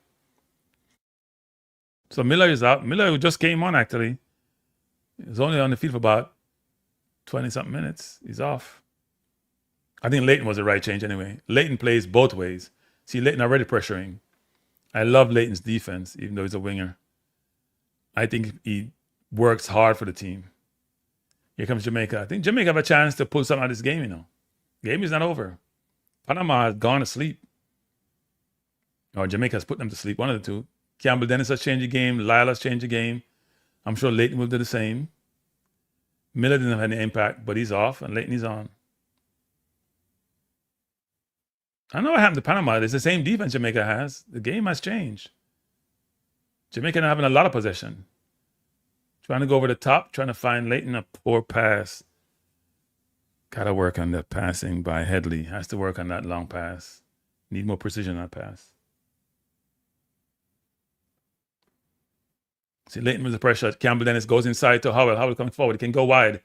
So Miller is out. Miller, who just came on, actually. He was only on the field for about 20-something minutes. He's off. I think Leighton was the right change anyway. Leighton plays both ways. See, Leighton already pressuring. I love Leighton's defense, even though he's a winger. I think he works hard for the team. Here comes Jamaica. I think Jamaica have a chance to pull something out of this game, Game is not over. Panama has gone to sleep. or Jamaica's put them to sleep, one of the two. Campbell Dennis has changed the game. Lyle has changed the game. I'm sure Leighton will do the same. Miller didn't have any impact, but he's off, and Leighton is on. I know what happened to Panama. It's the same defense Jamaica has. The game has changed. Jamaica not having a lot of possession. Trying to go over the top, trying to find Leighton, a poor pass. Got to work on the passing by Headley. Has to work on that long pass. Need more precision on that pass. See, Leighton with the pressure. Campbell Dennis goes inside to Howell. Howell coming forward. He can go wide.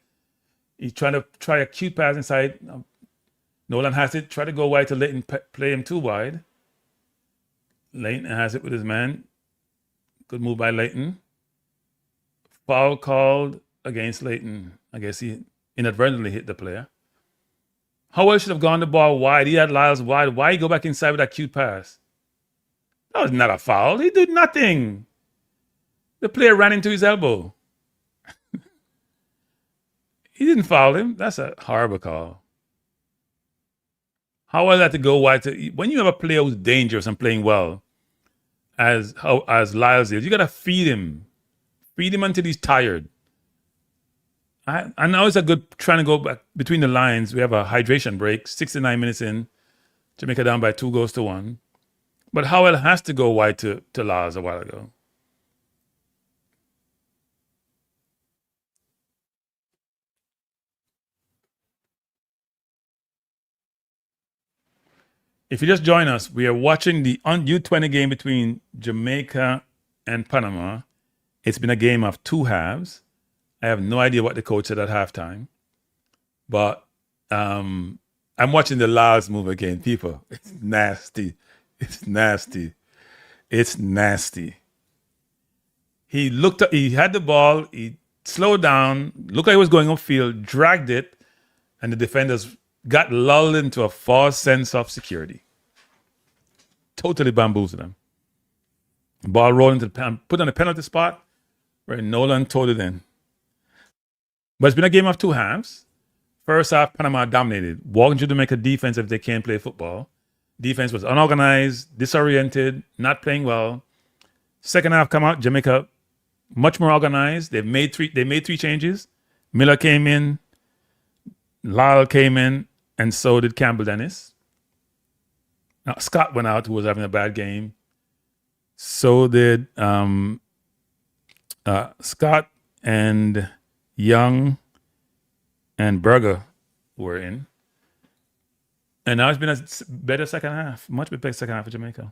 He's trying to try a cute pass inside. Nolan has it. Try to go wide to Leighton. Play him too wide. Leighton has it with his man. Good move by Leighton. Foul called against Leighton. I guess he inadvertently hit the player. Howell should have gone the ball wide. He had Lyles wide. Why go back inside with that cute pass? That was not a foul. He did nothing. The player ran into his elbow. He didn't foul him. That's a horrible call. Howell had to go wide. When you have a player who's dangerous and playing well, as Lyles is, you got to feed him. Feed him until he's tired. I know it's a good trying to go back between the lines. We have a hydration break, 69 minutes in. Jamaica down by 2-1. But Howell has to go wide to Lyles a while ago. If you just join us, we are watching the U20 game between Jamaica and Panama. It's been a game of two halves. I have no idea what the coach said at halftime. But I'm watching the Lyles move again. People, it's nasty. It's nasty. It's nasty. He looked up, he had the ball, he slowed down, looked like he was going upfield, dragged it, and the defenders got lulled into a false sense of security. Totally bamboozled them. Ball rolled into put on a penalty spot where Nolan towed it in. But it's been a game of two halves. First half, Panama dominated, walking to Jamaica defense if they can't play football. Defense was unorganized, disoriented, not playing well. Second half come out, Jamaica much more organized. They made three changes. Miller came in, Lyle came in, and so did Campbell Dennis. Now, Scott went out, who was having a bad game. So did Scott and Young and Berger were in. And now it's been a better second half, much better second half for Jamaica.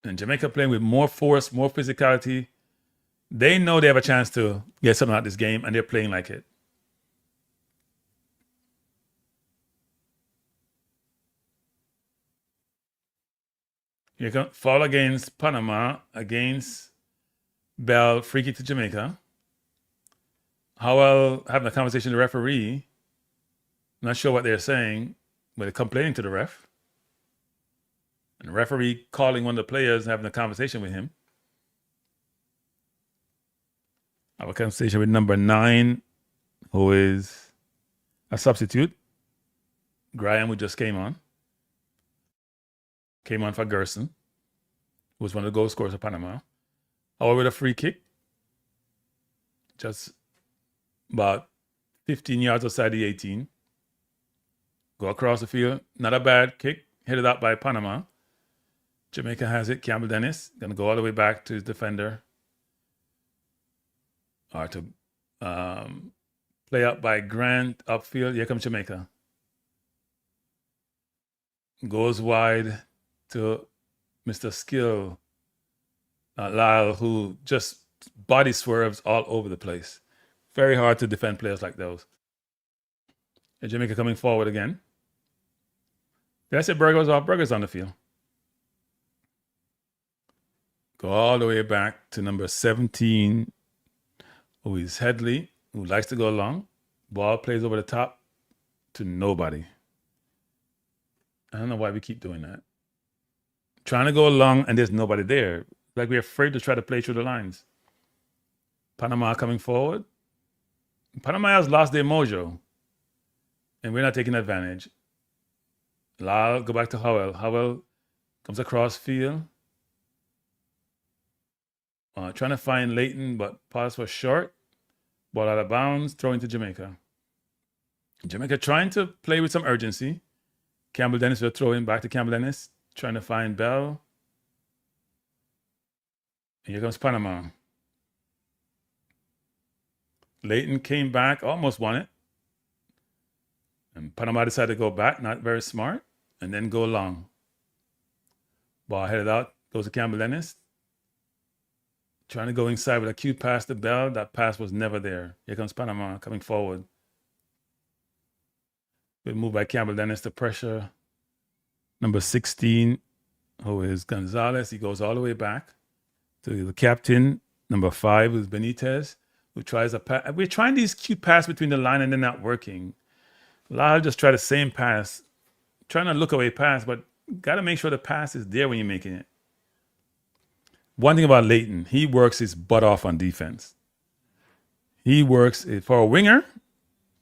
And Jamaica playing with more force, more physicality. They know they have a chance to get something out of this game, and they're playing like it. You can fall against Panama, against Bell, free kick to Jamaica. Howell having a conversation with the referee. Not sure what they're saying, but they're complaining to the ref. And the referee calling one of the players and having a conversation with him. I have a conversation with number 9, who is a substitute. Graham, who just came on. Came on for Gerson, who was one of the goal scorers of Panama. However, with a free kick, just about 15 yards outside the 18. Go across the field. Not a bad kick. Headed out by Panama. Jamaica has it. Campbell Dennis going to go all the way back to his defender. Or to play up by Grant upfield. Here comes Jamaica. Goes wide to Mr. Skill, Lyle, who just body swerves all over the place. Very hard to defend players like those. And Jamaica coming forward again. Did I say Berger was off? Berger's on the field. Go all the way back to number 17, who is Headley, who likes to go long. Ball plays over the top to nobody. I don't know why we keep doing that. Trying to go long and there's nobody there. Like we're afraid to try to play through the lines. Panama coming forward. Panama has lost their mojo, and we're not taking advantage. Lal, go back to Howell. Howell comes across field. Trying to find Leighton, but pass was short. Ball out of bounds, throw into Jamaica. Jamaica trying to play with some urgency. Campbell Dennis will throw in back to Campbell Dennis, trying to find Bell. And here comes Panama. Leighton came back, almost won it. And Panama decided to go back, not very smart, and then go long. Ball headed out, goes to Campbell Dennis. Trying to go inside with a cute pass to Bell. That pass was never there. Here comes Panama coming forward. Good move by Campbell Dennis to pressure number 16, who is Gonzalez. He goes all the way back to the captain, number 5, who's Benitez, who tries a pass. We're trying these cute pass between the line and they're not working. Lyle just tried the same pass, trying to look away pass, but got to make sure the pass is there when you're making it. One thing about Leighton, he works his butt off on defense. He works, for a winger,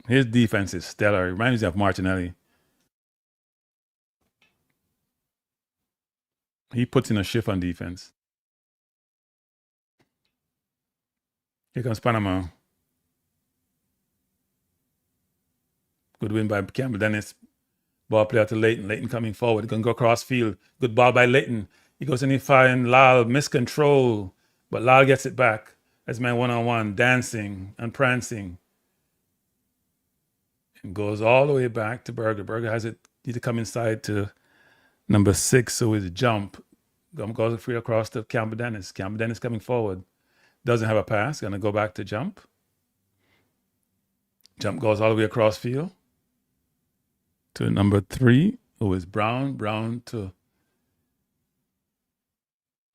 his defense is stellar. It reminds me of Martinelli. He puts in a shift on defense. Here comes Panama. Good win by Campbell Dennis. Ball play out to Leighton. Leighton coming forward. Going to go cross field. Good ball by Leighton. He goes in and finds Lal, miscontrol. But Lal gets it back. As man one-on-one, dancing and prancing. And goes all the way back to Berger. Berger has it, need to come inside to number 6, so his jump. Goes free across to Campbell Dennis. Campbell Dennis coming forward. Doesn't have a pass. Going to go back to jump. Jump goes all the way across field to number 3, who is Brown. Brown to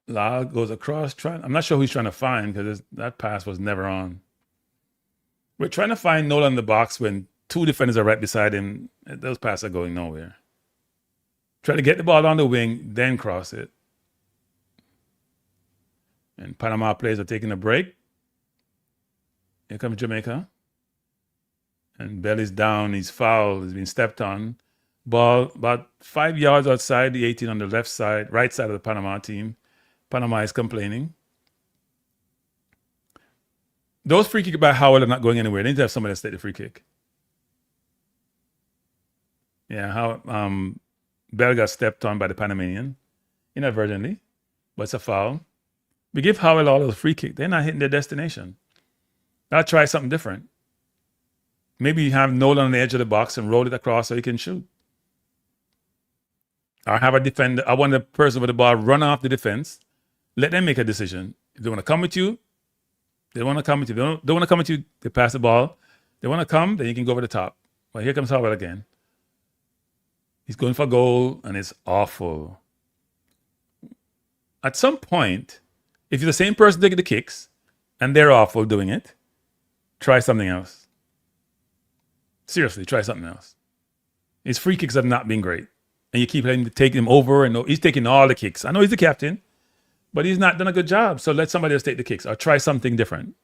Lal, goes across. I'm not sure who he's trying to find because that pass was never on. We're trying to find Nolan in the box when 2 defenders are right beside him. Those passes are going nowhere. Try to get the ball on the wing, then cross it. And Panama players are taking a break. Here comes Jamaica. And Bell is down. He's fouled. He's been stepped on. Ball about 5 yards outside the 18 on the left side, right side of the Panama team. Panama is complaining. Those free kicks by Howell are not going anywhere. They need to have somebody to take the free kick. Yeah, how Bell got stepped on by the Panamanian inadvertently, but it's a foul. We give Howell all those free kicks. They're not hitting their destination. I'll try something different. Maybe you have Nolan on the edge of the box and roll it across so he can shoot. Or have a defender. I want the person with the ball run off the defense. Let them make a decision. If they want to come with you, they want to come with you. They don't want to come with you, they pass the ball. They want to come, then you can go over the top. Well, here comes Howell again. He's going for goal, and it's awful. At some point, if you're the same person taking the kicks, and they're awful doing it, try something else. Seriously, try something else. His free kicks have not been great. And you keep letting him take him over, and he's taking all the kicks. I know he's the captain, but he's not done a good job. So let somebody else take the kicks or try something different.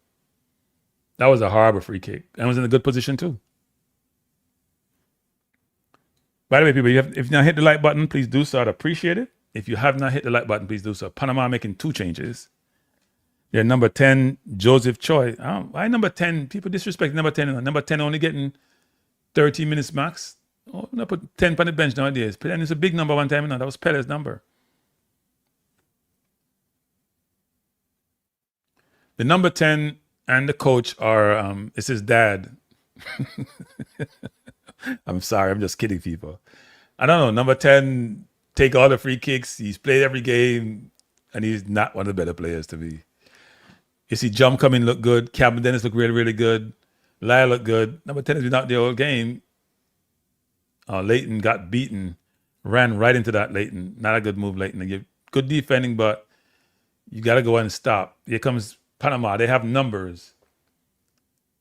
That was a horrible free kick. And was in a good position too. By the way, people, if you've not hit the like button, please do so. I'd appreciate it. If you have not hit the like button, please do so. Panama making 2 changes. They're number 10, Joseph Choi. Why number 10? People disrespect number 10. Number 10 only getting 30 minutes max. Oh, I put 10 on the bench nowadays. And it's a big number one time. No, that was Pele's number. The number 10 and the coach are, it's his dad. I'm sorry, I'm just kidding people. I don't know, number 10, take all the free kicks. He's played every game, and he's not one of the better players to be. You see Jump come in, look good. Campbell Dennis look really, really good. Lyle look good. Number 10 has been out the whole game. Leighton got beaten, ran right into that Leighton. Not a good move, Leighton. Good defending, but you got to go and stop. Here comes Panama. They have numbers.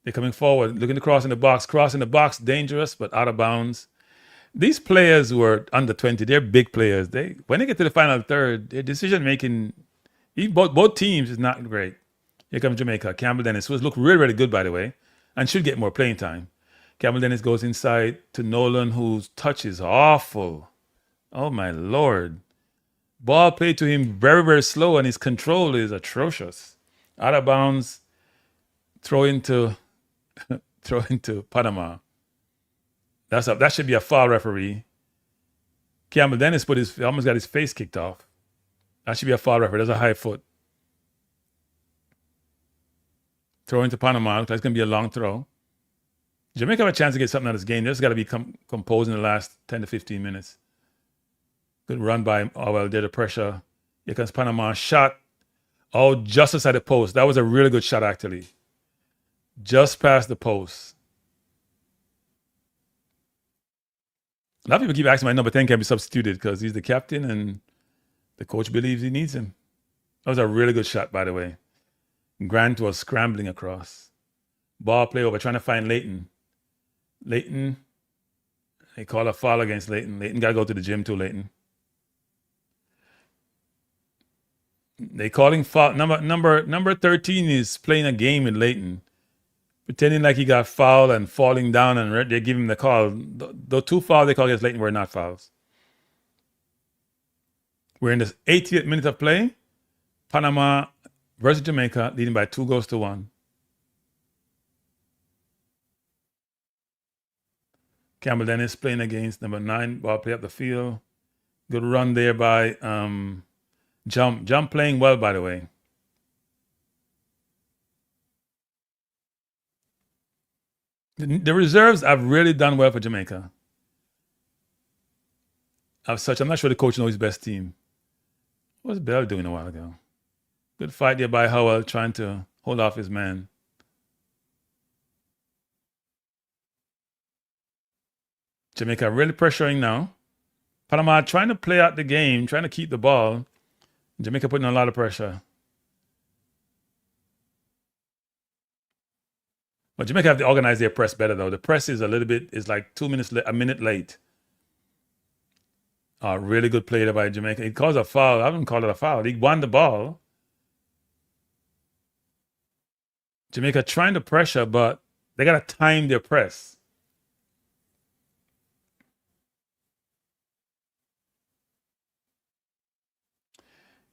They're coming forward, looking to cross in the box. Cross in the box, dangerous, but out of bounds. These players who are under 20, they're big players. When they get to the final third, their decision-making, both teams is not great. Here comes Jamaica. Campbell Dennis, who has looked really, really good, by the way. and should get more playing time. Campbell Dennis goes inside to Nolan, whose touch is awful. Oh my Lord. Ball played to him very, very slow, and his control is atrocious. Out of bounds, throw into Panama. That should be a foul, referee. Campbell Dennis almost got his face kicked off. That should be a foul, referee. That's a high foot. Throw into Panama. Looks like it's going to be a long throw. Jamaica have a chance to get something out of this game. They just got to be composed in the last 10 to 15 minutes. Good run by Howell. Did the pressure. Here comes Panama. Shot. Oh, just inside the post. That was a really good shot, actually. Just past the post. A lot of people keep asking my number 10 can be substituted because he's the captain and the coach believes he needs him. That was a really good shot, by the way. Grant was scrambling across. Ball play over, trying to find Leighton. Leighton, they call a foul against Leighton. Leighton got to go to the gym too, Leighton. They calling foul. Number 13 is playing a game with Leighton, pretending like he got fouled and falling down, and they give him the call. The two fouls they call against Leighton were not fouls. We're in the 80th minute of play. Panama versus Jamaica, leading by 2-1. Campbell Dennis playing against number 9. Ball play up the field. Good run there by Jump playing well, by the way. The reserves have really done well for Jamaica. As such, I'm not sure the coach knows his best team. What was Bell doing a while ago? Good fight there by Howell, trying to hold off his man. Jamaica really pressuring now. Panama trying to play out the game, trying to keep the ball. Jamaica putting a lot of pressure. But Jamaica have to organize their press better, though. The press is like 2 minutes, a minute late. Really good play there by Jamaica. He calls a foul. I wouldn't call it a foul. He won the ball. Jamaica trying to pressure, but they got to time their press.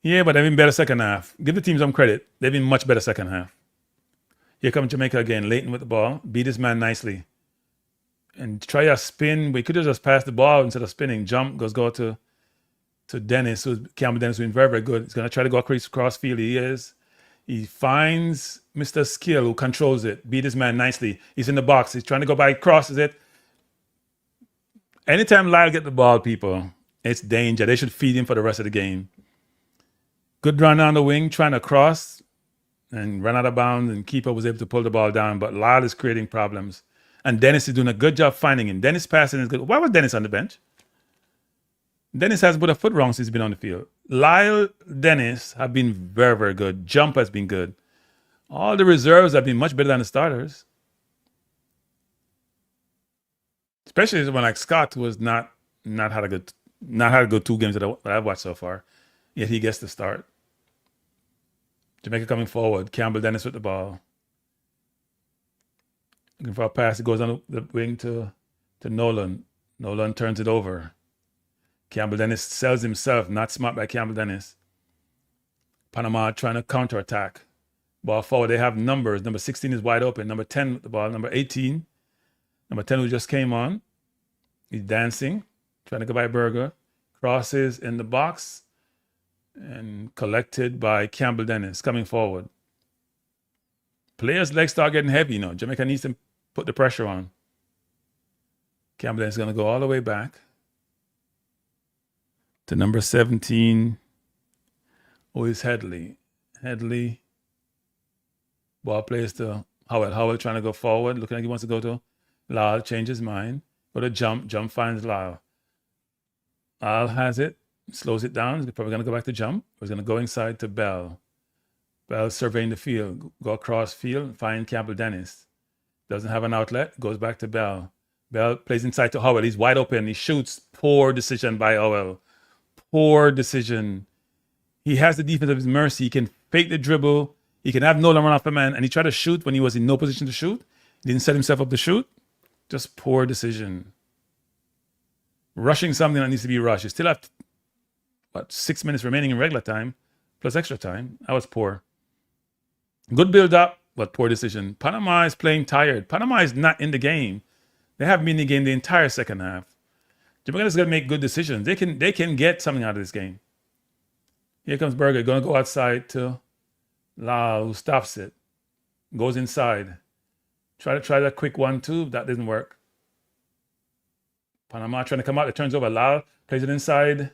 Yeah, but they've been better second half. Give the team some credit. They've been much better second half. Here comes Jamaica again. Leighton with the ball. Beat his man nicely. And try a spin. We could have just passed the ball instead of spinning. Jump go to Dennis, Campbell Dennis, who's been very, very good. He's going to try to go across field. He is. He finds Mr. Skill, who controls it. Beat his man nicely. He's in the box. He's trying to go by, crosses it. Anytime Lyle get the ball, people, it's danger. They should feed him for the rest of the game. Good run on the wing, trying to cross and run out of bounds, and keeper was able to pull the ball down, but Lyle is creating problems. And Dennis is doing a good job finding him. Dennis passing is good. Why was Dennis on the bench? Dennis has put a foot wrong since he's been on the field. Lyle, Dennis have been very, very good. Jump has been good. All the reserves have been much better than the starters. Especially when like Scott was not had a good 2 games that I've watched so far. Yet he gets the start. Jamaica coming forward. Campbell Dennis with the ball. Looking for a pass. It goes on the wing to Nolan. Nolan turns it over. Campbell Dennis sells himself. Not smart by Campbell Dennis. Panama trying to counterattack. Ball forward. They have numbers. Number 16 is wide open. Number 10 with the ball. Number 18. Number 10 who just came on. He's dancing. Trying to go by Berger. Crosses in the box. And collected by Campbell Dennis coming forward. Players' legs start getting heavy, Jamaica needs to put the pressure on. Campbell Dennis is going to go all the way back to number 17. Oh, it's Headley. Headley. Ball plays to Howell. Howell trying to go forward. Looking like he wants to go to Lyle. Change his mind. Go to Jump. Jump finds Lyle. Lyle has it. Slows it down. He's probably going to go back to Jump. He's going to go inside to Bell. Bell surveying the field. Go across field. Find Campbell Dennis. Doesn't have an outlet. Goes back to Bell. Bell plays inside to Howell. He's wide open. He shoots. Poor decision by Howell. Poor decision. He has the defense of his mercy. He can fake the dribble. He can have Nolan run off a man. And he tried to shoot when he was in no position to shoot. Didn't set himself up to shoot. Just poor decision. Rushing something that needs to be rushed. You still have, 6 minutes remaining in regular time, plus extra time. That was poor. Good build up, but poor decision. Panama is playing tired. Panama is not in the game. They haven't been in the game the entire second half. Jamaica is going to make good decisions. They can get something out of this game. Here comes Berger, going to go outside to Lau, who stops it. Goes inside. Try that quick 1-2. That didn't work. Panama trying to come out. It turns over. Lau plays it inside.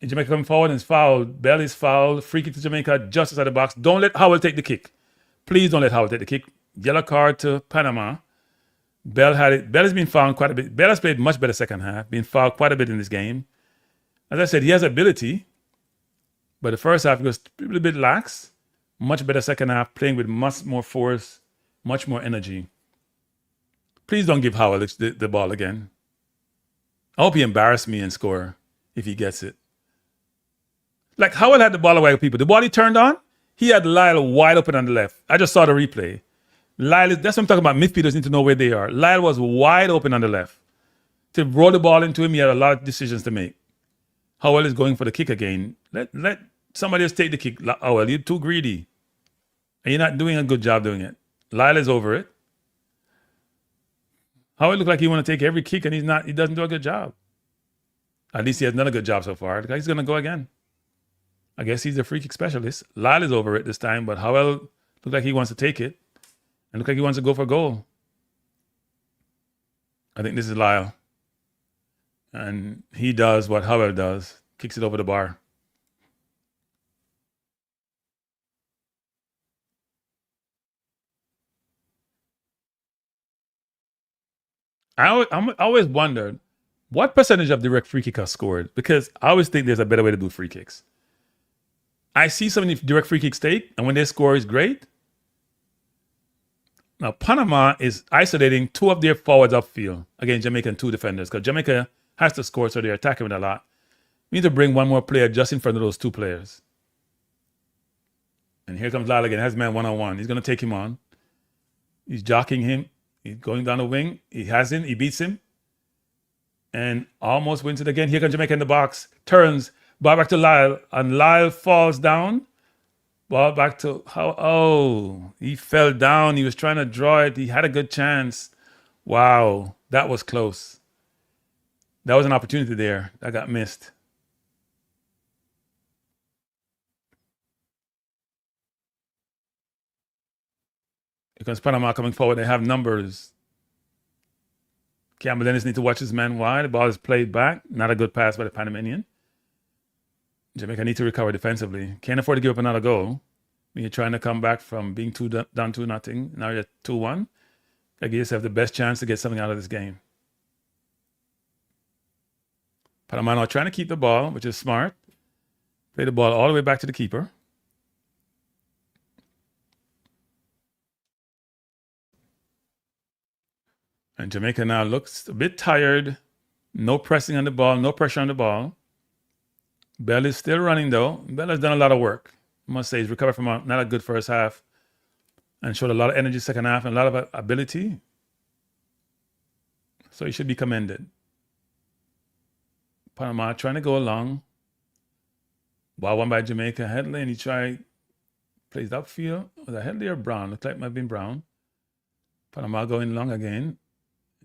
And Jamaica coming forward and is fouled. Bell is fouled. Free kick to Jamaica just inside the box. Don't let Howell take the kick. Please don't let Howell take the kick. Yellow card to Panama. Bell had it. Bell has been fouled quite a bit. Bell has played much better second half. Been fouled quite a bit in this game. As I said, he has ability. But the first half was a little bit lax. Much better second half. Playing with much more force. Much more energy. Please don't give Howell the ball again. I hope he embarrass me and score if he gets it. Like Howell had the ball away with people. The ball he turned on, he had Lyle wide open on the left. I just saw the replay. Lyle, that's what I'm talking about. Midfielders need to know where they are. Lyle was wide open on the left. To roll the ball into him, he had a lot of decisions to make. Howell is going for the kick again. Let somebody else take the kick. Howell, you're too greedy. And you're not doing a good job doing it. Lyle is over it. Howell looked like he want to take every kick and he doesn't do a good job. At least he has done a good job so far. The guy's going to go again. I guess he's a free kick specialist. Lyle is over it this time, but Howell looked like he wants to take it and look like he wants to go for a goal. I think this is Lyle. And he does what Howell does, kicks it over the bar. I always wondered what percentage of direct free kick are scored, because I always think there's a better way to do free kicks. I see some of the direct free kicks take, and when they score is great. Now, Panama is isolating two of their forwards upfield against Jamaica and two defenders, because Jamaica has to score, so they're attacking with a lot. We need to bring one more player just in front of those two players. And here comes Lyle again. Has man one-on-one. He's going to take him on. He's jockeying him. He's going down the wing. He has him. He beats him. And almost wins it again. Here comes Jamaica in the box. Turns. Ball back to Lyle. And Lyle falls down. Ball back to how? Oh, he fell down. He was trying to draw it. He had a good chance. Wow. That was close. That was an opportunity there. That got missed. Because Panama coming forward, they have numbers. Campbell Dennis need to watch his man wide. The ball is played back. Not a good pass by the Panamanian. Jamaica need to recover defensively. Can't afford to give up another goal. When you're trying to come back from being down 2-0. Now you're 2-1. I guess you have the best chance to get something out of this game. Panama now trying to keep the ball, which is smart. Play the ball all the way back to the keeper. And Jamaica now looks a bit tired. No pressing on the ball, no pressure on the ball. Bell is still running though. Bell has done a lot of work. I must say he's recovered from not a good first half and showed a lot of energy second half and a lot of ability. So he should be commended. Panama trying to go along. Ball won by Jamaica. Headley, and he plays upfield. Was that Headley or Brown? Looks like it might have been Brown. Panama going long again.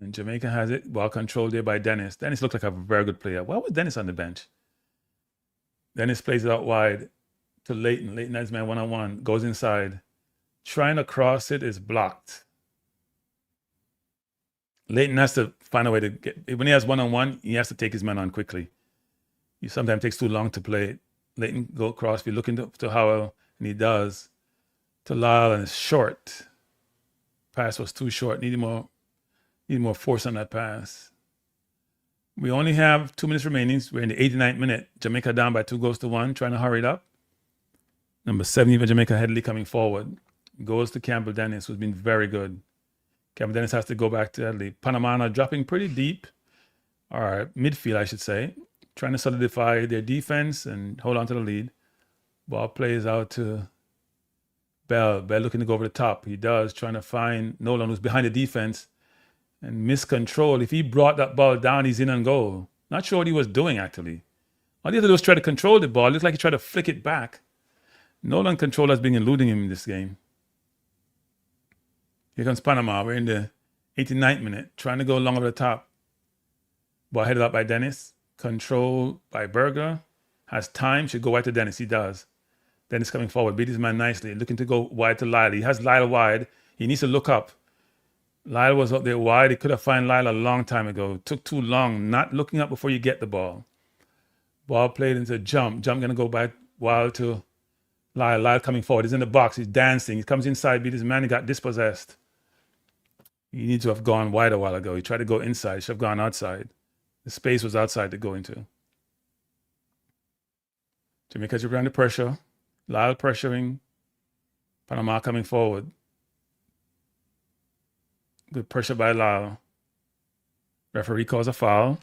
And Jamaica has it. Ball controlled there by Dennis. Dennis looked like a very good player. Why was Dennis on the bench? Dennis plays it out wide to Leighton. Leighton has man one-on-one. Goes inside. Trying to cross it is blocked. Leighton has to find a way to get... When he has one-on-one, he has to take his man on quickly. He sometimes takes too long to play it. Leighton go across. We're looking to Howell, and he does. To Lyle, and it's short. Pass was too short. Need more force on that pass. We only have 2 minutes remaining. We're in the 89th minute. Jamaica down by 2-1, trying to hurry it up. Number 70 for Jamaica, Headley coming forward. Goes to Campbell Dennis, who's been very good. Campbell Dennis has to go back to Headley. Panama dropping pretty deep, or midfield, I should say, trying to solidify their defense and hold on to the lead. Ball plays out to Bell looking to go over the top. He does, trying to find Nolan, who's behind the defense, and miscontrol. If he brought that ball down, he's in on goal. Not sure what he was doing, actually. All he had to do was try to control the ball. It looked like he tried to flick it back. Nolan control has been eluding him in this game. Here comes Panama. We're in the 89th minute, trying to go long over the top. Ball headed up by Dennis. Control by Berger. Has time, should go wide to Dennis. He does. Dennis coming forward, beat his man nicely, looking to go wide to Lyle. He has Lyle wide. He needs to look up. Lyle was up there wide. He could have found Lyle a long time ago. It took too long, not looking up before you get the ball. Ball played into jump. Jump going to go back wild to Lyle. Lyle coming forward. He's in the box. He's dancing. He comes inside, beat his man. He got dispossessed. He needs to have gone wide a while ago. He tried to go inside. He should have gone outside. The space was outside to go into. Jamaica's under pressure. Lyle pressuring. Panama coming forward. Good pressure by Lyle. Referee calls a foul.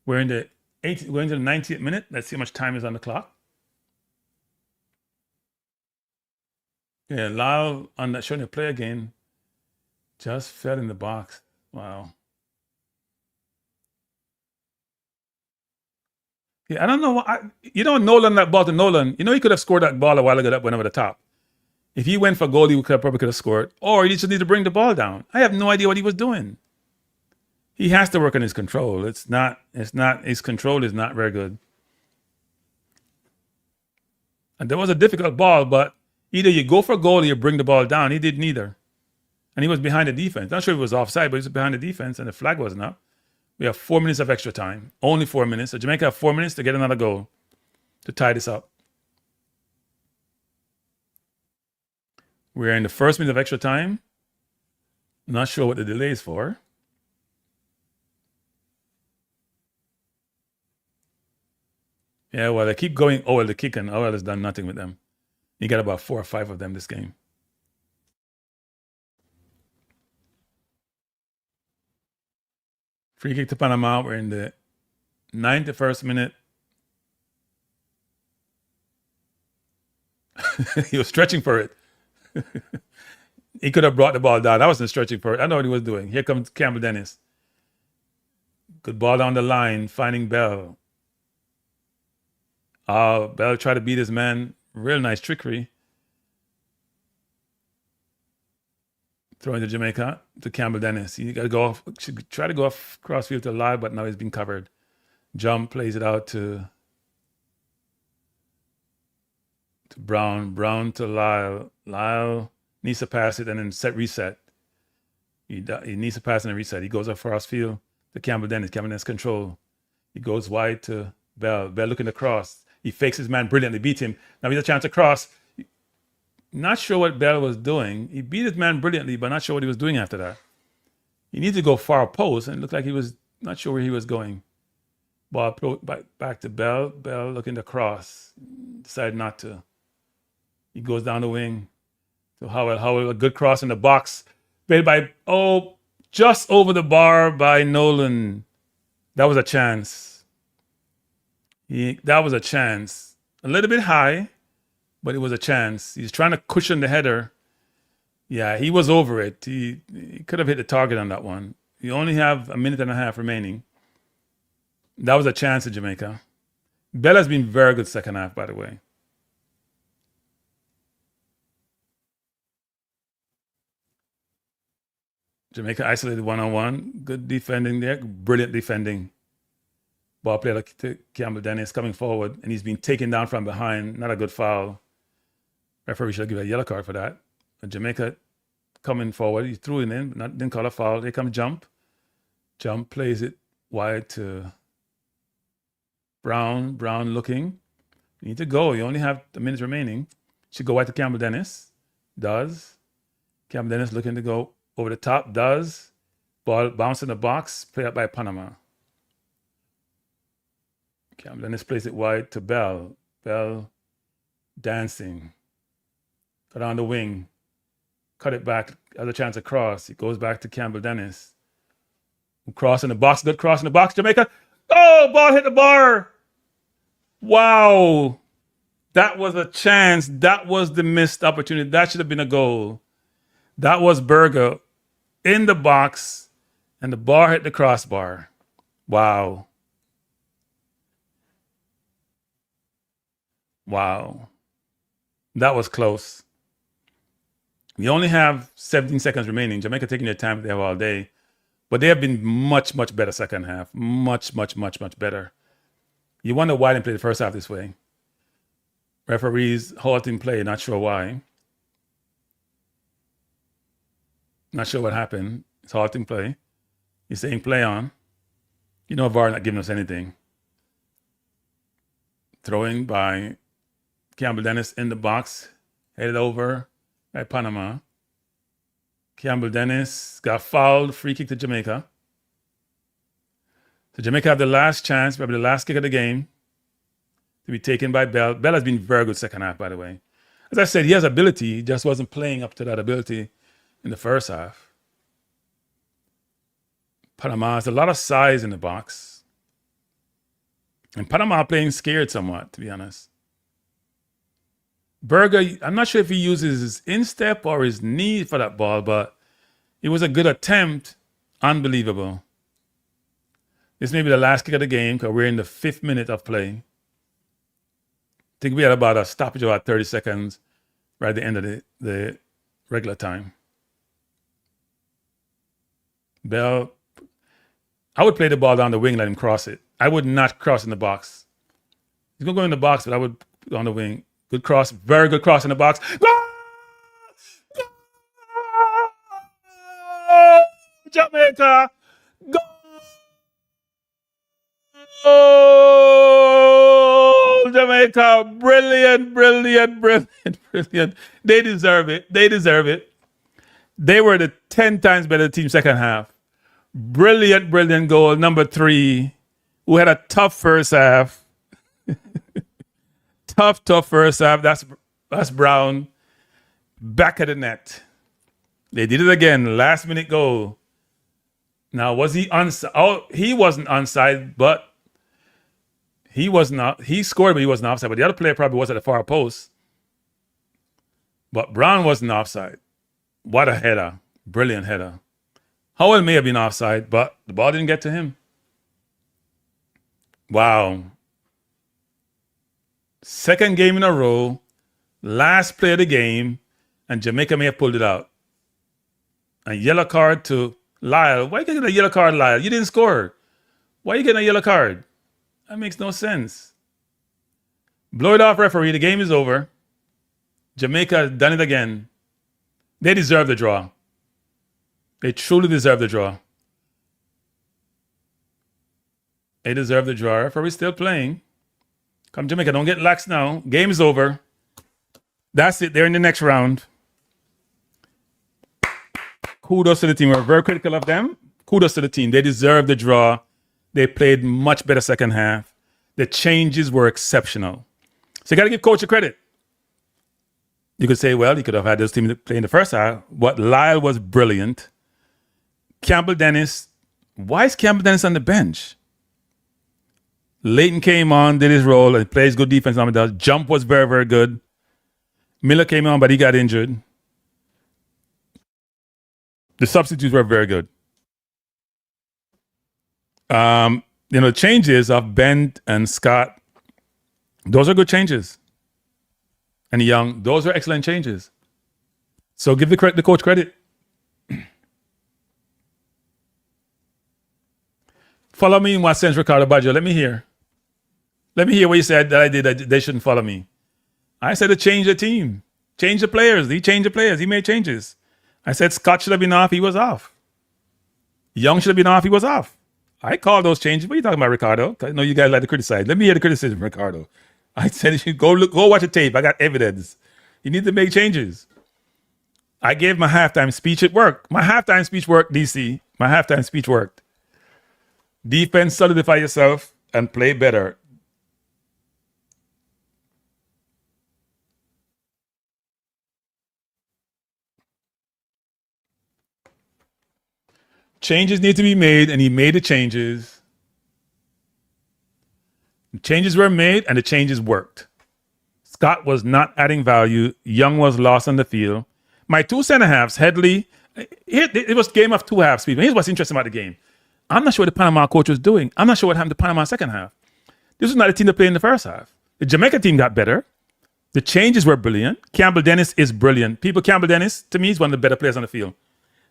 We're into the 90th minute. Let's see how much time is on the clock. Yeah, Lyle on that showing the play again. Just fell in the box. Wow. Yeah, I don't know. Nolan, that ball to Nolan. He could have scored that ball a while ago that went over the top. If he went for goal, he probably could have scored. Or he just need to bring the ball down. I have no idea what he was doing. He has to work on his control. His control is not very good. And there was a difficult ball, but either you go for goal or you bring the ball down. He did neither. And he was behind the defense. Not sure if it was offside, but he was behind the defense and the flag wasn't up. We have 4 minutes of extra time. Only 4 minutes. So Jamaica have 4 minutes to get another goal to tie this up. We're in the first minute of extra time. Not sure what the delay is for. Yeah, well, they keep going. Oh, well, the kicking. Oh, well, has done nothing with them. You got about 4 or 5 of them this game. Free kick to Panama. We're in the 91st minute. He was stretching for it. He could have brought the ball down. I wasn't stretching for it. I know what he was doing. Here comes Campbell Dennis. Good ball down the line, finding Bell. Bell tried to beat his man. Real nice trickery. Throwing to Jamaica, to Campbell Dennis. He got to go off, should try to go off crossfield to Lyle, but now he's been covered. Jump plays it out to Brown. Brown to Lyle. Lyle needs to pass it and then reset. He needs to pass and then reset. He goes off crossfield to Campbell Dennis. Campbell Dennis control. He goes wide to Bell. Bell looking to cross. He fakes his man brilliantly, beats him. Now he has a chance to cross. Not sure what Bell was doing. He beat his man brilliantly, but not sure what he was doing after that. He needed to go far post, and it looked like he was not sure where he was going. Ball back to Bell. Bell looking to cross. Decided not to. He goes down the wing to Howell. Howell, a good cross in the box. Played by, just over the bar by Nolan. That was a chance. That was a chance. A little bit high, but it was a chance. He's trying to cushion the header. Yeah, he was over it. He could have hit the target on that one. You only have a minute and a half remaining. That was a chance to Jamaica. Bella's been very good second half, by the way. Jamaica isolated one-on-one. Good defending there. Brilliant defending. Ball player to Campbell Dennis coming forward, and he's been taken down from behind. Not a good foul. Referee should give a yellow card for that. But Jamaica coming forward. He threw it in, didn't call a foul. Here comes Jump. Jump plays it wide to Brown. Brown looking. You need to go. You only have a minute remaining. Should go wide to Campbell Dennis. Does. Campbell Dennis looking to go over the top. Does. Ball bounce in the box. Play up by Panama. Campbell Dennis plays it wide to Bell. Bell dancing. Got on the wing. Cut it back. Has a chance to cross. It goes back to Campbell Dennis. Cross in the box. Good cross in the box. Jamaica. Oh, ball hit the bar. Wow. That was a chance. That was the missed opportunity. That should have been a goal. That was Berger in the box, and the bar hit the crossbar. Wow. Wow. That was close. We only have 17 seconds remaining. Jamaica taking their time. They have all day. But they have been much, much better second half. Much, much, much, much better. You wonder why they didn't play the first half this way. Referees halting play. Not sure why. Not sure what happened. It's halting play. He's saying play on. You know VAR not giving us anything. Throwing by Campbell Dennis in the box. Headed over by Panama. Campbell Dennis got fouled. Free kick to Jamaica. So Jamaica have the last chance, probably the last kick of the game, to be taken by Bell. Bell has been very good second half, by the way. As I said, he has ability. He just wasn't playing up to that ability in the first half. Panama has a lot of size in the box. And Panama playing scared somewhat, to be honest. Berger, I'm not sure if he uses his instep or his knee for that ball, but it was a good attempt. Unbelievable. This may be the last kick of the game because we're in the 5th minute of play. I think we had about a stoppage of about 30 seconds right at the end of the regular time. Bell, I would play the ball down the wing, let him cross it. I would not cross in the box. He's going to go in the box, but I would put on the wing. Good cross, very good cross in the box. Goal! Jamaica! Goal! Jamaica! Brilliant, brilliant, brilliant, brilliant. They deserve it. They deserve it. They were the 10 times better team second half. Brilliant, brilliant goal. Number 3, who had a tough first half. Tough first half. That's Brown. Back of the net. They did it again. Last minute goal. Now, was he onside? Oh, he wasn't onside, but he was not. He scored, but he wasn't offside. But the other player probably was at the far post. But Brown wasn't offside. What a header. Brilliant header. Howell may have been offside, but the ball didn't get to him. Wow. Second game in a row, last play of the game, and Jamaica may have pulled it out. A yellow card to Lyle. Why are you getting a yellow card, Lyle? You didn't score. Why are you getting a yellow card? That makes no sense. Blow it off, referee. The game is over. Jamaica has done it again. They deserve the draw. They truly deserve the draw. They deserve the draw. Referee's still playing. Come Jamaica, don't get lax now. Game is over. That's it. They're in the next round. Kudos to the team. We're very critical of them. Kudos to the team. They deserve the draw. They played much better second half. The changes were exceptional. So you got to give coach a credit. You could say, well, he could have had this team play in the first half, but Lyle was brilliant. Campbell Dennis. Why is Campbell Dennis on the bench? Leighton came on, did his role, and plays good defense. Jump was very, very good. Miller came on, but he got injured. The substitutes were very good. The changes of Bent and Scott, those are good changes. And Young, those are excellent changes. So give the coach credit. Follow me in what sense, Ricardo Baggio? Let me hear. Let me hear what you said that I did that they shouldn't follow me. I said to change the team. Change the players. He changed the players. He made changes. I said Scott should have been off. He was off. Young should have been off. He was off. I called those changes. What are you talking about, Ricardo? I know you guys like to criticize. Let me hear the criticism, Ricardo. I said you should go watch the tape. I got evidence. You need to make changes. I gave my halftime speech. It worked. My halftime speech worked, DC. My halftime speech worked. Defense, solidify yourself and play better. Changes need to be made, and he made the changes. The changes were made, and the changes worked. Scott was not adding value. Young was lost on the field. My two center halves, Headley, it was game of two halves, people. Here's what's interesting about the game. I'm not sure what the Panama coach was doing. I'm not sure what happened to Panama second half. This was not the team that played in the first half. The Jamaica team got better. The changes were brilliant. Campbell Dennis is brilliant. People, Campbell Dennis, to me, is one of the better players on the field.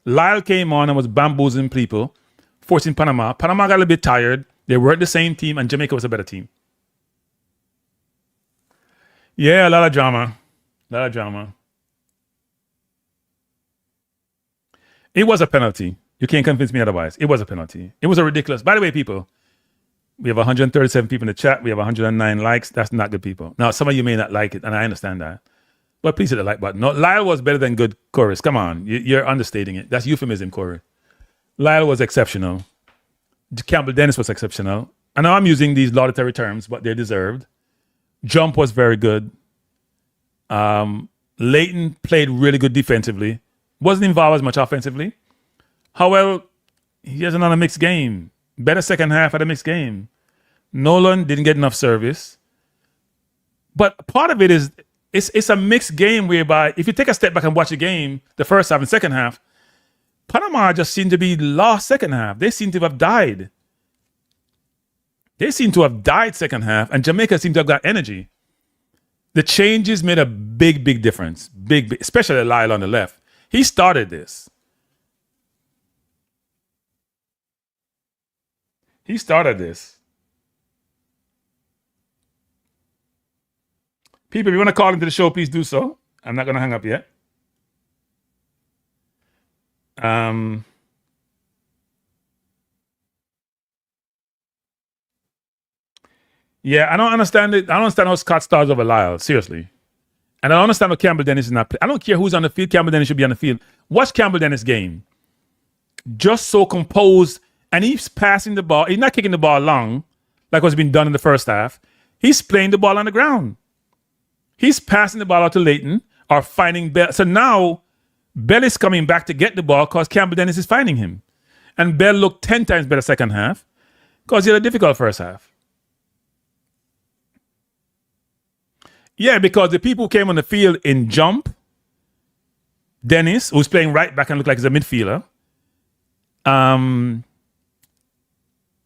Lyle came on and was bamboozling people, forcing Panama. Panama got a little bit tired. They weren't the same team, and Jamaica was a better team. Yeah, a lot of drama. A lot of drama. It was a penalty. You can't convince me otherwise. It was a penalty. It was a ridiculous. By the way, people, we have 137 people in the chat. We have 109 likes. That's not good, people. Now, some of you may not like it, and I understand that. But please hit the like button. No, Lyle was better than good chorus. Come on. You're understating it. That's euphemism, Corey. Lyle was exceptional. Campbell Dennis was exceptional. I know I'm using these laudatory terms, but they're deserved. Jump was very good. Leighton played really good defensively. Wasn't involved as much offensively. However, he has another mixed game. Better second half at a mixed game. Nolan didn't get enough service. But part of it is it's a mixed game whereby if you take a step back and watch the game, the first half and second half, Panama just seemed to be lost second half. They seem to have died. They seem to have died second half, and Jamaica seemed to have got energy. The changes made a big, big difference. Big, especially Lyle on the left. He started this. He started this. People, if you want to call into the show, please do so. I'm not going to hang up yet. Yeah, I don't understand it. I don't understand how Scott starts over Lyle, seriously. And I don't understand how Campbell Dennis is not playing. I don't care who's on the field. Campbell Dennis should be on the field. Watch Campbell Dennis' game. Just so composed, and he's passing the ball. He's not kicking the ball long, like what's been done in the first half. He's playing the ball on the ground. He's passing the ball out to Leighton or finding Bell. So now Bell is coming back to get the ball because Campbell Dennis is finding him. And Bell looked 10 times better second half because he had a difficult first half. Yeah, because the people who came on the field in jump, Dennis, who's playing right back and looked like he's a midfielder,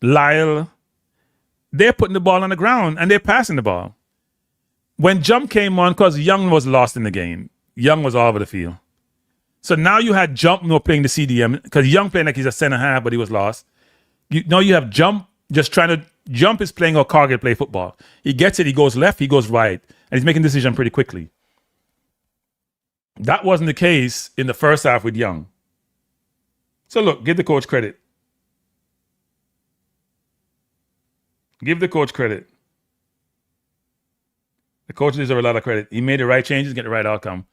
Lyle, they're putting the ball on the ground and they're passing the ball. When Jump came on, because Young was lost in the game, Young was all over the field. So now you had Jump playing the CDM, because Young playing like he's a center half, but he was lost. Now you have Jump just trying to, Jump is playing how Cargill play football. He gets it, he goes left, he goes right, and he's making a decision pretty quickly. That wasn't the case in the first half with Young. So look, give the coach credit. Give the coach credit. The coach deserves a lot of credit. He made the right changes, get the right outcome.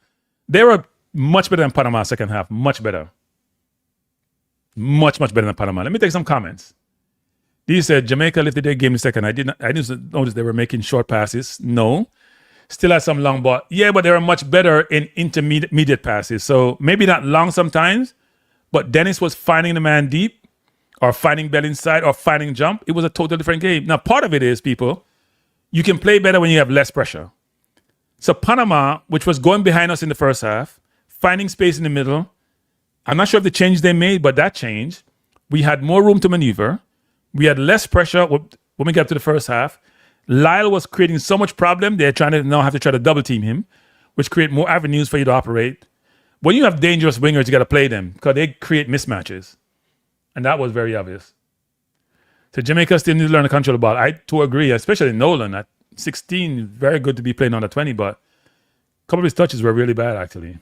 They were much better than Panama second half. Much better. Much, much better than Panama. Let me take some comments. These said Jamaica lifted their game in the second. I didn't notice they were making short passes. No. Still had some long ball. Yeah, but they were much better in intermediate passes. So maybe not long sometimes, but Dennis was finding the man deep or finding Bell inside or finding Jump. It was a totally different game. Now, part of it is, people, you can play better when you have less pressure. So Panama, which was going behind us in the first half, finding space in the middle. I'm not sure if the change they made, but that changed. We had more room to maneuver. We had less pressure when we got to the first half. Lyle was creating so much problem. They're trying to now have to try to double team him, which create more avenues for you to operate. When you have dangerous wingers, you got to play them because they create mismatches. And that was very obvious. So Jamaica still need to learn to control the ball. I too agree, especially Nolan at 16, very good to be playing under 20, but a couple of his touches were really bad, actually.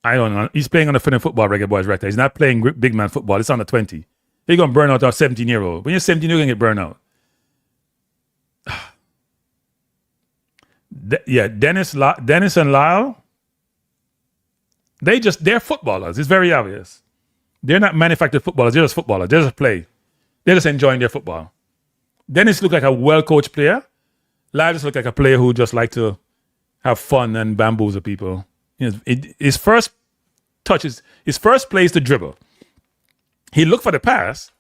I don't know. He's playing on the football, Reggae Boyz, right there. He's not playing big man football. It's under 20. He's going to burn out our 17-year-old. When you're 17, you're going to get burned out. Yeah, Dennis and Lyle, they're footballers. It's very obvious. They're not manufactured footballers. They're just footballers. They just play. They're just enjoying their football. Dennis looked like a well-coached player. Lyle just looked like a player who just liked to have fun and bamboozle people. You know, his first touch is his first play is to dribble. He looked for the pass,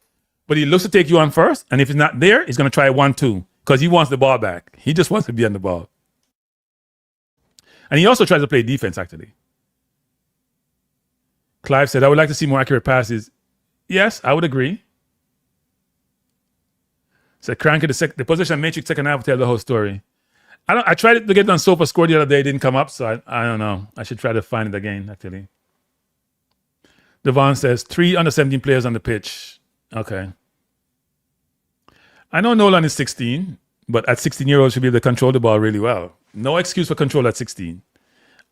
But he looks to take you on first, and if he's not there, he's going to try 1-2 because he wants the ball back. He just wants to be on the ball. And he also tries to play defense, actually. Clive said, I would like to see more accurate passes. Yes, I would agree. So Kranky, the position matrix second half will tell the whole story. I tried to get it on Sofa Score the other day. It didn't come up, so I don't know. I should try to find it again, actually. Devon says, 3 under-17 players on the pitch. Okay. I know Nolan is 16, but at 16-year-olds should be able to control the ball really well. No excuse for control at 16.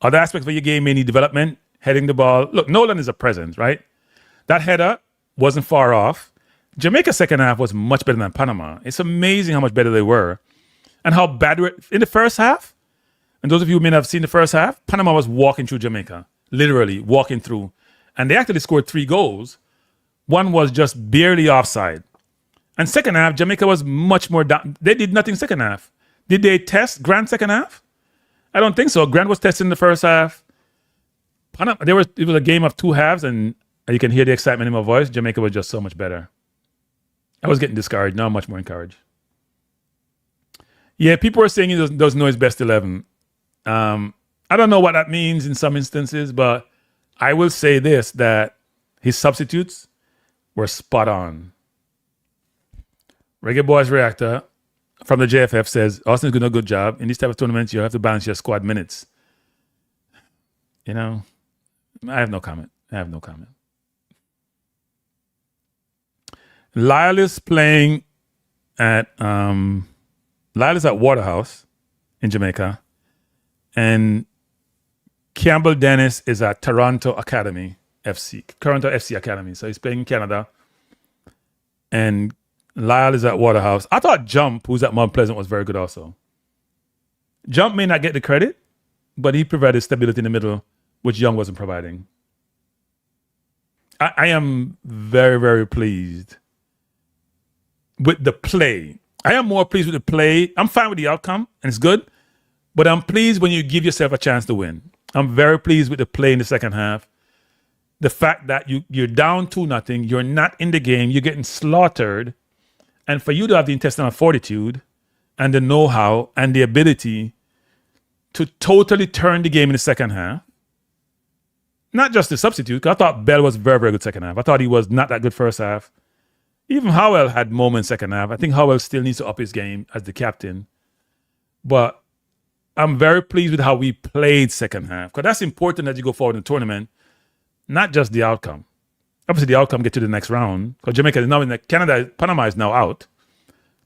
Other aspects of your game may need development, heading the ball. Look, Nolan is a presence, right? That header wasn't far off. Jamaica's second half was much better than Panama. It's amazing how much better they were. And how bad we were in the first half. And those of you who may not have seen the first half, Panama was walking through Jamaica, literally walking through. And they actually scored 3 goals. One was just barely offside. And second half, Jamaica was much more down. They did nothing second half. Did they test Grant second half? I don't think so. Grant was tested in the first half. It was a game of 2 halves, and you can hear the excitement in my voice. Jamaica was just so much better. I was getting discouraged. Now I'm much more encouraged. Yeah, people are saying he doesn't know his best 11. I don't know what that means in some instances, but I will say this, that his substitutes were spot on. Reggae Boyz Reactor from the JFF says, Austin's doing a good job. In these type of tournaments, you have to balance your squad minutes. You know, I have no comment. Lyle is playing at Waterhouse in Jamaica, and Campbell Dennis is at Toronto FC Academy. So he's playing in Canada, and Lyle is at Waterhouse. I thought Jump, who's at Mount Pleasant, was very good also. Jump may not get the credit, but he provided stability in the middle, which Young wasn't providing. I am very, very pleased with the play. I am more pleased with the play. I'm fine with the outcome, and it's good. But I'm pleased when you give yourself a chance to win. I'm very pleased with the play in the second half. The fact that you're down 2-0, you're not in the game, you're getting slaughtered. And for you to have the intestinal fortitude and the know-how and the ability to totally turn the game in the second half, not just the substitute, because I thought Bell was very, very good second half. I thought he was not that good first half. Even Howell had moments second half. I think Howell still needs to up his game as the captain. But I'm very pleased with how we played second half, because that's important as you go forward in the tournament, not just the outcome. Obviously, the outcome get to the next round, because Jamaica is now in Panama is now out.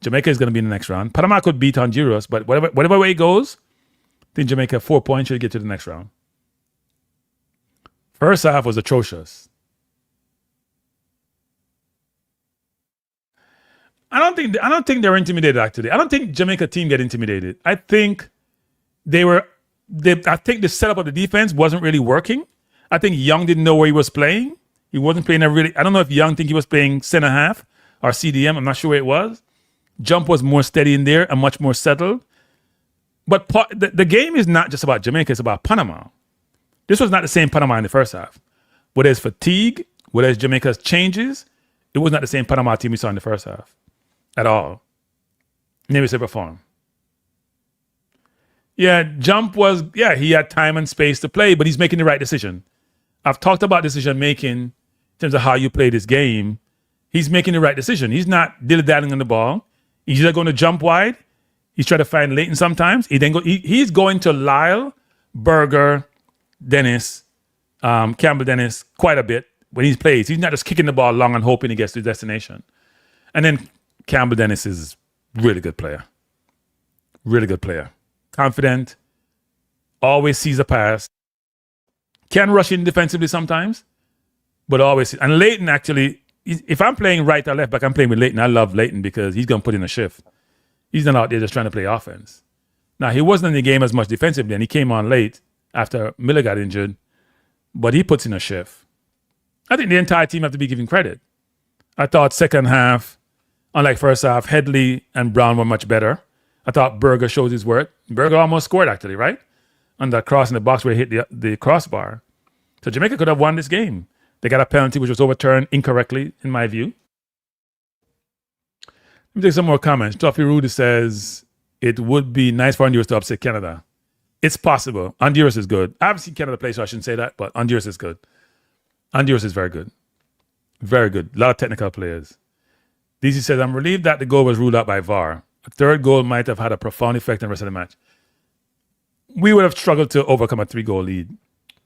Jamaica is going to be in the next round. Panama could beat Honduras, but whatever way it goes, I think Jamaica 4 points should get to the next round. First half was atrocious. I don't think they were intimidated, actually. I don't think Jamaica team get intimidated. I think I think the setup of the defense wasn't really working. I think Young didn't know where he was playing. He wasn't playing I don't know if Young think he was playing center half or CDM. I'm not sure where it was. Jump was more steady in there and much more settled. But the game is not just about Jamaica, it's about Panama. This was not the same Panama in the first half. Whether it's fatigue, whether it's Jamaica's changes, it was not the same Panama team we saw in the first half at all. Never said perform. Yeah, Jump he had time and space to play, but he's making the right decision. I've talked about decision making in terms of how you play this game. He's making the right decision. He's not dilly-dallying on the ball. He's either going to jump wide. He's trying to find Leighton sometimes. He's going to Lyle, Berger, Dennis, Campbell Dennis quite a bit when he plays. He's not just kicking the ball long and hoping he gets to his destination. And then Campbell Dennis is really good player. Really good player. Confident. Always sees a pass. Can rush in defensively sometimes, but always. And Leighton, actually, if I'm playing right or left back, I'm playing with Leighton. I love Leighton because he's going to put in a shift. He's not out there just trying to play offense. Now, he wasn't in the game as much defensively, and he came on late after Miller got injured, but he puts in a shift. I think the entire team have to be given credit. I thought second half, unlike first half, Headley and Brown were much better. I thought Berger shows his worth. Berger almost scored, actually, right? On that cross in the box where he hit the crossbar. So Jamaica could have won this game. They got a penalty which was overturned incorrectly, in my view. Let me take some more comments. Toffee Rudy says it would be nice for Honduras to upset Canada. It's possible. Honduras is good. I haven't seen Canada play, so I shouldn't say that, but Honduras is good. Honduras is very good. Very good. A lot of technical players. DC says, I'm relieved that the goal was ruled out by VAR. A third goal might have had a profound effect on the rest of the match. We would have struggled to overcome a 3-goal lead.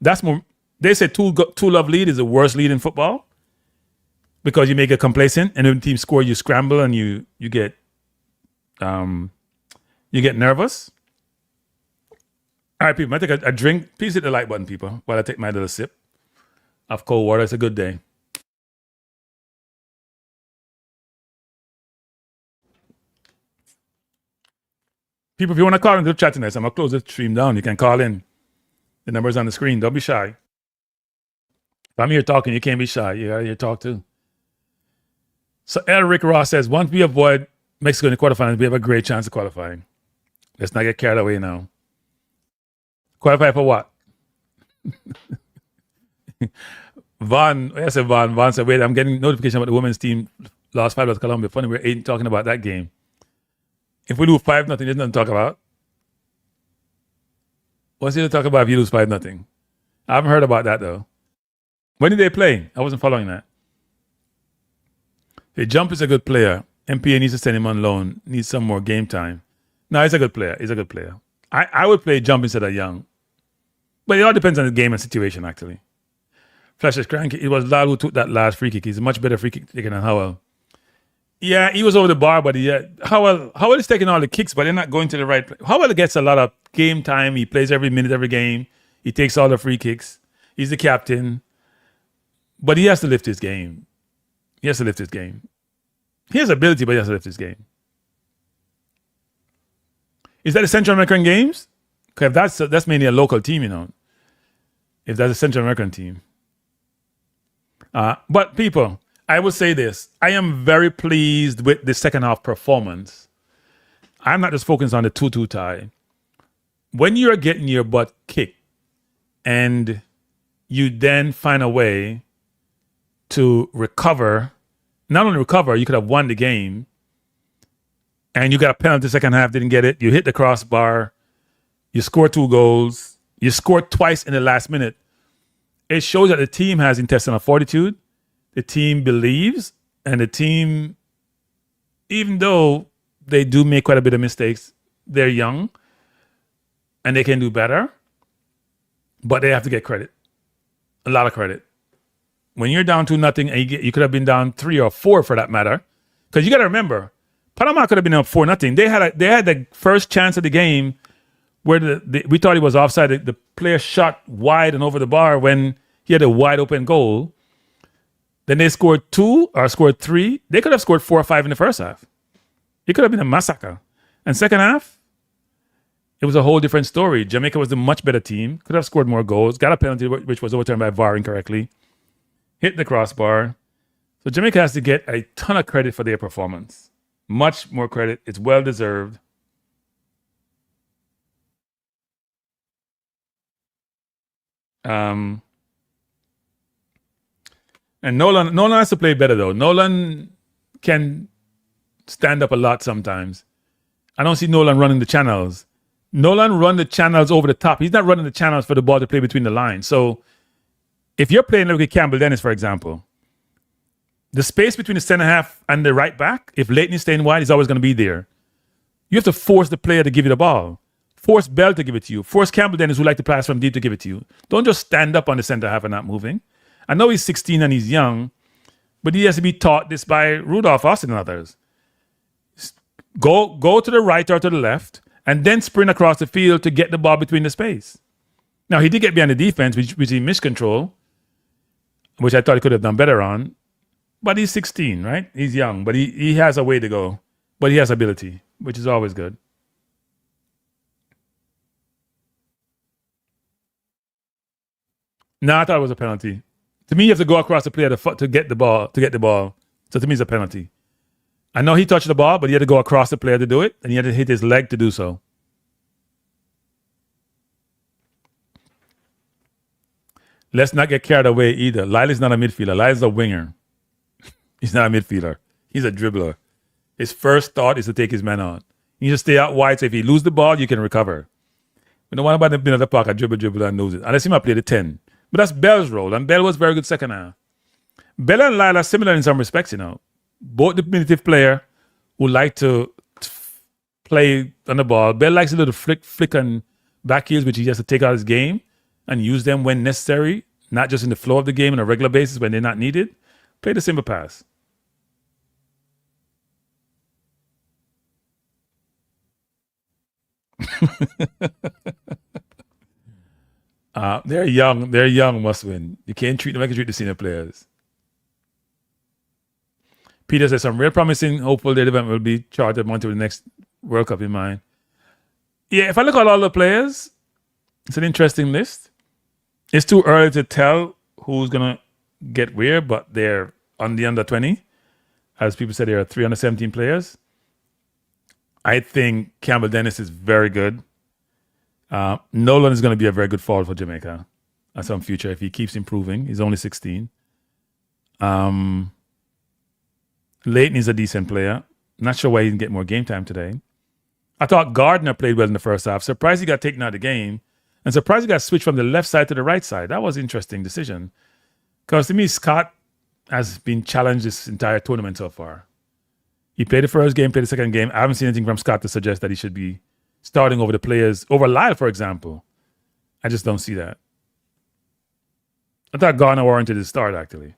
That's more. They say 2-love lead is the worst lead in football because you may get complacent, and when the team score, you scramble and you get nervous. All right, people, I take a drink. Please hit the like button, people, while I take my little sip of cold water. It's a good day. People, if you want to call into the chat tonight, so I'm going to close the stream down. You can call in. The number's on the screen. Don't be shy. If I'm here talking, you can't be shy. You got to talk too. So Eric Ross says, once we avoid Mexico in the quarterfinals, we have a great chance of qualifying. Let's not get carried away now. Qualify for what? Vaughn said, wait, I'm getting notification about the women's team lost 5 to Colombia. Funny, we're 8 talking about that game. If we lose 5-0, there's nothing to talk about. What's there to talk about if you lose 5-0? I haven't heard about that though. When did they play? I wasn't following that. Hey, Jump is a good player. MPA needs to send him on loan. Needs some more game time. No, he's a good player. He's a good player. I would play Jump instead of Young. But it all depends on the game and situation, actually. Flash is Kranky. It was Lal who took that last free kick. He's a much better free kick taker than Howell. Yeah, he was over the bar, but Howell is taking all the kicks, but they're not going to the right place. Howell gets a lot of game time. He plays every minute, every game. He takes all the free kicks. He's the captain. But he has to lift his game. He has ability, but he has to lift his game. Is that the Central American games? Because that's mainly a local team, you know. If that's a Central American team. But people, I will say this. I am very pleased with the second half performance. I'm not just focused on the 2-2 tie. When you're getting your butt kicked and you then find a way to recover, not only recover, you could have won the game, and you got a penalty second half, didn't get it. You hit the crossbar. You score 2 goals. You scored twice in the last minute. It shows that the team has intestinal fortitude. The team believes, and the team, even though they do make quite a bit of mistakes, they're young and they can do better, but they have to get credit. A lot of credit. When you're down 2-0, and you could have been down 3 or 4 for that matter, because you got to remember, Panama could have been up 4-0. They had the first chance of the game where we thought he was offside. The player shot wide and over the bar when he had a wide open goal. Then they scored 2 or scored 3. They could have scored 4 or 5 in the first half. It could have been a massacre. And second half, it was a whole different story. Jamaica was the much better team. Could have scored more goals. Got a penalty, which was overturned by VAR incorrectly. Hit the crossbar. So Jamaica has to get a ton of credit for their performance. Much more credit. It's well deserved. And Nolan has to play better though. Nolan can stand up a lot sometimes. I don't see Nolan running the channels. Nolan run the channels over the top. He's not running the channels for the ball to play between the lines. So if you're playing like Campbell Dennis, for example, the space between the center half and the right back, if Leighton is staying wide, is always going to be there. You have to force the player to give you the ball. Force Bell to give it to you. Force Campbell Dennis, who like to pass from deep, to give it to you. Don't just stand up on the center half and not moving. I know he's 16 and he's young, but he has to be taught this by Rudolph Austin and others. Go to the right or to the left, and then sprint across the field to get the ball between the space. Now, he did get behind the defense, which he miscontrol, which I thought he could have done better on. But he's 16, right? He's young, but he has a way to go. But he has ability, which is always good. No, I thought it was a penalty. To me, you have to go across the player to get the ball. So to me, it's a penalty. I know he touched the ball, but he had to go across the player to do it, and he had to hit his leg to do so. Let's not get carried away either. Lyle's not a midfielder. Lyle's a winger. He's not a midfielder. He's a dribbler. His first thought is to take his man on. You just stay out wide, so if you lose the ball, you can recover. We don't want about the in the park, dribble, and lose it. Unless he might play the 10. But that's Bell's role, and Bell was very good second half. Bell and Lyle are similar in some respects, Both diminutive player who like to play on the ball. Bell likes a little flick and back heels, which he has to take out his game and use them when necessary, not just in the flow of the game on a regular basis when they're not needed. Play the simple pass. They're young. They're young, must win. You can't treat them like you treat the senior players. Peter says some real promising, hopeful their development will be charted onto the next World Cup in mind. Yeah, if I look at all the players, it's an interesting list. It's too early to tell who's going to get where, but they're on the under-20. As people said, there are 317 players. I think Campbell Dennis is very good. Nolan is going to be a very good forward for Jamaica at some future if he keeps improving. He's only 16. Leighton is a decent player. Not sure why he didn't get more game time today. I thought Gardner played well in the first half. Surprised he got taken out of the game. And surprised he got switched from the left side to the right side. That was an interesting decision. Because to me, Scott has been challenged this entire tournament so far. He played the first game, played the second game. I haven't seen anything from Scott to suggest that he should be starting over the players, over Lyle, for example. I just don't see that. I thought Gardner warranted his start, actually.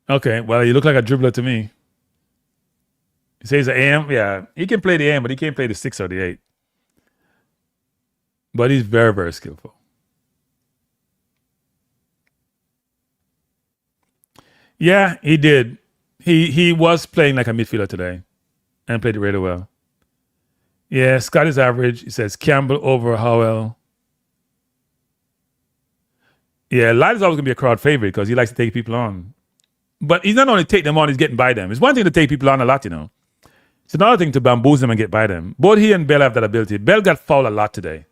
Okay, well, you look like a dribbler to me. He says the AM. Yeah, he can play the AM, but he can't play the 6 or the 8. But he's very, very skillful. Yeah, he did. He was playing like a midfielder today and played it really well. Yeah, Scott is average. He says Campbell over Howell. Yeah, Lyle is always going to be a crowd favorite because he likes to take people on. But he's not only take them on, he's getting by them. It's one thing to take people on a lot, It's another thing to bamboozle them and get by them. Both he and Bell have that ability. Bell got fouled a lot today.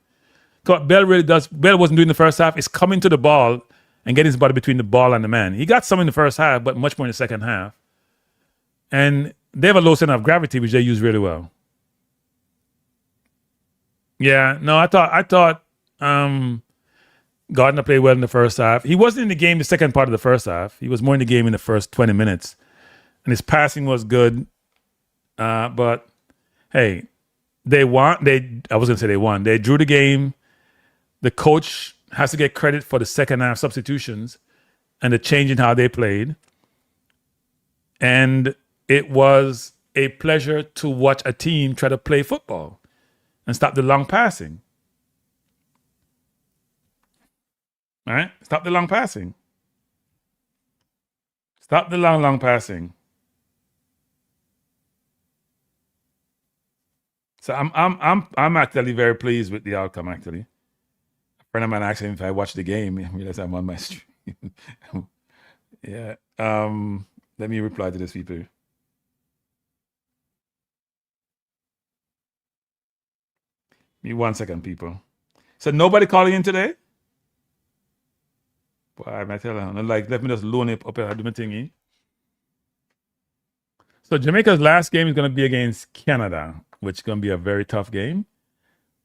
What Bell really does, Bell wasn't doing the first half, is coming to the ball and getting his body between the ball and the man. He got some in the first half, but much more in the second half. And they have a low center of gravity, which they use really well. Yeah, no, I thought Gardner played well in the first half. He wasn't in the game the second part of the first half. He was more in the game in the first 20 minutes. And his passing was good. But, hey, they won. I was going to say they won. They drew the game. The coach has to get credit for the second half substitutions and the change in how they played. And it was a pleasure to watch a team try to play football and stop the long passing. All right? Stop the long passing. Stop the long passing. So I'm actually very pleased with the outcome, actually. A friend of mine asked me if I watched the game. I realized I'm on my stream. Yeah. Let me reply to this, people. Give me 1 second, people. So nobody calling in today? Boy, I might tell her. Like, let me just loan it up and do my thingy. So Jamaica's last game is going to be against Canada, which is going to be a very tough game.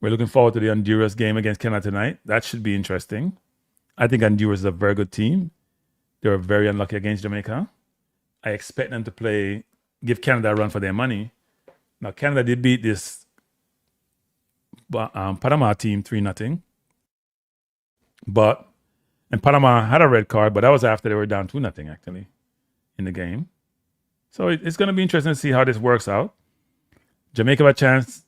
We're looking forward to the Honduras game against Canada tonight. That should be interesting. I think Honduras is a very good team. They were very unlucky against Jamaica. I expect them to give Canada a run for their money. Now, Canada did beat this Panama team 3-0. And Panama had a red card, but that was after they were down 2-0, actually, in the game. So it's going to be interesting to see how this works out. Jamaica have a chance.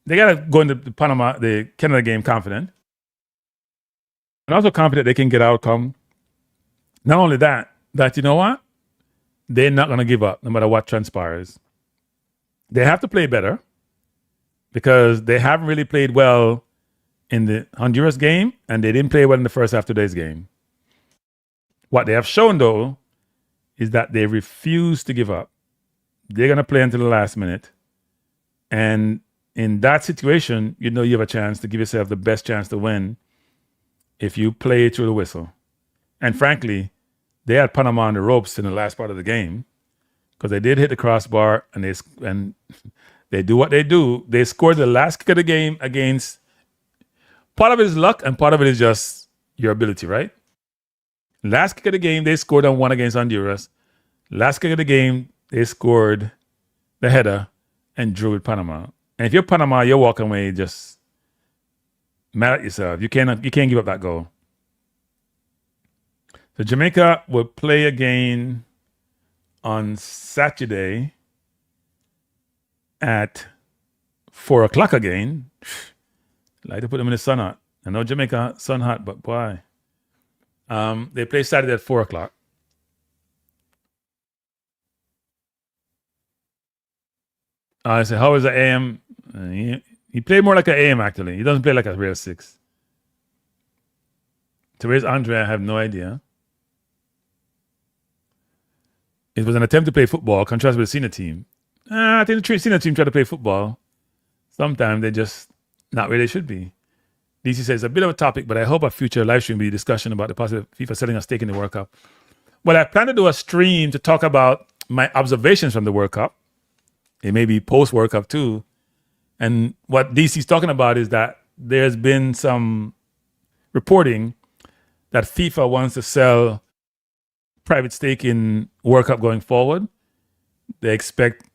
They got to go into the Canada game confident. And also confident they can get outcome. Not only that you know what? They're not going to give up no matter what transpires. They have to play better because they haven't really played well in the Honduras game, and they didn't play well in the first half of today's game. What they have shown, though, is that they refuse to give up. They're going to play until the last minute. And in that situation, you have a chance to give yourself the best chance to win if you play through the whistle. And frankly, they had Panama on the ropes in the last part of the game because they did hit the crossbar and they do what they do. They scored the last kick of the game against. Part of it is luck and part of it is just your ability, right? Last kick of the game, they scored on one against Honduras. Last kick of the game, they scored the header and drew with Panama. And if you're Panama, you're walking away just mad at yourself. You can't give up that goal. So Jamaica will play again on Saturday at 4 o'clock again. Like to put them in the sun hot. I know Jamaica sun hot, but boy. They play Saturday at 4 o'clock. I said, how is the AM? He played more like an AM, actually. He doesn't play like a real 6. So where's Andre? I have no idea. It was an attempt to play football, contrasted with the senior team. I think the senior team tried to play football. Sometimes they're just not where they should be. DC says, it's a bit of a topic, but I hope a future live stream will be a discussion about the possible FIFA selling a stake in the World Cup. Well, I plan to do a stream to talk about my observations from the World Cup. It may be post-World Cup too. And what DC's talking about is that there's been some reporting that FIFA wants to sell private stake in World Cup going forward. They expect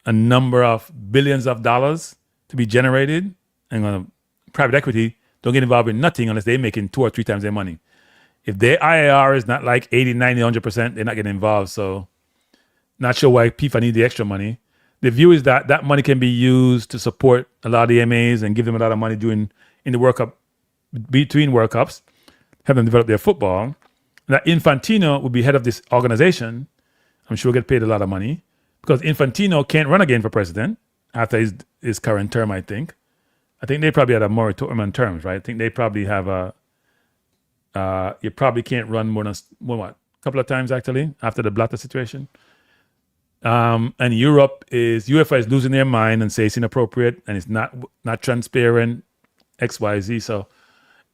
a number of billions of dollars to be generated. And private equity don't get involved in nothing unless they're making 2 or 3 times their money. If their IAR is not like 80, 90, 100%, they're not getting involved. So not sure why FIFA need the extra money. The view is that that money can be used to support a lot of the MAs and give them a lot of money in the World Cup, between World Cups, have them develop their football. That Infantino would be head of this organization. I'm sure he'll get paid a lot of money because Infantino can't run again for president after his current term, I think. I think they probably had a moratorium on terms, right? I think they probably have you probably can't run more than a couple of times actually after the Blatter situation. And UEFA is losing their mind and say it's inappropriate and it's not transparent, XYZ. So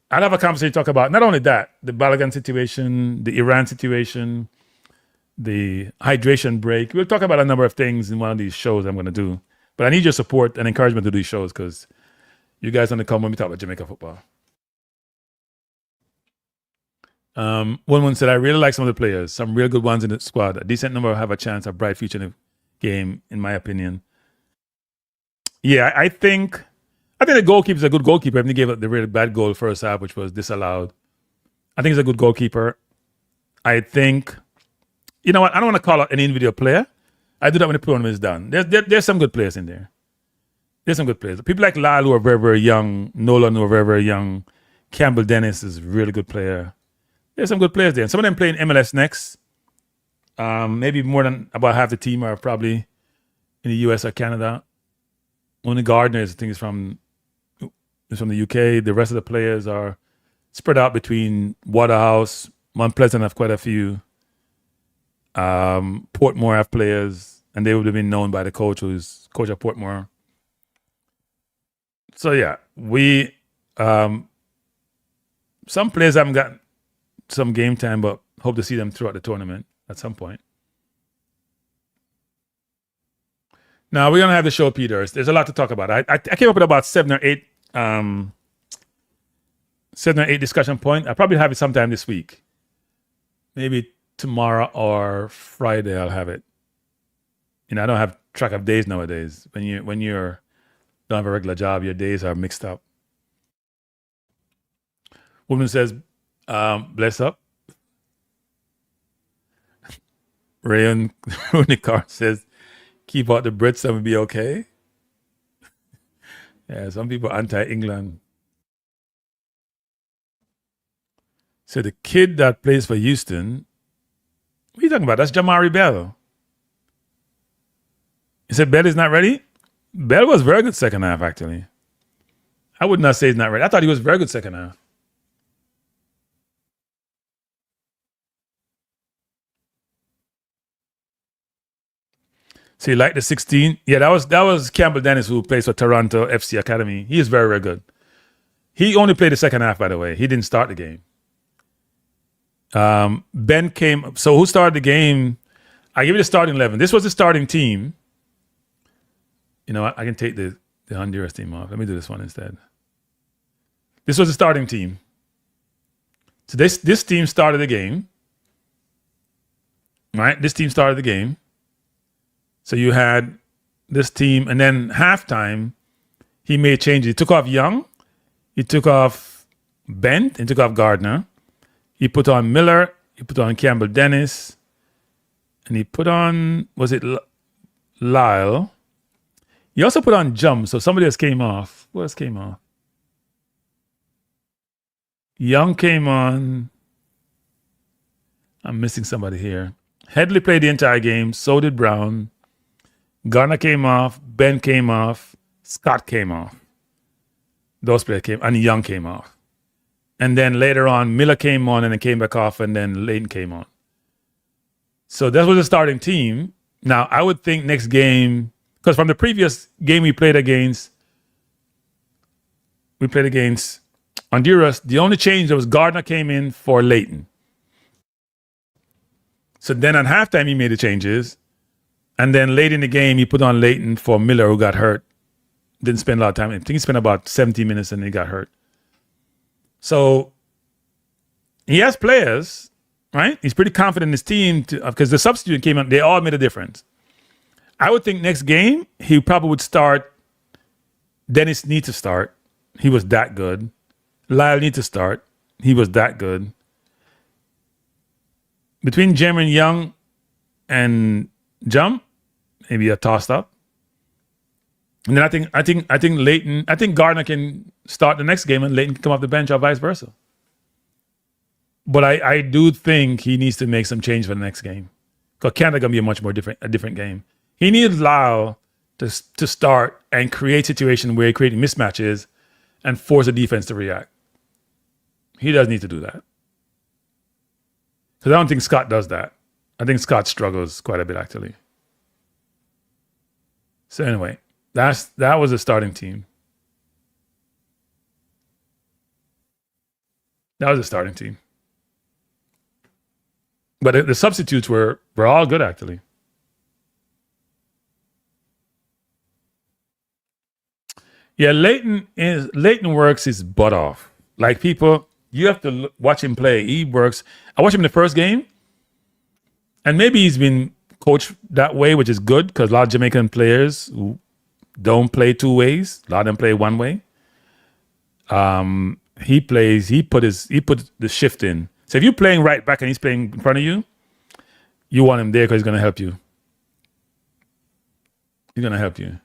I'll have a conversation to talk about not only that, the Balogun situation, the Iran situation, the hydration break. We'll talk about a number of things in one of these shows I'm going to do. But I need your support and encouragement to do these shows because you guys want to come when we talk about Jamaica football. One said, I really like some of the players, some real good ones in the squad. A decent number have a chance, a bright future in the game, in my opinion. Yeah, I think the goalkeeper's a good goalkeeper. I mean, he gave up the really bad goal first half, which was disallowed. I think he's a good goalkeeper. I think, you know what? I don't want to call out any individual player. I do that when the tournament is done. There's some good players in there. There's some good players. People like Lal who are very, very young. Nolan who are very, very young. Campbell Dennis is a really good player. There's some good players there. And some of them play in MLS next. Maybe more than about half the team are probably in the US or Canada. Only Gardner, I think, is from the UK. The rest of the players are spread out between Waterhouse. Mount Pleasant have quite a few. Portmore have players, and they would have been known by the coach, who's coach of Portmore. So yeah, we some players haven't got some game time, but hope to see them throughout the tournament at some point. Now we're gonna have the show, Peter. There's a lot to talk about. I came up with about 7 or 8 discussion points. I'll probably have it sometime this week. Maybe tomorrow or Friday I'll have it. You know, I don't have track of days nowadays. When you're don't have a regular job, your days are mixed up. Woman says, bless up. Rayon Rooney-Carr says, keep out the Brits and we'll be okay. Yeah, some people are anti-England. So the kid that plays for Houston, what are you talking about? That's Jamari Bell. You said Bell is not ready? Bell was very good second half, actually. I would not say he's not ready. I thought he was very good second half. So you like the 16? Yeah, that was Campbell Dennis, who plays for Toronto FC Academy. He is very, very good. He only played the second half, by the way. He didn't start the game. Ben came. So who started the game? I give you the starting 11. This was the starting team. You know, I can take the Honduras team off. Let me do this one instead. This was the starting team. So this team started the game. Right? This team started the game. So you had this team, and then halftime, he made changes. He took off Young, he took off Bent, he took off Gardner. He put on Miller, he put on Campbell Dennis, and he put on, was it Lyle? He also put on Jum, so somebody else came off. Who else came off? Young came on. I'm missing somebody here. Headley played the entire game, so did Brown. Garner came off, Ben came off, Scott came off. Those players came, and Young came off. And then later on, Miller came on and then came back off, and then Leighton came on. So that was the starting team. Now, I would think next game, because from the previous game we played against Honduras, the only change was Gardner came in for Leighton. So then at halftime, he made the changes. And then late in the game, he put on Leighton for Miller, who got hurt. Didn't spend a lot of time. I think he spent about 17 minutes and he got hurt. So he has players, right? He's pretty confident in his team because the substitute came out. They all made a difference. I would think next game, he probably would start. Dennis needs to start. He was that good. Lyle needs to start. He was that good. Between Jeremy Young and Jump, maybe a tossed up. And then I think Leighton, I think Gardner can start the next game and Leighton can come off the bench or vice versa. But I do think he needs to make some change for the next game. Because Canada gonna be a different game. He needs Lyle to start and create situations where he creates mismatches and force the defense to react. He does need to do that. Because I don't think Scott does that. I think Scott struggles quite a bit, actually. So anyway, that was the starting team. That was the starting team. But the substitutes were all good, actually. Yeah, Leighton works his butt off. Like people, you have to watch him play. He works. I watched him in the first game, and maybe he's been coached that way, which is good because a lot of Jamaican players who don't play two ways. A lot of them play one way. He put the shift in. So if you're playing right back and he's playing in front of you, you want him there because he's going to help you. He's going to help you.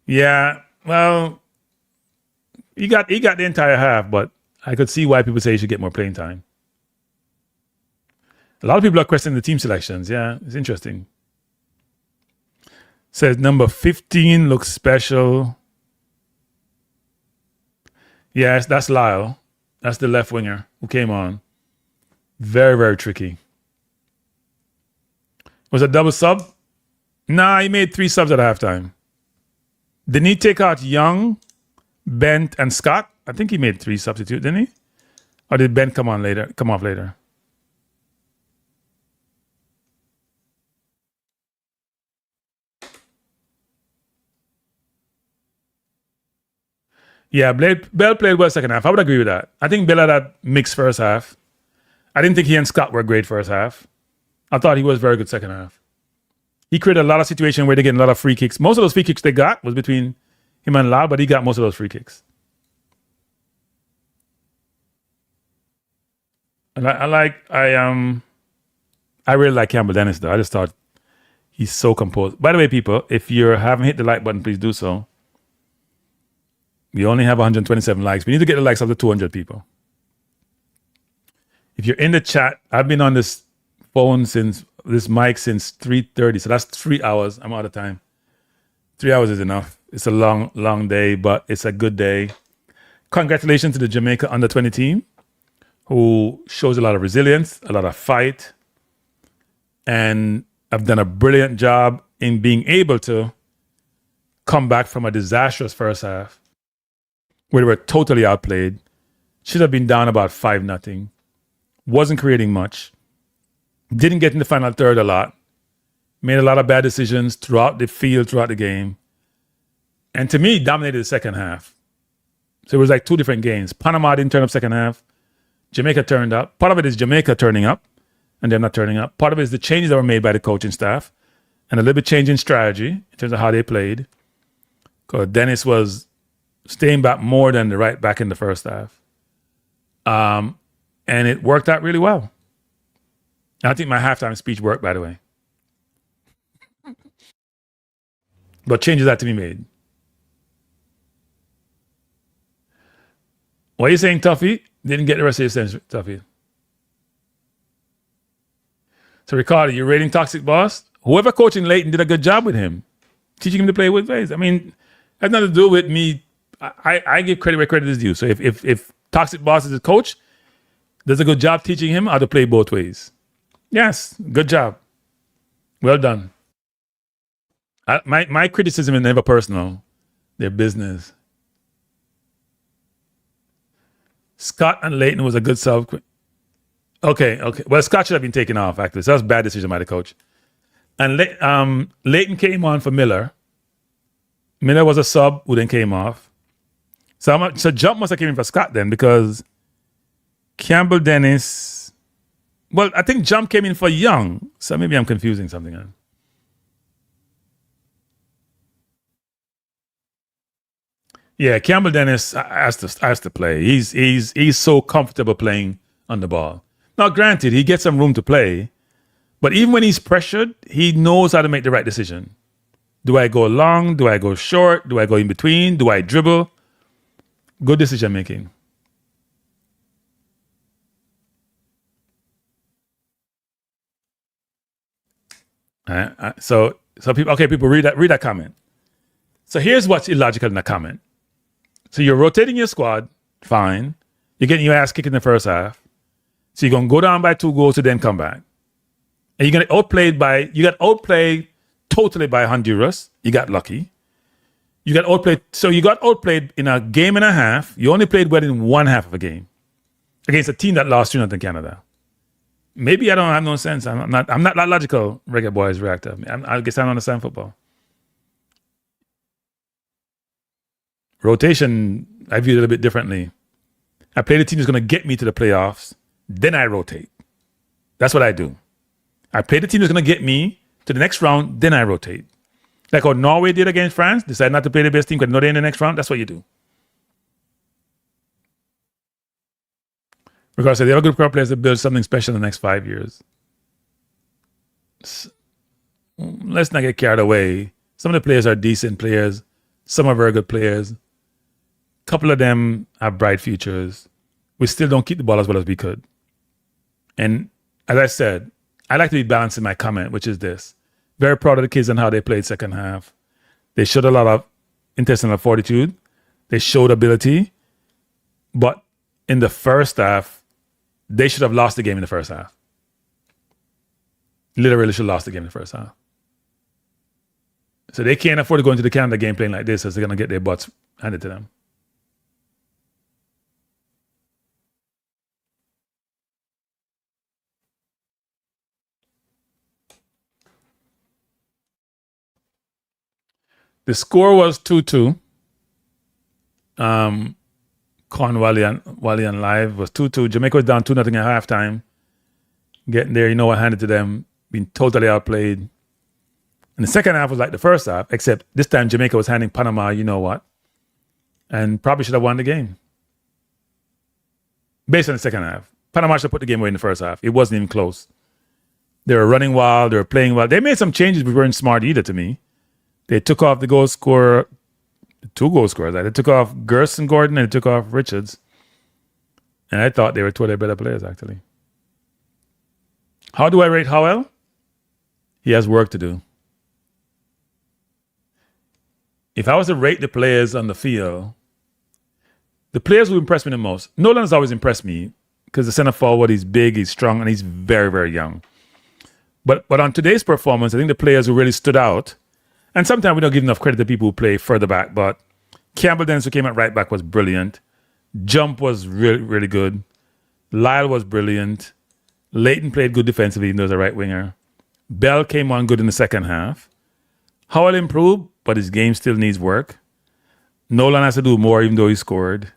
Yeah, well, he got the entire half, but I could see why people say he should get more playing time. A lot of people are questioning the team selections. Yeah, it's interesting. Says number 15 looks special. Yes, that's Lyle. That's the left winger who came on. Very, very tricky. Was it a double sub? Nah, he made 3 subs at halftime. Didn't he take out Young, Bent, and Scott? I think he made 3 substitutes, didn't he? Or did Bent come off later? Yeah, Bell played well second half. I would agree with that. I think Bell had that mixed first half. I didn't think he and Scott were great first half. I thought he was very good second half. He created a lot of situations where they get a lot of free kicks. Most of those free kicks they got was between him and Lyle, but he got most of those free kicks. And I really like Campbell Dennis though. I just thought he's so composed. By the way, people, if you haven't hit the like button, please do so. We only have 127 likes. We need to get the likes up to 200 people. If you're in the chat, I've been on this mic since 3:30, so that's 3 hours. I'm out of time. 3 hours is enough. It's a long, long day, but it's a good day. Congratulations to the Jamaica Under-20 team, who shows a lot of resilience, a lot of fight, and have done a brilliant job in being able to come back from a disastrous first half where they were totally outplayed. Should have been down about 5-0. Wasn't creating much. Didn't get in the final third a lot. Made a lot of bad decisions throughout the field, throughout the game. And to me, dominated the second half. So it was like two different games. Panama didn't turn up second half. Jamaica turned up. Part of it is Jamaica turning up, and they're not turning up. Part of it is the changes that were made by the coaching staff, and a little bit change in strategy in terms of how they played. Because Dennis was staying back more than the right back in the first half. And it worked out really well. And I think my halftime speech worked, by the way. But changes had to be made. What are you saying, Tuffy? Didn't get the rest of your sentence, Tuffy. So, Ricardo, you're rating Toxic Boss? Whoever coaching Leighton did a good job with him, teaching him to play with ways. I mean, it has nothing to do with me. I give credit where credit is due. So if Toxic Boss is a coach, does a good job teaching him how to play both ways. Yes, good job. Well done. My criticism is never personal. They're business. Scott and Leighton was a good sub. Okay. Well, Scott should have been taken off, actually. So that was a bad decision by the coach. And Leighton came on for Miller. Miller was a sub who then came off. So Jump must have came in for Scott then, because Campbell Dennis... Well, I think Jump came in for Young. So maybe I'm confusing something. Yeah, Campbell Dennis has to play. He's so comfortable playing on the ball. Now, granted, he gets some room to play, but even when he's pressured, he knows how to make the right decision. Do I go long? Do I go short? Do I go in between? Do I dribble? Good decision making. So people read that comment. So here's what's illogical in the comment. So you're rotating your squad, fine. You're getting your ass kicked in the first half. So you're gonna go down by 2 goals to then come back. And you got outplayed totally by Honduras. You got lucky. You got outplayed in a game and a half. You only played well in one half of a game against a team that lost 2-0 in Canada. Maybe I don't have no sense. I'm not that logical, Reggae Boyz reactor. I guess I don't understand football. Rotation, I view it a little bit differently. I play the team that's going to get me to the playoffs, then I rotate. That's what I do. I play the team that's going to get me to the next round, then I rotate. Like how Norway did against France, decide not to play the best team because they're in the next round. That's what you do. Because they have a group of players that build something special in the next 5 years. Let's not get carried away. Some of the players are decent players. Some are very good players. A couple of them have bright futures. We still don't keep the ball as well as we could. And as I said, I like to be balanced in my comment, which is this. Very proud of the kids and how they played second half. They showed a lot of intestinal fortitude. They showed ability. But in the first half, they should have lost the game in the first half. Literally should have lost the game in the first half. So they can't afford to go into the Canada game playing like this, as they're going to get their butts handed to them. The score was 2-2. Walian Live was 2-2. Jamaica was down 2-0 at halftime. Getting there, you know what handed to them. Being totally outplayed. And the second half was like the first half, except this time Jamaica was handing Panama, you know what. And probably should have won the game. Based on the second half. Panama should have put the game away in the first half. It wasn't even close. They were running wild. They were playing well. They made some changes but weren't smart either to me. They took off the goal scorer, 2 goal scorers. They took off Gerson Gordon and they took off Richards. And I thought they were 2 of their better players, actually. How do I rate Howell? He has work to do. If I was to rate the players on the field, the players who impressed me the most, Nolan has always impressed me because the center forward, he's big, he's strong, and he's very, very young. But on today's performance, I think the players who really stood out, and sometimes we don't give enough credit to people who play further back, but Campbell Dennis, who came at right back, was brilliant. Jump was really, really good. Lyle was brilliant. Leighton played good defensively, even though he was a right winger. Bell came on good in the second half. Howell improved, but his game still needs work. Nolan has to do more, even though he scored.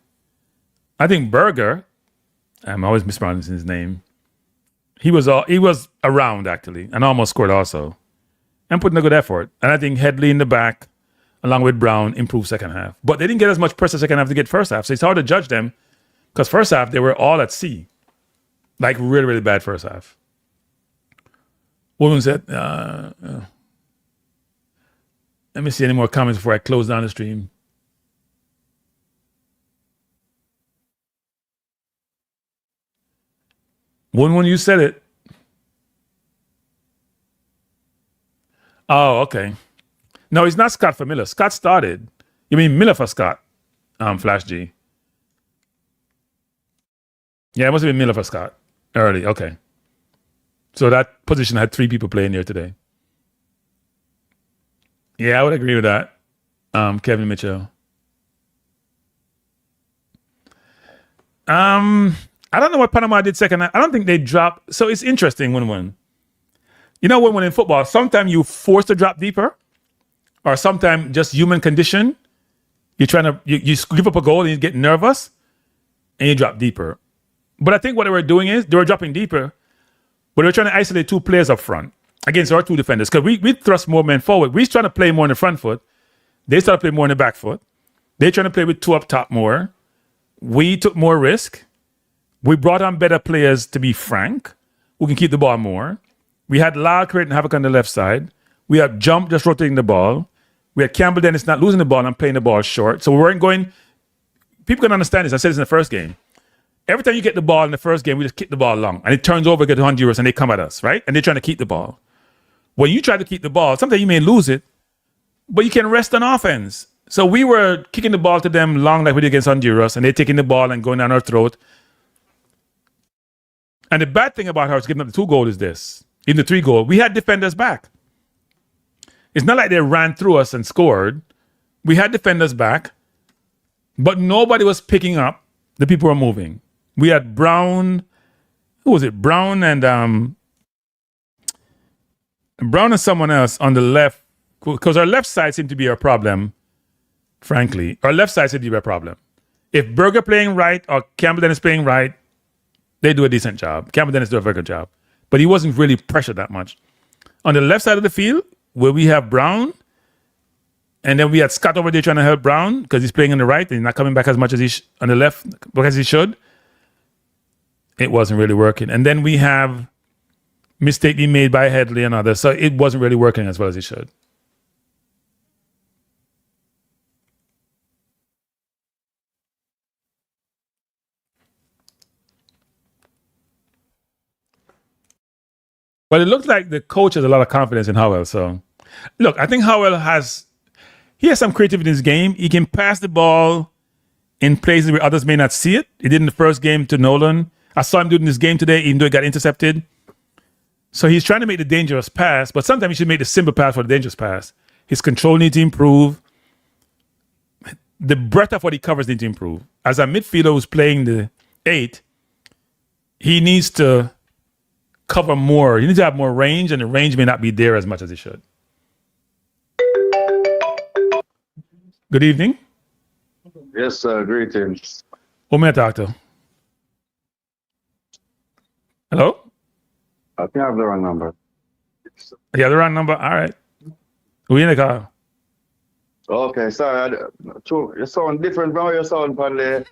I think Berger, I'm always mispronouncing his name. He was around, actually, and almost scored also. And put in a good effort. And I think Headley in the back, along with Brown, improved second half. But they didn't get as much pressure second half to get first half. So it's hard to judge them because first half, they were all at sea. Like really, really bad first half. Woman said, let me see any more comments before I close down the stream. When you said it. Oh, okay. No, it's not Scott for Miller. Scott started. You mean Miller for Scott? Flash G. Yeah, it must have been Miller for Scott. Early, okay. So that position had 3 people playing there today. Yeah, I would agree with that. Kevin Mitchell. I don't know what Panama did second. I don't think they dropped. So it's interesting when. You know when in football, sometimes you force to drop deeper, or sometimes just human condition. You're trying to you give up a goal and you get nervous, and you drop deeper. But I think what they were doing is they were dropping deeper, but they were trying to isolate 2 players up front against our 2 defenders because we thrust more men forward. We're trying to play more in the front foot. They started to play more in the back foot. They're trying to play with 2 up top more. We took more risk. We brought on better players to be frank, who can keep the ball more. We had Lyle creating havoc on the left side. We had Jump just rotating the ball. We had Campbell Dennis not losing the ball and playing the ball short. So we weren't going. People can understand this. I said this in the first game. Every time you get the ball in the first game, we just kick the ball long. And it turns over, get to Honduras, and they come at us, right? And they're trying to keep the ball. When you try to keep the ball, sometimes you may lose it, but you can rest on offense. So we were kicking the ball to them long like we did against Honduras, and they're taking the ball and going down our throat. And the bad thing about us giving up the 2 goals is this. In the 3 goal, we had defenders back. It's not like they ran through us and scored. We had defenders back, but nobody was picking up the people who were moving. We had Brown, who was it? Brown and someone else on the left, because our left side seemed to be our problem, frankly. Our left side seemed to be our problem. If Berger playing right or Campbell Dennis playing right, they do a decent job. Campbell Dennis do a very good job. But he wasn't really pressured that much. On the left side of the field, where we have Brown, and then we had Scott over there trying to help Brown because he's playing on the right and he's not coming back as much as on the left because he should. It wasn't really working. And then we have mistake being made by Headley and others. So it wasn't really working as well as it should. But it looks like the coach has a lot of confidence in Howell. So, look, I think Howell has some creativity in his game. He can pass the ball in places where others may not see it. He did in the first game to Nolan. I saw him do it in this game today, even though he got intercepted. So he's trying to make the dangerous pass, but sometimes he should make the simple pass for the dangerous pass. His control needs to improve. The breadth of what he covers needs to improve. As a midfielder who's playing the 8, he needs to cover more. He needs to have more range, and the range may not be there as much as it should. Good evening. Yes, sir. Greetings. Who may I talk to? Hello? I think I have the wrong number. You have the wrong number? All right. Who in the car? Okay, sorry. You sound different from your sound from the...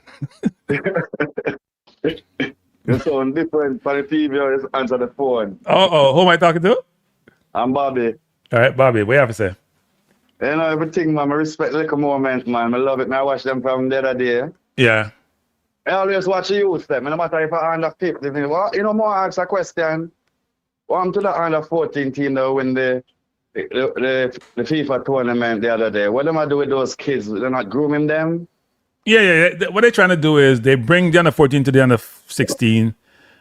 You sound different from the TV. You answer the phone. Oh, who am I talking to? I'm Bobby. All right, Bobby, what you have to say? You know, everything, man. I respect like a moment, man. I love it. I watch them from the other day. Yeah. I always watch the youth them. No matter if I under 50. You know, more ask a question. What to the under 14 team that win the FIFA tournament the other day? What am I do with those kids? They're not grooming them? Yeah. What they're trying to do is they bring the under 14 to the under 16.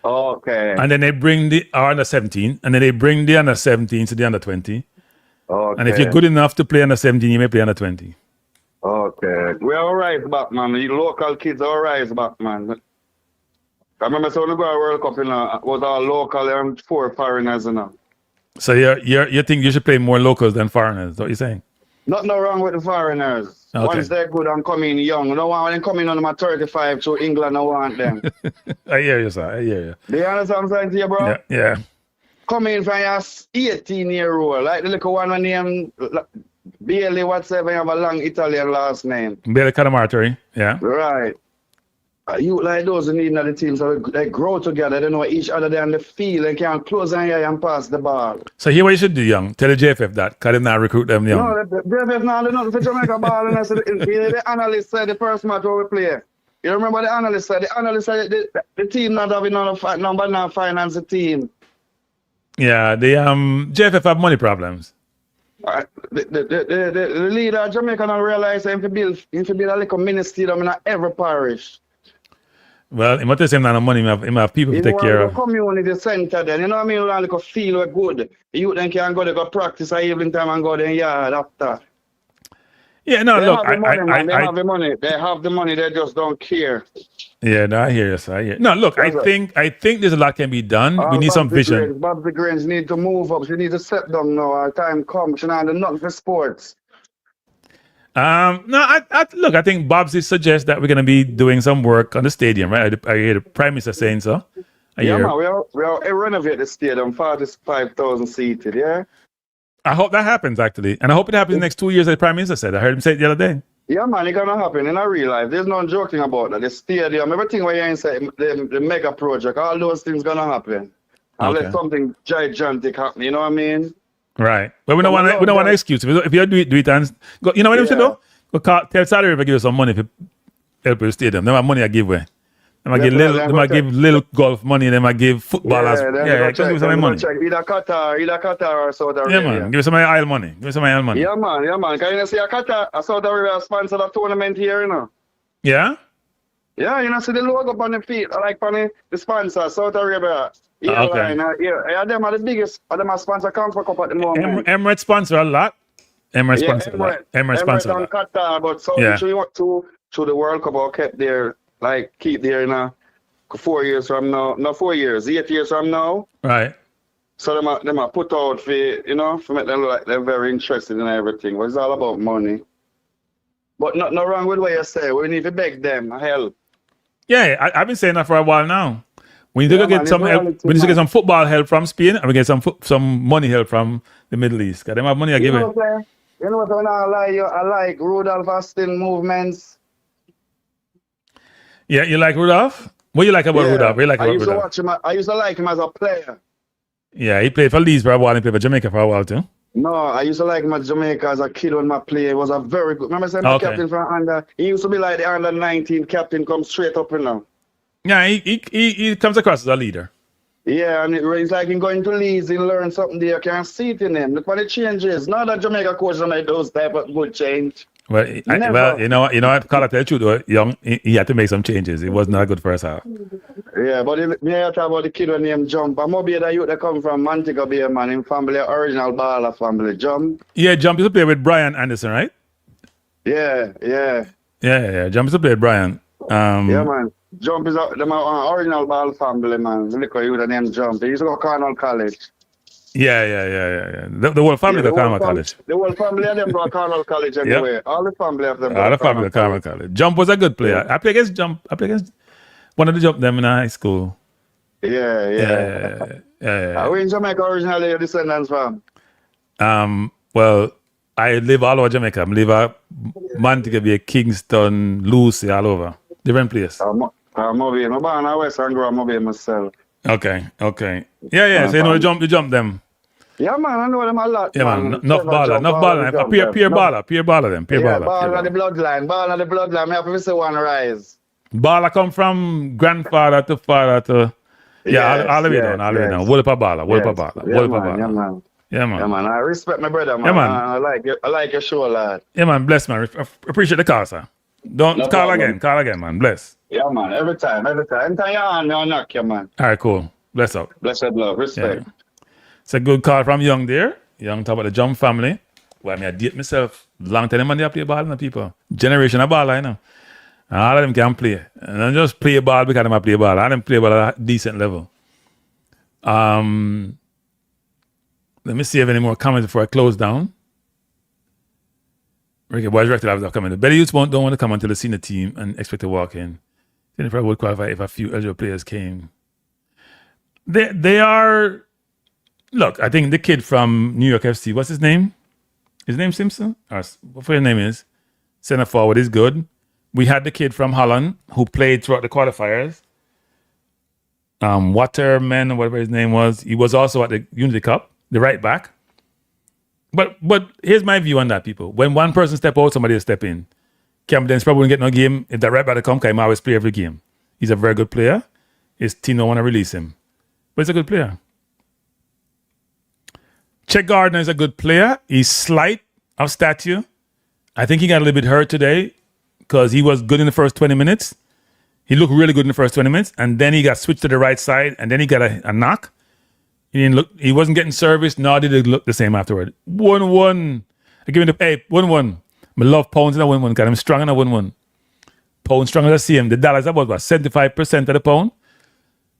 Okay. And then they bring the under 17. And then they bring the under 17 to the under 20. Okay. And if you're good enough to play under 17, you may play under 20. Okay. We're all right back, man. The local kids are all right back, man. I remember so when we go to World Cup, it was all local and 4 foreigners, So you think you should play more locals than foreigners? Is what you're saying? Nothing wrong with the foreigners. Okay. Once they're good and coming young. You don't want them coming on my 35 to England, I want them. I hear you, sir. I hear you. Do you understand what I'm saying to you, bro? Yeah. Come in from your 18-year-old, like the little one named Bailey, whatsoever, you have a long Italian last name. Bailey Cadamarteri, yeah. Right. You like those who need another team, so they grow together, they know each other, they're on the field, and can close an eye and pass the ball. So here what you should do, Young. Tell the JFF that, because them not recruit them young. No, the JFF now do nothing for Jamaica ball, and I said, the analyst said the first match we play. You remember the analyst said? The analyst said the team not having enough number now finance the team. Yeah, the JFF have money problems. The leader of Jamaica don't realize him to build a little mini stadium in every parish. Well, he must have not money, he have people to take care of. Community center then, you know what I mean? Like a feel we're good. The youth then can go to go practice at evening time and go to the yard after. Yeah, no, they look, have the money. They have the money, they just don't care. Yeah, no, I hear you, sir. I hear. No, look, I think there's a lot can be done. We need some vision. Bob's the Grange need to move up. She need to step down now. Our time comes. She not do nothing for sports. No, I think Bobsy suggests that we're going to be doing some work on the stadium, right? I hear the Prime Minister saying so. Man, we are renovate the stadium, 45,000 seated, yeah? I hope that happens, actually. And I hope it happens in the next 2 years, as the Prime Minister said. I heard him say it the other day. Yeah, man, it's going to happen in real life. There's no joking about that. The stadium, everything where you're inside, the mega project, all those things going to happen. Unless something gigantic happen, you know what I mean? Right. But we don't want an excuse. If you do it and go, you know what you should do? Go tell Saudi Arabia give you some money if you help with the stadium. They have money I give away. They might give little golf money, they might give footballers. Yeah, give me some money. Either Qatar or Saudi Arabia. Yeah, man. Give me some oil money. Yeah, man. Can you see a Qatar, a Saudi Arabia sponsor the tournament here, you know? Yeah? Yeah, you know, see the logo on the feet, like on the sponsor, Saudi Arabia. Yeah, okay. Them are the biggest. Them are sponsor CONCACAF Cup at the moment. Emirates sponsor a lot. Emirates sponsor a lot. Qatar, but so to the World Cup, I kept there, like keep there in 4 years from now. No, 4 years, 8 years from now. Right. So them are put out for for make them look like they're very interested in everything. But it's all about money. But nothing wrong with what you say. We need to beg them help. Yeah, I've been saying that for a while now. We need to get some help. We need to get some football help from Spain, and we get some money help from the Middle East. Cause they have money I give it. You know what I like Rudolph Austin movements. Yeah, you like Rudolph? What do you like about Rudolph? What do you like about Rudolph? I used to like him as a player. Yeah, he played for Leeds for a while. He played for Jamaica for a while too. No, I used to like him at Jamaica as a kid when I played. He was a very good. Remember saying the captain from under? He used to be like the under 19 captain, come straight up now. Yeah, he comes across as a leader. Yeah, and it's like him going to Leeds, he learn something there. You can see it in him. Look what the changes. Not that Jamaica coach don't make those type of good change. Well, you know what? Call it the truth, though, Young. He had to make some changes. It was not good first half. Yeah, but me I talk about the kid when named Jump. I'm more be the youth that come from Montego Bay, man. In family, original baller family. Jump. Yeah, Jump used to play with Brian Anderson, right? Yeah. Jump used to play with Brian. Yeah, man. Jump is them original ball family, man. The little youth named Jump. They used to go to Cornell College. Yeah. The whole family go to Cornell College. The whole family of them go to Cornell College anyway. Yep. All the family of them. All the family go to Cornell College. Jump was a good player. I played against Jump. I played against one of the Jump them in high school. Yeah. Are we in Jamaica originally, your descendants from? Well, I live all over Jamaica. I live at Montego Bay, Kingston, Lucy, all over. Different place. I'm born in West and grew up myself. Okay. Yeah. So you know you jump them. Yeah, man, I know them a lot. Yeah, man. Enough baller. Peer baller them. Ball of the bloodline. Me have to say one rise. Baller come from grandfather to father to all the way down. Whole up a baller. Yeah, man. I respect my brother, man. Yeah, man. I like your show, lad. Yeah, man. Bless, man. Appreciate the call, sir. Don't no call problem. again, man. Bless. Yeah, man. Every time. Anytime you're on, I'll knock you, man. All right, cool. Bless up. Blessed love. Respect. Yeah. It's a good call from Young there. Young talk about the Jump family. Well, I date myself. Long time man, they play ball, no people. Generation of ball, I know. All of them can play. And don't just play ball because they play ball. All of them play ball at a decent level. Let me see if any more comments before I close down. Reggae Boyz director have comment. The better youths don't want to come until they see the team and expect to walk in. Then they probably would qualify if a few eligible players came. They are. Look, I think the kid from New York FC, what's his name? His name Simpson? Or what his name is? Center forward is good. We had the kid from Holland who played throughout the quarterfinals. Waterman, or whatever his name was. He was also at the Unity Cup, the right back. But here's my view on that, people. When one person step out, somebody will step in. Campbell Dennis probably won't get no game. If that right back come, he always play every game. He's a very good player. His team don't want to release him. But he's a good player. Chet Gardner is a good player. He's slight of stature. I think he got a little bit hurt today because he was good in the first 20 minutes. He looked really good in the first 20 minutes. And then he got switched to the right side. And then he got a knock. He wasn't getting service, nor did it look the same afterward. 1-1. I give him 1-1. I love pounds in a 1-1 because I'm strong in a 1-1. Pound strong as I see him. The dollar is about 75% of the pound.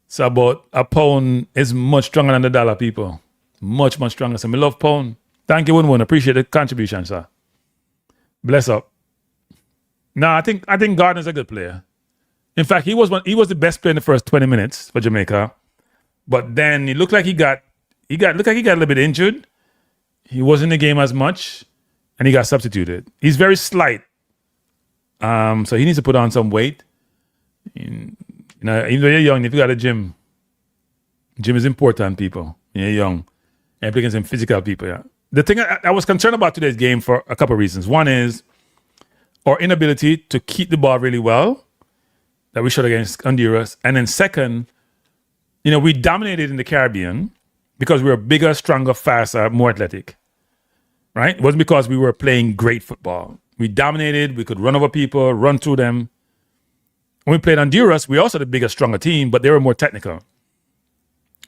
So about a pound is much stronger than the dollar, people. Much, much stronger. So I love pound. Thank you, 1-1. Appreciate the contribution, sir. Bless up. No, I think Gardner's a good player. In fact, he was the best player in the first 20 minutes for Jamaica. But then it looked like he got a little bit injured. He wasn't in the game as much, and he got substituted. He's very slight, so he needs to put on some weight. Even though you're young, if you got a gym is important, people. You're young, and play against some physical people. Yeah. The thing I was concerned about today's game for a couple of reasons. One is our inability to keep the ball really well that we showed against Honduras, and then second, we dominated in the Caribbean because we were bigger, stronger, faster, more athletic, right? It wasn't because we were playing great football. We dominated. We could run over people, run through them. When we played Honduras, we also the bigger, stronger team, but they were more technical.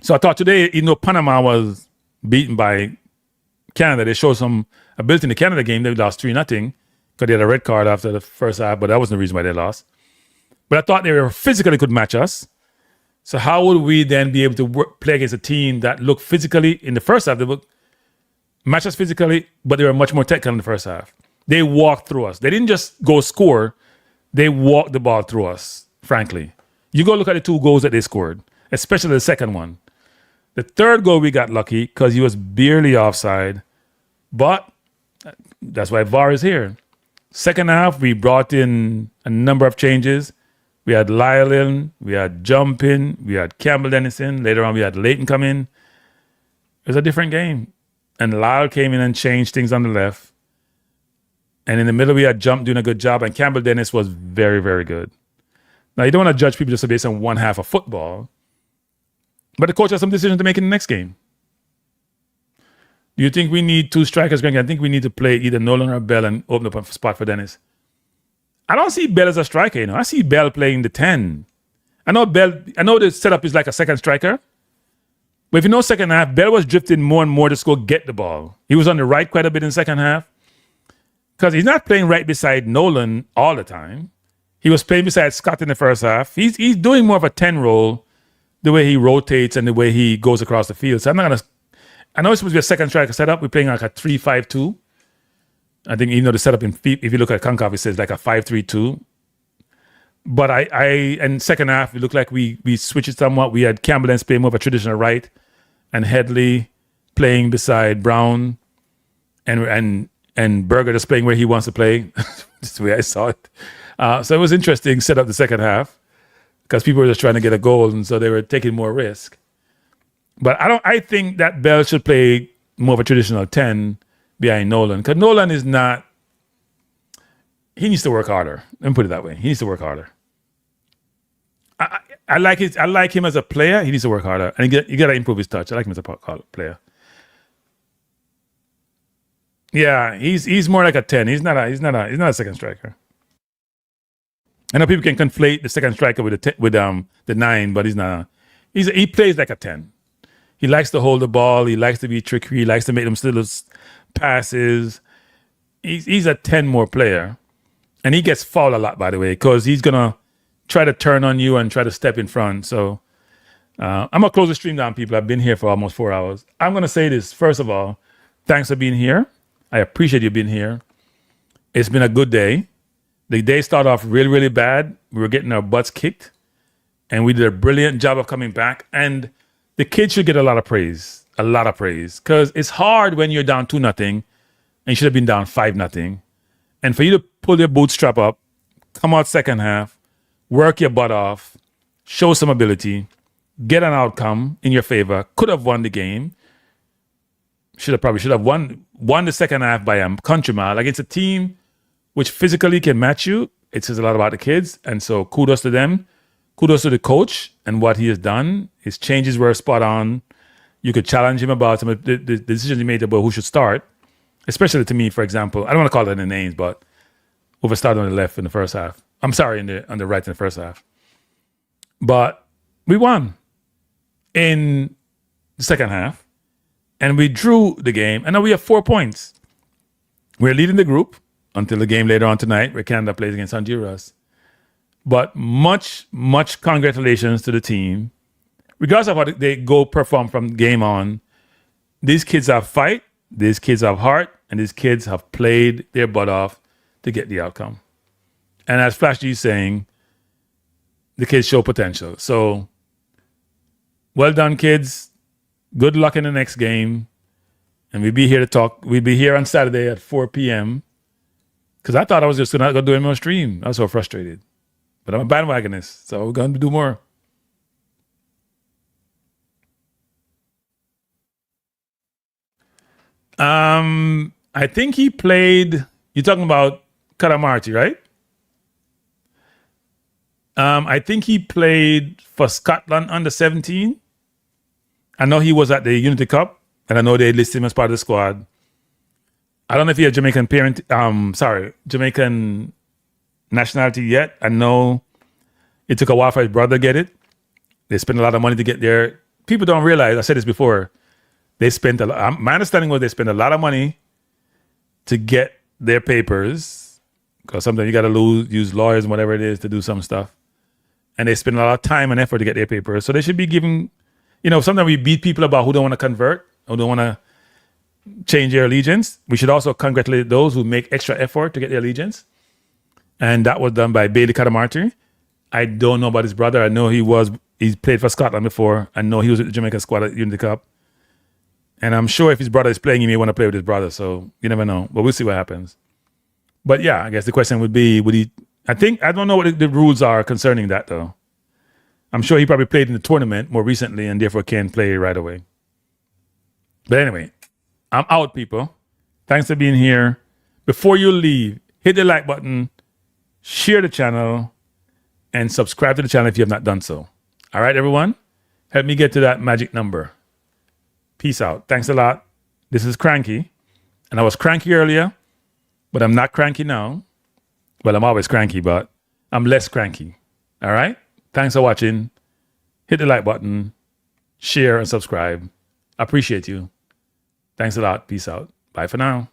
So I thought today, even though Panama was beaten by Canada, they showed some ability in the Canada game. They lost 3-0 because they had a red card after the first half, but that wasn't the reason why they lost. But I thought they were physically could match us. So how would we then be able to play against a team that looked physically in the first half? They would match us physically, but they were much more technical in the first half. They walked through us. They didn't just go score. They walked the ball through us, frankly. You go look at the 2 goals that they scored, especially the second one. The third goal, we got lucky because he was barely offside. But that's why VAR is here. Second half, we brought in a number of changes. We had Lyle in, we had Jump in, we had Campbell Dennison. Later on, we had Leighton come in. It was a different game. And Lyle came in and changed things on the left. And in the middle, we had Jump doing a good job. And Campbell Dennis was very, very good. Now, you don't want to judge people just based on one half of football. But the coach has some decisions to make in the next game. Do you think we need 2 strikers, Kranky? I think we need to play either Nolan or Bell and open up a spot for Dennis. I don't see Bell as a striker, I see Bell playing the 10. I know the setup is like a second striker. But if you know second half, Bell was drifting more and more to go get the ball. He was on the right quite a bit in second half. Because he's not playing right beside Nolan all the time. He was playing beside Scott in the first half. He's doing more of a 10 role, the way he rotates and the way he goes across the field. So I know it's supposed to be a second striker setup. We're playing like a 3-5-2. I think even though the setup if you look at CONCACAF, it says like a 5-3-2. But in second half, it looked like we switched it somewhat. We had Campbell Dennis playing more of a traditional right, and Headley playing beside Brown, and Berger just playing where he wants to play. That's the way I saw it. So it was interesting set up the second half because people were just trying to get a goal, and so they were taking more risk. But I think that Bell should play more of a traditional 10 behind Nolan, because Nolan is not. He needs to work harder. Let me put it that way. He needs to work harder. I like him as a player. He needs to work harder, and you got to improve his touch. I like him as a player. Yeah, he's more like a 10. He's not a second striker. I know people can conflate the second striker with the 9, but he's not. He plays like a 10. He likes to hold the ball. He likes to be tricky. He likes to make them still passes. He's a 10 more player. And he gets fouled a lot, by the way, because he's going to try to turn on you and try to step in front. So I'm going to close the stream down, people. I've been here for almost 4 hours. I'm going to say this. First of all, thanks for being here. I appreciate you being here. It's been a good day. The day started off really, really bad. We were getting our butts kicked. And we did a brilliant job of coming back. And the kids should get a lot of praise. A lot of praise. Because it's hard when you're down 2-0 and you should have been down 5-0. And for you to pull your bootstrap up, come out second half, work your butt off, show some ability, get an outcome in your favor, could have won the game. Should have won the second half by a country mile. Like, it's a team which physically can match you. It says a lot about the kids. And so kudos to them. Kudos to the coach and what he has done. His changes were spot on. You could challenge him about some of the decisions he made about who should start. Especially to me, for example, I don't want to call it any names, but over started on the left in the first half. I'm sorry, on the right in the first half. But we won in the second half, and we drew the game, and now we have 4 points. We're leading the group until the game later on tonight where Canada plays against Honduras. But much, much congratulations to the team. Regardless of what they go perform from game on, these kids have fight, these kids have heart, and these kids have played their butt off to get the outcome. And as Flash G is saying, the kids show potential. So, well done, kids. Good luck in the next game. And we'll be here to talk. We'll be here on Saturday at 4 p.m. Because I thought I was just going to go do any more stream. I was so frustrated. But I'm a bandwagonist, so we're going to do more. I think he played, you're talking about Karamarti, right? I think he played for Scotland under 17. I know he was at the Unity Cup, and I know they listed him as part of the squad. I don't know if he had Jamaican Jamaican nationality yet. I know it took a while for his brother to get it. They spent a lot of money to get there. People don't realize, I said this before, they spent a lot. My understanding was they spent a lot of money to get their papers, because sometimes you got to use lawyers and whatever it is to do some stuff. And they spend a lot of time and effort to get their papers. So they should be giving, sometimes we beat people about who don't want to convert, who don't want to change their allegiance. We should also congratulate those who make extra effort to get their allegiance. And that was done by Bailey Karamarti. I don't know about his brother. I know he played for Scotland before. I know he was with the Jamaican squad at Unity Cup. And I'm sure if his brother is playing, he may want to play with his brother. So you never know. But we'll see what happens. But yeah, I guess the question would be, I don't know what the rules are concerning that, though. I'm sure he probably played in the tournament more recently and therefore can play right away. But anyway, I'm out, people. Thanks for being here. Before you leave, hit the like button, share the channel, and subscribe to the channel if you have not done so. All right, everyone? Help me get to that magic number. Peace out. Thanks a lot. This is Kranky. And I was cranky earlier, but I'm not cranky now. Well, I'm always cranky, but I'm less cranky. All right? Thanks for watching. Hit the like button, share, and subscribe. I appreciate you. Thanks a lot. Peace out. Bye for now.